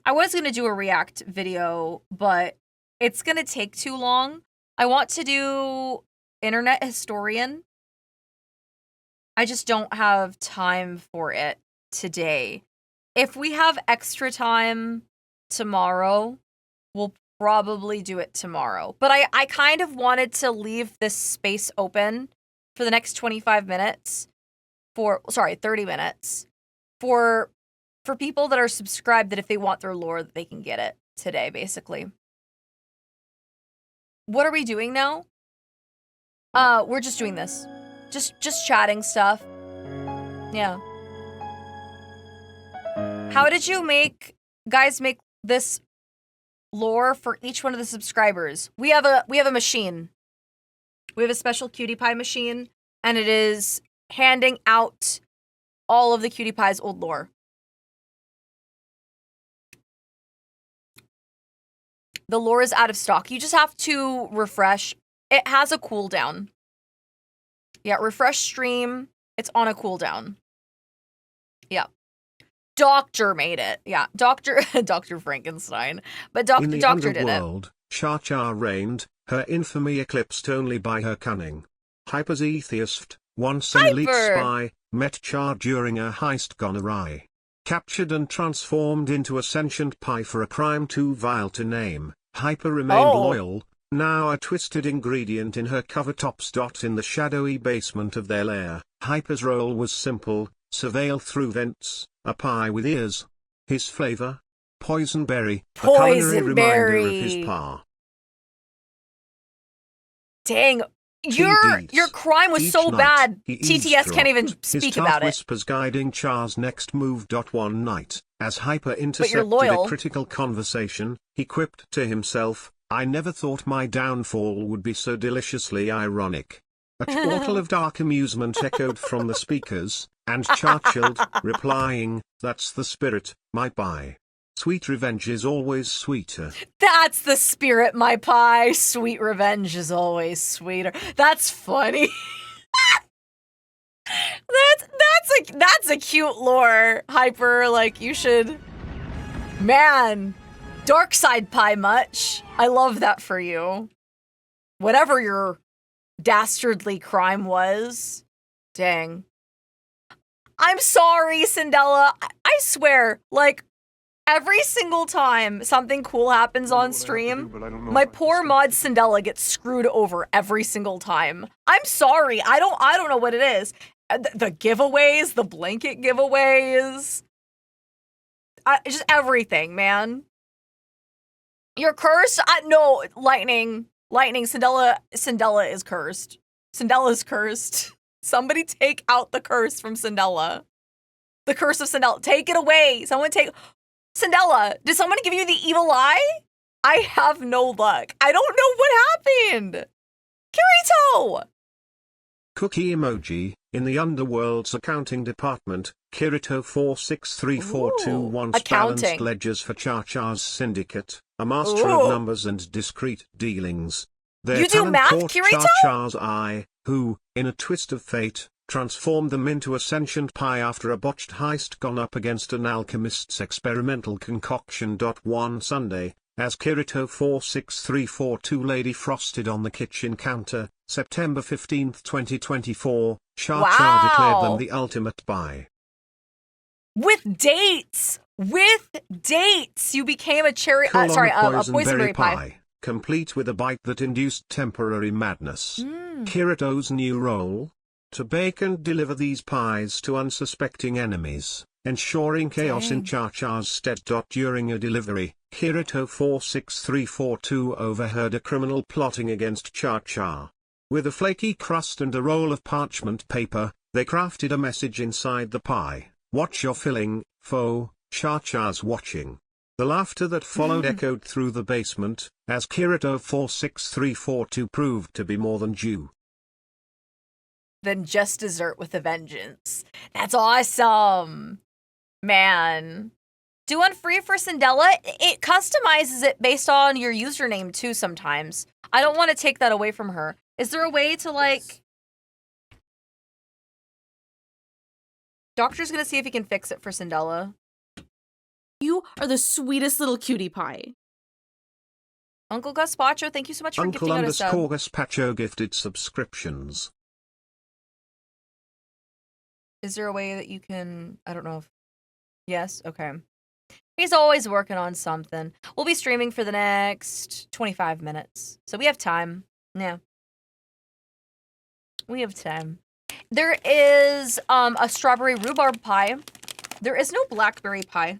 I was going to do a react video, but it's going to take too long. I want to do Internet Historian. I just don't have time for it today. If we have extra time tomorrow, we'll probably do it tomorrow. But I kind of wanted to leave this space open for the next 25 minutes 30 minutes for people that are subscribed, that if they want their lore, that they can get it today, basically. What are we doing now? We're just doing this. Just chatting stuff. Yeah. How did you make this lore for each one of the subscribers? We have a machine. We have a special cutie pie machine, and it is handing out all of the cutie pie's old lore. The lore is out of stock. You just have to refresh. It has a cooldown. Yeah, refresh stream. It's on a cooldown. Yeah. Doctor made it. Yeah, Dr. Frankenstein. But Doctor did it. In the underworld, ChaCha reigned, her infamy eclipsed only by her cunning. Hyper's atheist, once an elite spy, met Cha during a heist gone awry. Captured and transformed into a sentient pie for a crime too vile to name, Hyper remained loyal, now a twisted ingredient in her cover-tops. In the shadowy basement of their lair, Hyper's role was simple: surveil through vents, a pie with ears. His flavor? Poison berry, a culinary reminder of his power. Dang, your crime was so bad, TTS can't even speak about it. His whispers guiding Cha's next move. One night, as Hyper intercepted a critical conversation, he quipped to himself, "I never thought my downfall would be so deliciously ironic." A chortle of dark amusement echoed from the speakers, and Cha chilled, replying, "That's the spirit, my pie. Sweet revenge is always sweeter." That's the spirit, my pie. Sweet revenge is always sweeter. That's funny. That's a cute lore, Hyper. Like, you should. Man, dark side pie much. I love that for you. Whatever your dastardly crime was. Dang. I'm sorry, Cindella. I swear, like, every single time something cool happens on stream, my poor mod Cindella gets screwed over every single time. I'm sorry. I don't know what it is. The giveaways, the blanket giveaways, just everything, man. You're cursed? No, Lightning, Cindella is cursed. Cindella's cursed. Somebody take out the curse from Cindella. The curse of Cindella. Take it away. Someone take... Cindella, did someone give you the evil eye? I have no luck. I don't know what happened. Kirito! Cookie emoji. In the Underworld's accounting department, Kirito463421 once accounting. balanced ledgers for ChaCha's syndicate, a master of numbers and discrete dealings. Their You do talent math, caught Kirito? ChaCha's eye, who, in a twist of fate, transformed them into a sentient pie after a botched heist gone up against an alchemist's experimental concoction. One Sunday, as Kirito46342 Lady frosted on the kitchen counter, September 15, 2024, ChaCha declared them the ultimate pie. With dates! With dates! You became a cherry... a boysenberry pie. Complete with a bite that induced temporary madness. Kirito's new role? To bake and deliver these pies to unsuspecting enemies, ensuring chaos in ChaCha's stead. During a delivery, Kirito46342 overheard a criminal plotting against ChaCha. With a flaky crust and a roll of parchment paper, they crafted a message inside the pie. Watch your filling, foe, ChaCha's watching. The laughter that followed echoed through the basement, as Kirito46342 proved to be more than due. Than just dessert with a vengeance. That's awesome. Man. Do one free for Cindella. It customizes it based on your username too sometimes. I don't want to take that away from her. Is there a way to like... Doctor's gonna see if he can fix it for Cindella. You are the sweetest little cutie pie. Uncle Guspacho, thank you so much for Uncle gifting out a sub. Guspacho gifted subscriptions. Is there a way that you can... I don't know if... Yes? Okay. He's always working on something. We'll be streaming for the next 25 minutes. So we have time. Yeah. We have time. There is a strawberry rhubarb pie. There is no blackberry pie.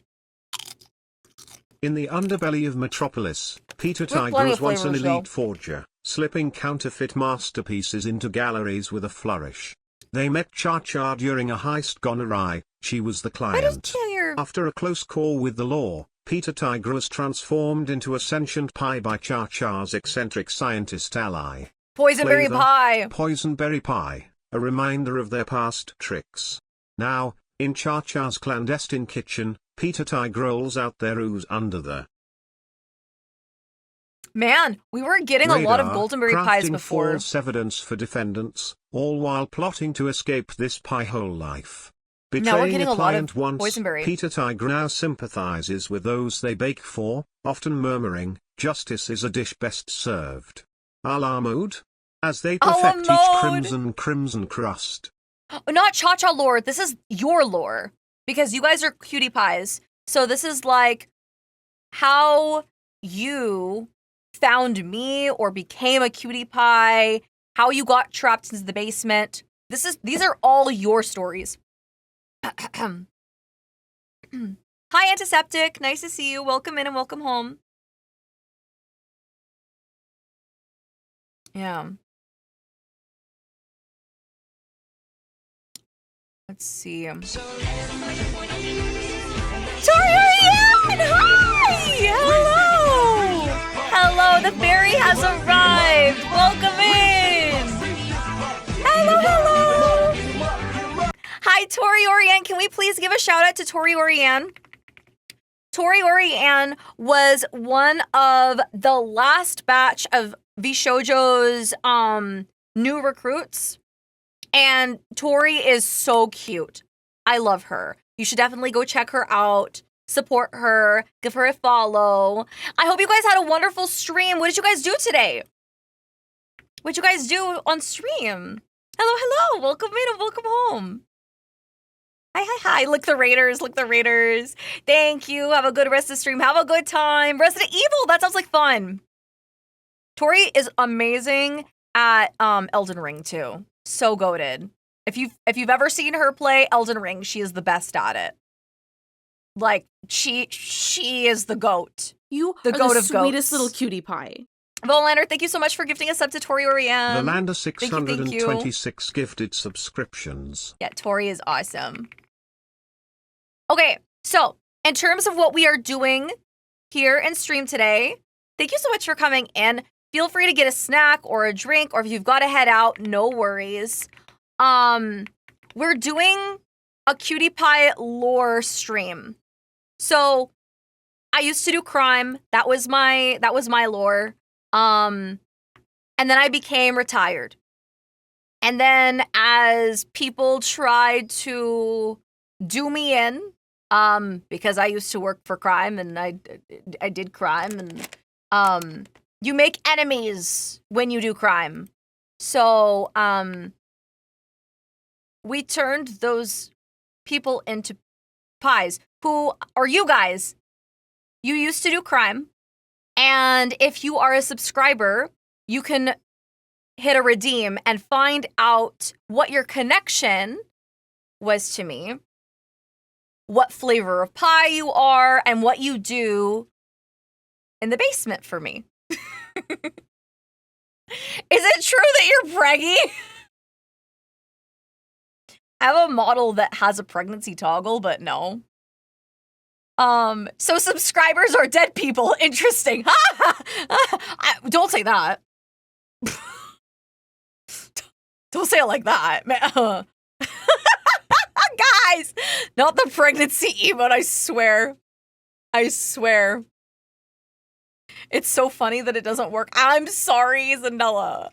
In the underbelly of Metropolis, Peter plenty Tiger of was once an flavors, elite though. forger, slipping counterfeit masterpieces into galleries with a flourish. They met ChaCha during a heist gone awry. She was the client. After a close call with the law, Peter Tiger was transformed into a sentient pie by ChaCha's eccentric scientist ally. Poisonberry Flavor, pie. Poisonberry pie, a reminder of their past tricks. Now, in ChaCha's clandestine kitchen, Peter Tiger rolls out their ooze under the Man, we were getting a lot of goldenberry pies crafting before. false evidence for defendants, all while plotting to escape this pie hole life. Now we're Betraying getting a a lot client of once, boysenberry. Peter Tiger now sympathizes with those they bake for, often murmuring, "Justice is a dish best served." A la mode? As they perfect each crimson crust. Not ChaCha lore. This is your lore. Because you guys are cutie pies. So this is like how you found me or became a cutie pie, how you got trapped into the basement. These are all your stories. Hi, Antiseptic. Nice to see you. Welcome in and welcome home. Yeah. Let's see. Torian! Hi! Hello! Hello, the fairy has arrived. Welcome in. Hello, hello. Hi, Tori Oriane. Can we please give a shout out to Tori Oriane? Tori Oriane was one of the last batch of Vshoujo's new recruits. And Tori is so cute. I love her. You should definitely go check her out. support her, give her a follow. I hope you guys had a wonderful stream. What did you guys do today? What'd you guys do on stream? Hello, hello. Welcome in and welcome home. Hi, hi, hi. Look the Raiders. Look the Raiders. Thank you. Have a good rest of the stream. Have a good time. Resident Evil. That sounds like fun. Tori is amazing at Elden Ring too. So goated. If you've ever seen her play Elden Ring, she is the best at it. Like she is the goat. You The are goat the of sweetest goats. little cutie pie. Volander, thank you so much for gifting us up to Tori Oriam. Valanda Thank you, thank you. 626 gifted subscriptions. Yeah, Tori is awesome. Okay, so in terms of what we are doing here in stream today, thank you so much for coming in. Feel free to get a snack or a drink, or if you've got to head out, no worries. We're doing a cutie pie lore stream. So I used to do crime. That was my lore. And then I became retired. And then as people tried to do me in, because I used to work for crime and I did crime, and you make enemies when you do crime. So we turned those people into pies. Who are you guys? You used to do crime, and if you are a subscriber, you can hit a redeem and find out what your connection was to me, what flavor of pie you are, and what you do in the basement for me. Is it true that you're preggy? I have a model that has a pregnancy toggle, but no. So subscribers are dead people. Interesting. Don't say that. Don't say it like that, man. Guys, not the pregnancy emote, I swear. I swear. It's so funny that it doesn't work. I'm sorry, Zanella.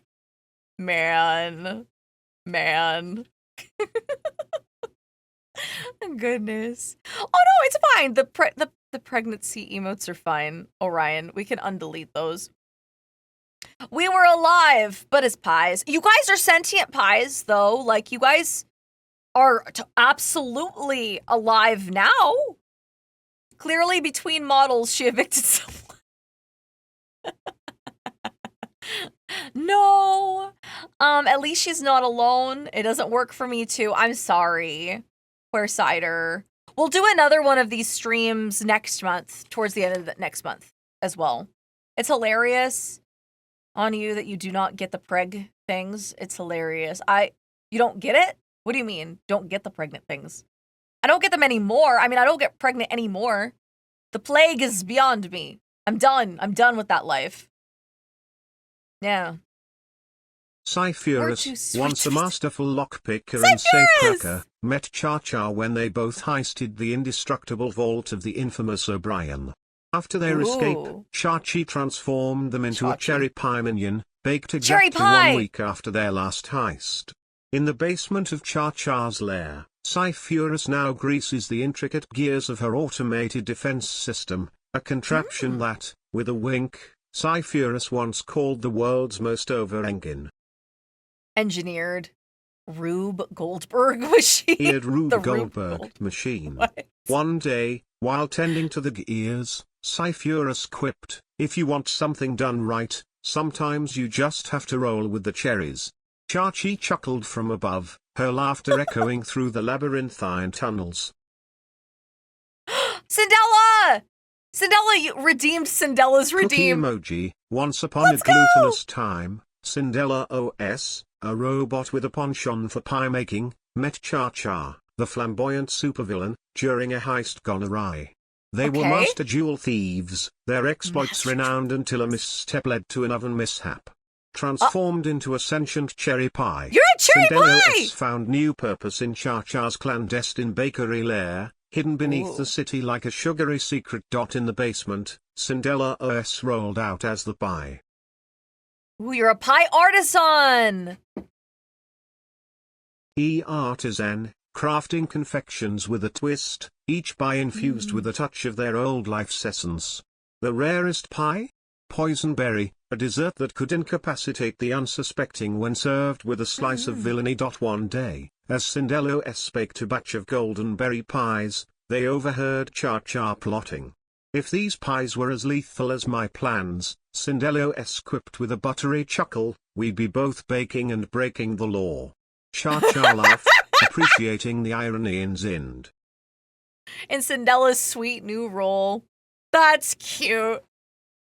Man. Goodness. Oh no, it's fine. The pregnancy emotes are fine, Orion. We can undelete those. We were alive, but as pies. You guys are sentient pies, though. Like, you guys are absolutely alive now. Clearly, between models, she evicted someone. No. At least she's not alone. It doesn't work for me, too. I'm sorry. Where cider. We'll do another one of these streams next month, towards the end of the next month as well. It's hilarious on you that you do not get the preg things. It's hilarious. You don't get it? What do you mean? Don't get the pregnant things? I don't get them anymore. I mean, I don't get pregnant anymore. The plague is beyond me. I'm done. I'm done with that life. Yeah. Cyphurus, once a masterful lockpicker and safecracker, met ChaCha when they both heisted the indestructible vault of the infamous O'Brien. After their escape, Chachi transformed them into a cherry pie minion, baked exactly 1 week after their last heist. In the basement of ChaCha's lair, Cyphurus now greases the intricate gears of her automated defense system, a contraption that, with a wink, Cyphurus once called the world's most over-engine. Engineered Rube Goldberg machine. Rube Goldberg machine. What? One day, while tending to the gears, Cyphurus quipped, "If you want something done right, sometimes you just have to roll with the cherries." Chachi chuckled from above, her laughter echoing through the labyrinthine tunnels. Cindella! Cindella, you redeemed Cindella's redeem. Cookie emoji, once upon a glutinous time, Cindella OS, a robot with a penchant for pie making, met ChaCha, the flamboyant supervillain, during a heist gone awry. They were master jewel thieves, their exploits renowned until a misstep led to an oven mishap. Transformed into a sentient cherry pie, You're a cherry Cindella pie! OS found new purpose in ChaCha's clandestine bakery lair, hidden beneath the city like a sugary secret dot in the basement. Cindella OS rolled out as the pie. Ooh, you're a pie artisan! Artisan, crafting confections with a twist, each pie infused with a touch of their old life's essence. The rarest pie? Poison berry, a dessert that could incapacitate the unsuspecting when served with a slice of villainy. One day, as CindelloS baked a batch of golden berry pies, they overheard ChaCha plotting. If these pies were as lethal as my plans, CindelloS quipped with a buttery chuckle, we'd be both baking and breaking the law. ChaCha laughed, appreciating the irony in Zind. In Cindella's sweet new role. That's cute.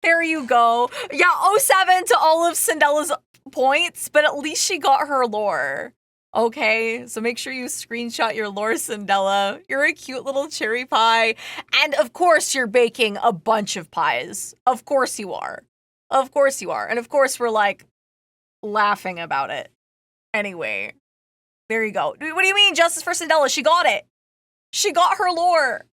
There you go. Yeah, 07 to all of Cindella's points, but at least she got her lore. Okay, so make sure you screenshot your lore, Cindella. You're a cute little cherry pie. And of course you're baking a bunch of pies. Of course you are. Of course you are. And of course we're like laughing about it. Anyway, there you go. What do you mean, justice for Cindella? She got it. She got her lore.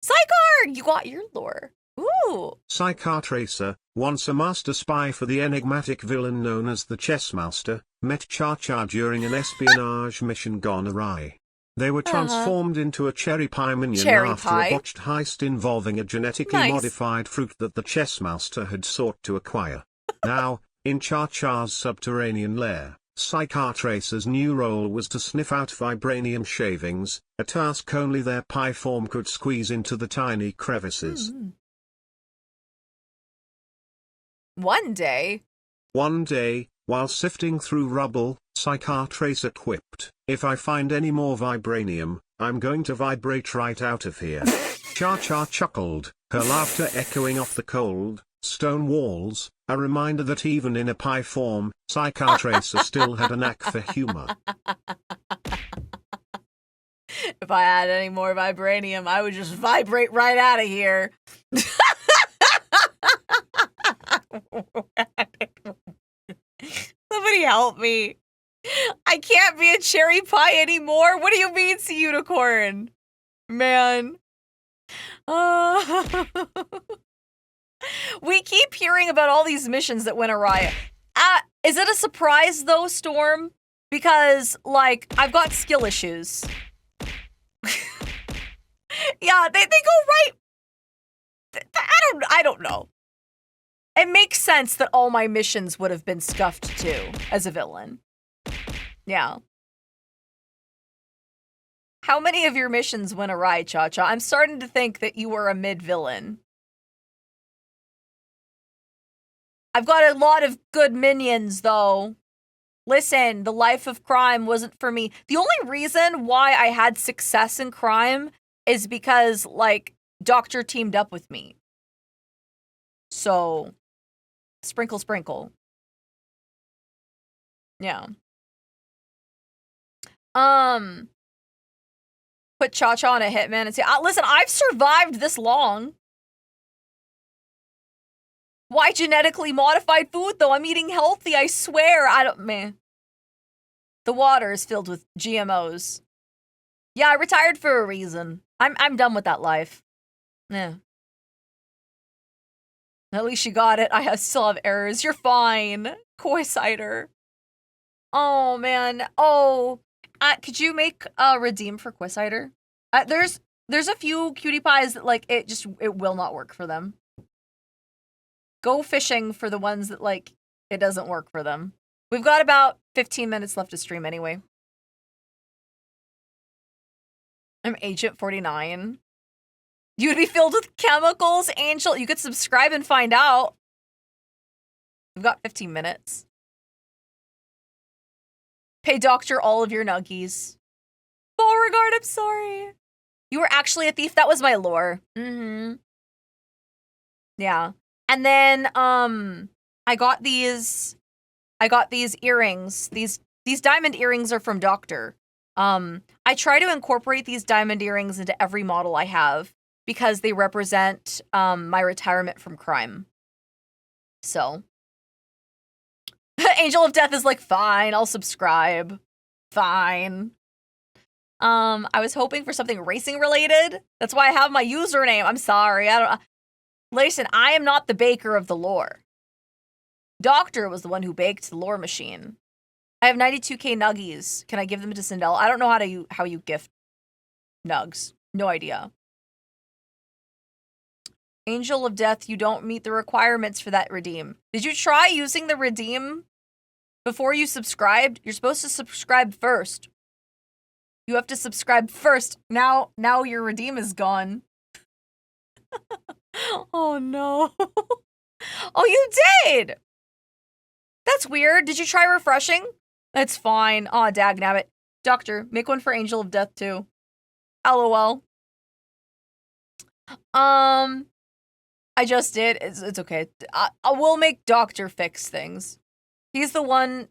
Psychar, you got your lore. Ooh. Psychar Tracer, once a master spy for the enigmatic villain known as the Chess Master, met ChaCha during an espionage mission gone awry. They were transformed into a cherry pie minion after a botched heist involving a genetically modified fruit that the Chess Master had sought to acquire. Now, in ChaCha's subterranean lair, Psychar Tracer's new role was to sniff out vibranium shavings, a task only their pie form could squeeze into the tiny crevices. One day, while sifting through rubble, Psychar Tracer quipped, if I find any more vibranium, I'm going to vibrate right out of here. ChaCha chuckled, her laughter echoing off the cold, stone walls, a reminder that even in a pie form, Psychar Tracer still had a knack for humor. If I had any more vibranium, I would just vibrate right out of here. Somebody help me. I can't be a cherry pie anymore. What do you mean, sea unicorn? Man. We keep hearing about all these missions that went awry. Is it a surprise, though, Storm? Because, like, I've got skill issues. Yeah, they go right. I don't know. It makes sense that all my missions would have been scuffed too, as a villain. Yeah. How many of your missions went awry, ChaCha? I'm starting to think that you were a mid-villain. I've got a lot of good minions, though. Listen, the life of crime wasn't for me. The only reason why I had success in crime is because, like, Doctor teamed up with me. So, sprinkle, sprinkle. Yeah. Put ChaCha on a hitman and say, listen, I've survived this long. Why genetically modified food, though? I'm eating healthy, I swear. The water is filled with GMOs. Yeah, I retired for a reason. I'm done with that life. Yeah. At least you got it. I still have errors. You're fine. Koi cider. Oh, man. Oh. Could you make a redeem for Koi cider? There's a few cutie pies that, like, it will not work for them. Go fishing for the ones that, like, it doesn't work for them. We've got about 15 minutes left to stream anyway. I'm Agent 49. You would be filled with chemicals, Angel. You could subscribe and find out. We've got 15 minutes. Pay Doctor all of your nuggies. Beauregard, I'm sorry. You were actually a thief. That was my lore. Mm-hmm. Yeah. And then, I got these earrings. These diamond earrings are from Doctor. I try to incorporate these diamond earrings into every model I have because they represent, my retirement from crime. So. Angel of Death is like, fine, I'll subscribe. Fine. I was hoping for something racing related. That's why I have my username. I'm sorry. Listen, I am not the baker of the lore. Doctor was the one who baked the lore machine. I have 92k nuggies. Can I give them to Sindel? I don't know how you gift nugs. No idea. Angel of Death, you don't meet the requirements for that redeem. Did you try using the redeem before you subscribed? You're supposed to subscribe first. You have to subscribe first. Now your redeem is gone. Oh no. Oh, you did! That's weird. Did you try refreshing? It's fine. Aw, dagnabbit. Doctor, make one for Angel of Death too. LOL. I just did. It's okay. I will make Doctor fix things. He's the one.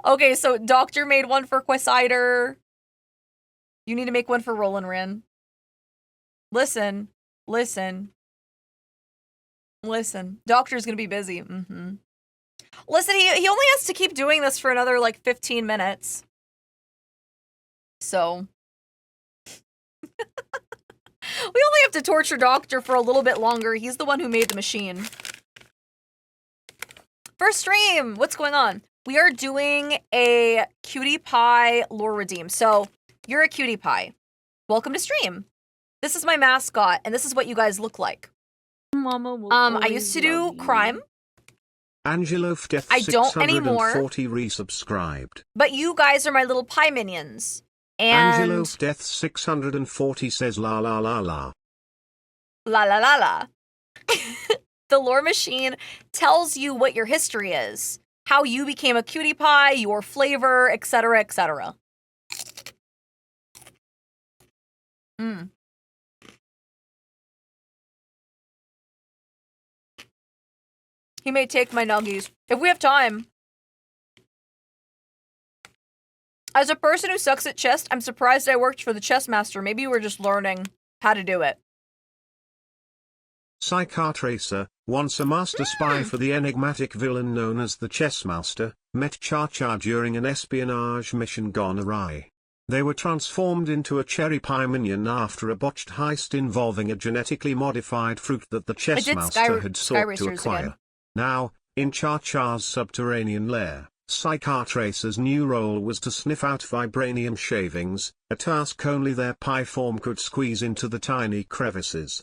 Okay, so Doctor made one for Quasider. You need to make one for Roland Rin. Listen. Doctor's gonna be busy. Listen, he only has to keep doing this for another like 15 minutes. So we only have to torture Doctor for a little bit longer. He's the one who made the machine. First stream, what's going on? We are doing a cutie pie lore redeem. So you're a cutie pie. Welcome to stream. This is my mascot, and this is what you guys look like. Mama will I used to do crime. Angelo of Death I don't anymore. 640 resubscribed. But you guys are my little pie minions. And Angelo of Death 640 says la la la la. La la la la. The lore machine tells you what your history is, how you became a cutie pie, your flavor, etc., etc. He may take my nuggies if we have time. As a person who sucks at chess, I'm surprised I worked for the chess master. Maybe we're just learning how to do it. Psychotracer, once a master spy for the enigmatic villain known as the Chess Master, met ChaCha during an espionage mission gone awry. They were transformed into a cherry pie minion after a botched heist involving a genetically modified fruit that the Chess Master had sought to acquire. Again. Now, in ChaCha's subterranean lair, Psychotracer's new role was to sniff out vibranium shavings, a task only their pie form could squeeze into the tiny crevices.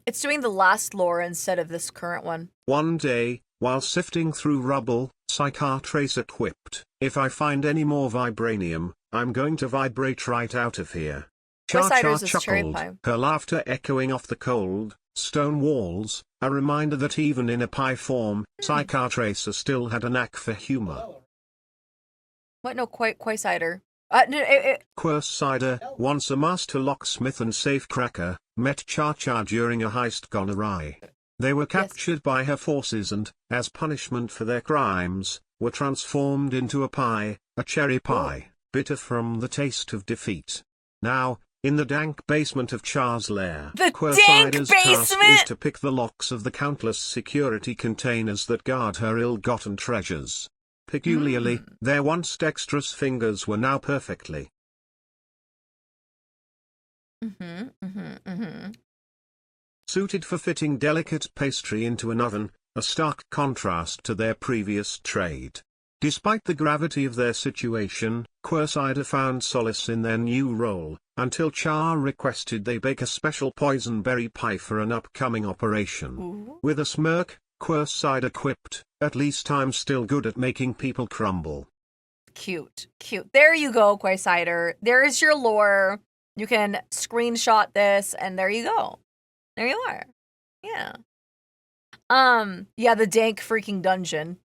It's doing the last lore instead of this current one. One day, while sifting through rubble, Psychotracer quipped, "If I find any more vibranium, I'm going to vibrate right out of here." ChaCha chuckled, her laughter echoing off the cold, stone walls, a reminder that even in a pie form, Psychotracer still had a knack for humor. What? No, Quasider. Quasider, once a master locksmith and safecracker, met ChaCha during a heist gone awry. They were captured by her forces and, as punishment for their crimes, were transformed into a cherry pie, bitter from the taste of defeat. Now, in the dank basement of Cha's lair, Quasider's task is to pick the locks of the countless security containers that guard her ill-gotten treasures. Peculiarly, their once dexterous fingers were now perfectly suited for fitting delicate pastry into an oven, a stark contrast to their previous trade. Despite the gravity of their situation, Quasider found solace in their new role, until Cha requested they bake a special poison berry pie for an upcoming operation. Ooh. With a smirk, Quasider quipped, "At least I'm still good at making people crumble." Cute. There you go, Quasider. There is your lore. You can screenshot this, and there you go. There you are. Yeah. Yeah, the dank freaking dungeon.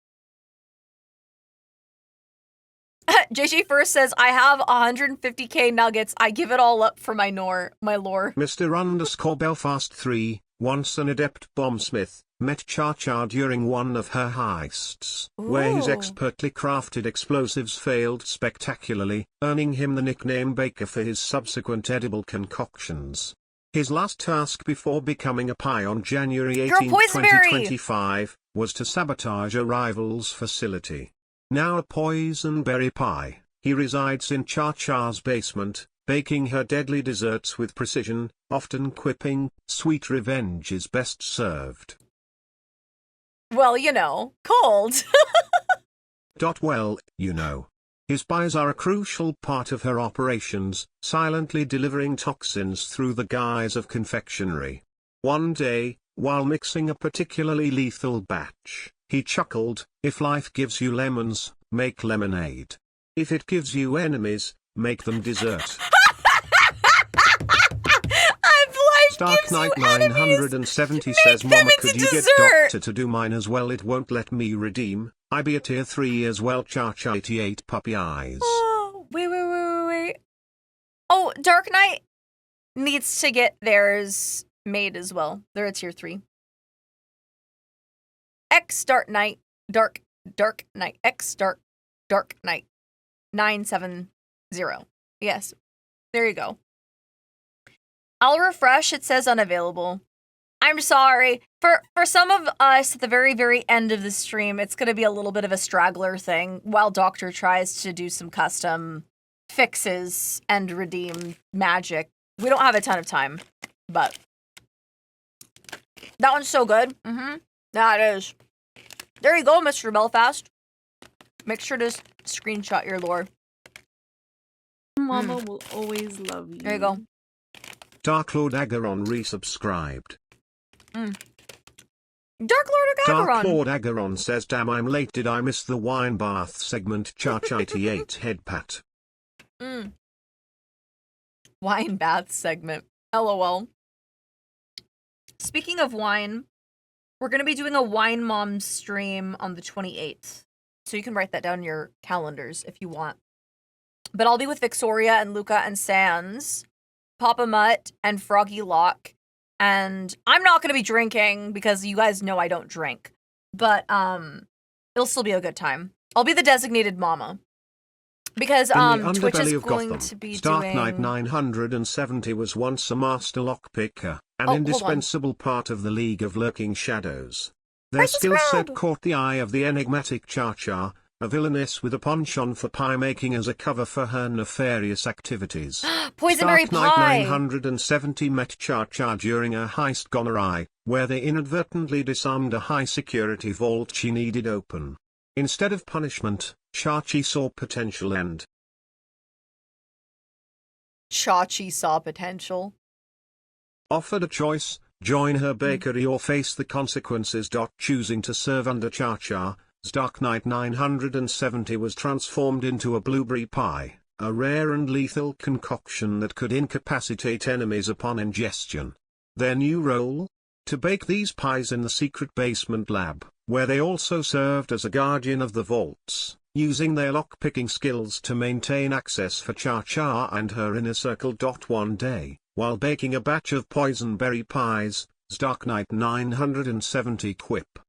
JJ First says, I have 150k nuggets. I give it all up for my lore. Mr. Belfast 3, once an adept bombsmith, met ChaCha during one of her heists, where his expertly crafted explosives failed spectacularly, earning him the nickname Baker for his subsequent edible concoctions. His last task before becoming a pie on January 18, 2025, was to sabotage a rival's facility. Now a poison berry pie, he resides in ChaCha's basement, baking her deadly desserts with precision, often quipping, "Sweet revenge is best served." Well, you know, cold. Well, you know. His pies are a crucial part of her operations, silently delivering toxins through the guise of confectionery. One day, while mixing a particularly lethal batch, he chuckled, "If life gives you lemons, make lemonade. If it gives you enemies, make them dessert." Life Stark gives you Knight enemies. 970 Make says, them "Mama, into could you get dessert." Doctor to do mine as well? It won't let me redeem. I be a tier 3 as well. ChaCha 88 puppy eyes." Oh, wait. Oh, Dark Knight needs to get theirs made as well. They're a tier 3. X Dark Knight, Dark Knight, X Dark Knight, 970. Yes, there you go. I'll refresh. It says unavailable. I'm sorry. For some of us at the very, very end of the stream, it's going to be a little bit of a straggler thing while Doctor tries to do some custom fixes and redeem magic. We don't have a ton of time, but that one's so good. That is. There you go, Mr. Belfast. Make sure to screenshot your lore. Mama will always love you. There you go. Dark Lord Agaron resubscribed. Dark Lord Agaron. Dark Lord Agaron says, "Damn, I'm late. Did I miss the wine bath segment?" ChaCha 88 head pat. Wine bath segment. LOL. Speaking of wine, we're going to be doing a Wine Mom stream on the 28th. So you can write that down in your calendars if you want. But I'll be with Victoria and Luca and Sans, Papa Mutt and Froggy Lock. And I'm not going to be drinking because you guys know I don't drink. But it'll still be a good time. I'll be the designated mama. Because In the Twitch is underbelly of going Gotham, to be Stark doing... Knight 970 was once a master lockpicker, an hold on. indispensable part of the League of Lurking Shadows. Their Price is skill set Proud. caught the eye of the enigmatic ChaCha, a villainess with a penchant for pie making as a cover for her nefarious activities. Poisonberry Stark Knight pie. 970 met ChaCha during a heist gone awry, where they inadvertently disarmed a high-security vault she needed open. Instead of punishment, Chachi saw potential and Chachi saw potential. offered a choice: join her bakery or face the consequences. Choosing to serve under ChaCha, Dark Knight 970 was transformed into a blueberry pie, a rare and lethal concoction that could incapacitate enemies upon ingestion. Their new role? To bake these pies in the secret basement lab, where they also served as a guardian of the vaults, using their lockpicking skills to maintain access for ChaCha and her inner circle. One day, while baking a batch of poisonberry pies, Dark Knight 970 quip.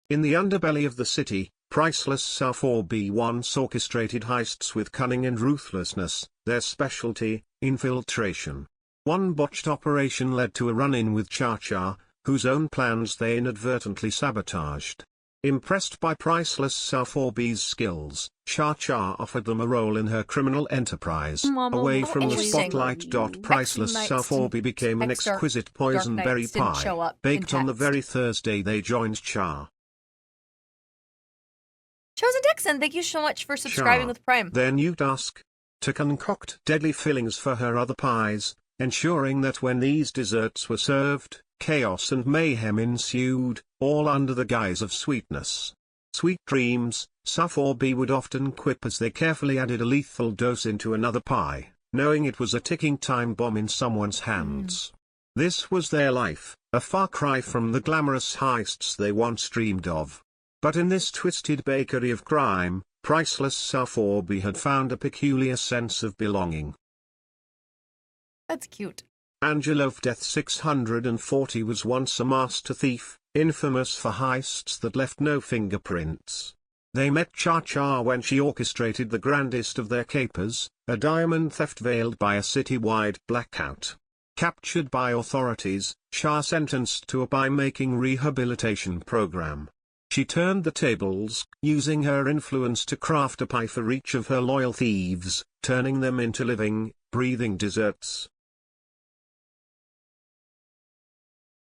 In the underbelly of the city, Priceless South-4B once orchestrated heists with cunning and ruthlessness, their specialty, infiltration. One botched operation led to a run-in with ChaCha, whose own plans they inadvertently sabotaged. Impressed by Priceless South-4B's skills, ChaCha offered them a role in her criminal enterprise. Mama Away will from the always spotlight. love you. Priceless X South-4B became an X Dark- exquisite Dark poisonberry Knights didn't show pie, up in baked on the text. very Thursday they joined Cha. Chosen Dixon, thank you so much for subscribing Cha. with Prime. Their new task? To concoct deadly fillings for her other pies, ensuring that when these desserts were served, chaos and mayhem ensued, all under the guise of sweetness. Sweet dreams, South-4B would often quip as they carefully added a lethal dose into another pie, knowing it was a ticking time bomb in someone's hands. This was their life, a far cry from the glamorous heists they once dreamed of. But in this twisted bakery of crime, Priceless South-4B had found a peculiar sense of belonging. That's cute. Angela of Death 640 was once a master thief, infamous for heists that left no fingerprints. They met ChaCha when she orchestrated the grandest of their capers, a diamond theft veiled by a city-wide blackout. Captured by authorities, Cha sentenced to a pie-making rehabilitation program. She turned the tables, using her influence to craft a pie for each of her loyal thieves, turning them into living, breathing desserts.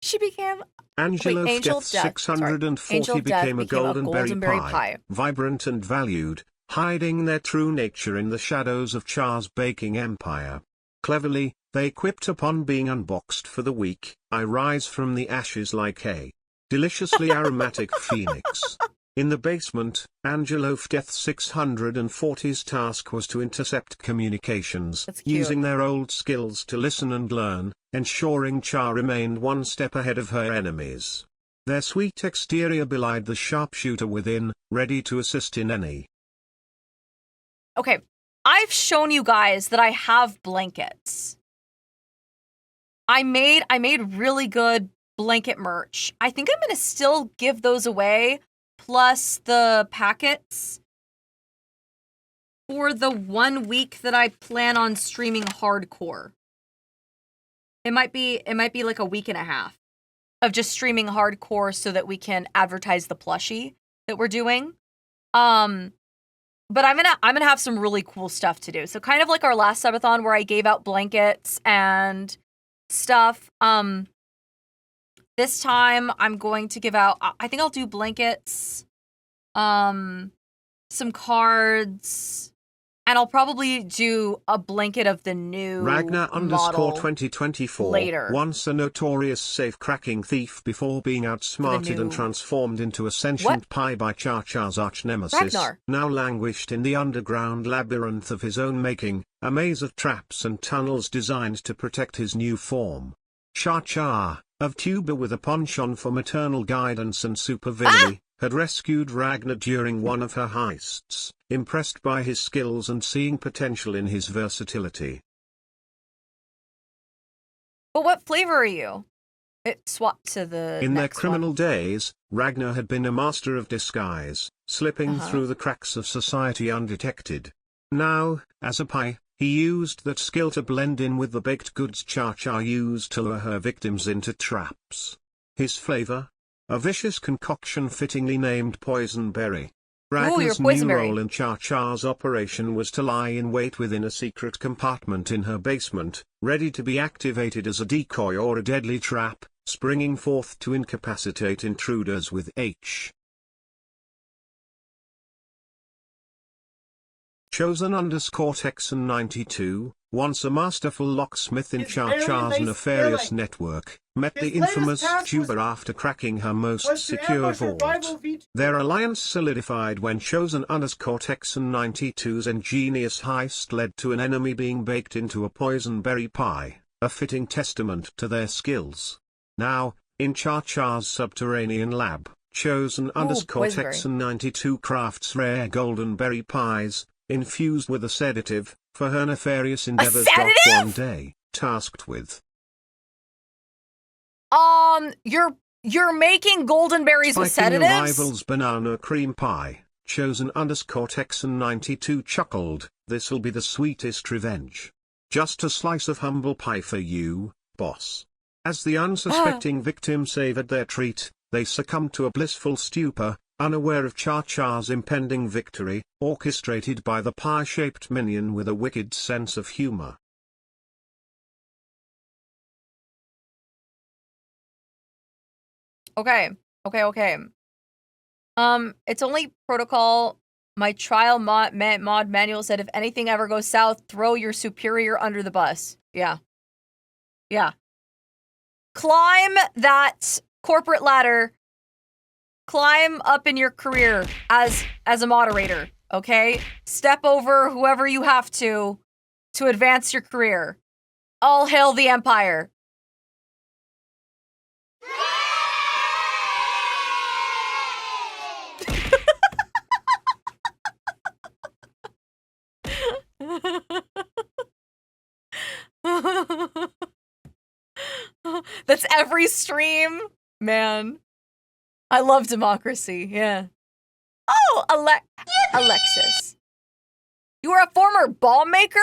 She became Angelo Angel Death Death, sorry. 640 Angel Death became a became a goldenberry goldenberry pie, vibrant and valued, hiding their true nature in the shadows of Cha's baking empire. Cleverly, they quipped upon being unboxed for the week, I rise from the ashes like a deliciously aromatic phoenix. In the basement, Angelo Death 640's task was to intercept communications, That's cute. using their old skills to listen and learn, ensuring Cha remained one step ahead of her enemies. Their sweet exterior belied the sharpshooter within, ready to assist in any. Okay, I've shown you guys that I have blankets. I made really good blanket merch. I think I'm gonna still give those away, plus the packets, for the 1 week that I plan on streaming hardcore. It might be like a week and a half of just streaming hardcore so that we can advertise the plushie that we're doing. But I'm gonna have some really cool stuff to do. So kind of like our last subathon where I gave out blankets and stuff. This time I'm going to give out, I think I'll do blankets, some cards, and I'll probably do a blanket of the new Ragnar model 2024, later. once a notorious safe-cracking thief before being outsmarted and transformed into a sentient pie by ChaCha's arch-nemesis, Ragnar. now languished in the underground labyrinth of his own making, a maze of traps and tunnels designed to protect his new form. ChaCha, a VTuber with a penchant for maternal guidance and supervillainy, had rescued Ragnar during one of her heists, impressed by his skills and seeing potential in his versatility. But what flavor are you? It swapped to the In their next criminal one. days, Ragnar had been a master of disguise, slipping through the cracks of society undetected. Now, as a pie, he used that skill to blend in with the baked goods Cha used to lure her victims into traps. His flavor? A vicious concoction fittingly named Poison Berry. Ragnar's new role in Cha's operation was to lie in wait within a secret compartment in her basement, ready to be activated as a decoy or a deadly trap, springing forth to incapacitate intruders with H. Chosen_Texan92, once a masterful locksmith in ChaCha's nefarious network, met the infamous VTuber after cracking her most secure vault. Their alliance solidified when Chosen_Texan92's ingenious heist led to an enemy being baked into a poison berry pie, a fitting testament to their skills. Now, in ChaCha's subterranean lab, Chosen_Texan92 crafts rare golden berry pies, infused with a sedative, for her nefarious endeavors. One day, tasked with. You're making golden berries with sedatives? A rival's banana cream pie, Chosen_Texan92 chuckled, this'll be the sweetest revenge. Just a slice of humble pie for you, boss. As the unsuspecting victim savored their treat, they succumbed to a blissful stupor, unaware of ChaCha's impending victory, orchestrated by the pie-shaped minion with a wicked sense of humor. Okay. It's only protocol. My trial mod manual said if anything ever goes south, throw your superior under the bus. Yeah. Climb that corporate ladder. Climb up in your career as a moderator, okay? Step over whoever you have to advance your career. All hail the Empire. That's every stream, man. I love democracy, yeah. Oh, Alexis. You are a former bomb maker?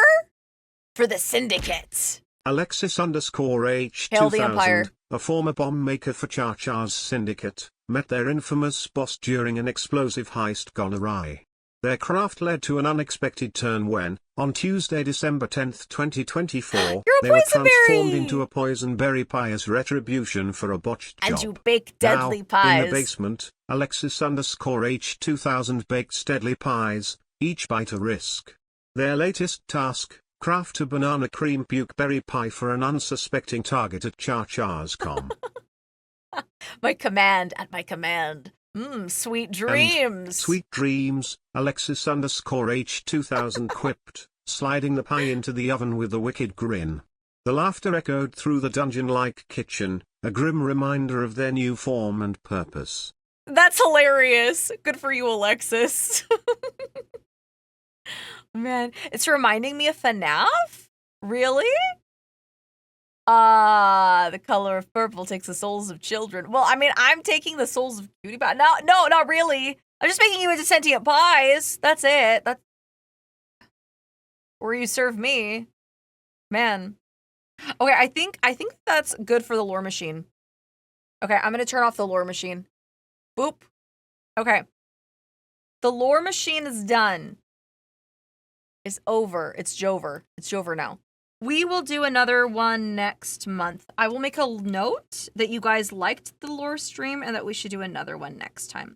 For the Syndicate. Alexis_H2000, Hail the Empire. a former bomb maker for ChaCha's Syndicate, met their infamous boss during an explosive heist gone awry. Their craft led to an unexpected turn when, on Tuesday, December 10th, 2024, You're a they were poison transformed berry! into a poison berry pie as retribution for a botched job. And you bake deadly now, pies. in the basement, Alexis_H2000 bakes deadly pies, each bite a risk. Their latest task, craft a banana cream puke berry pie for an unsuspecting target at ChaCha's.com. My command at my command. Sweet dreams. Sweet dreams, Alexis_H2000 quipped, sliding the pie into the oven with a wicked grin. The laughter echoed through the dungeon-like kitchen, a grim reminder of their new form and purpose. That's hilarious. Good for you, Alexis. Man, it's reminding me of FNAF? Really? The color of purple takes the souls of children. Well, I mean, I'm taking the souls of cutie pie. No, not really. I'm just making you into sentient pies. That's it. That's where you serve me. Man. Okay, I think that's good for the lore machine. Okay, I'm gonna turn off the lore machine. Boop. Okay. The lore machine is done. It's over. It's Jover. It's Jover now. We will do another one next month. I will make a note that you guys liked the lore stream and that we should do another one next time.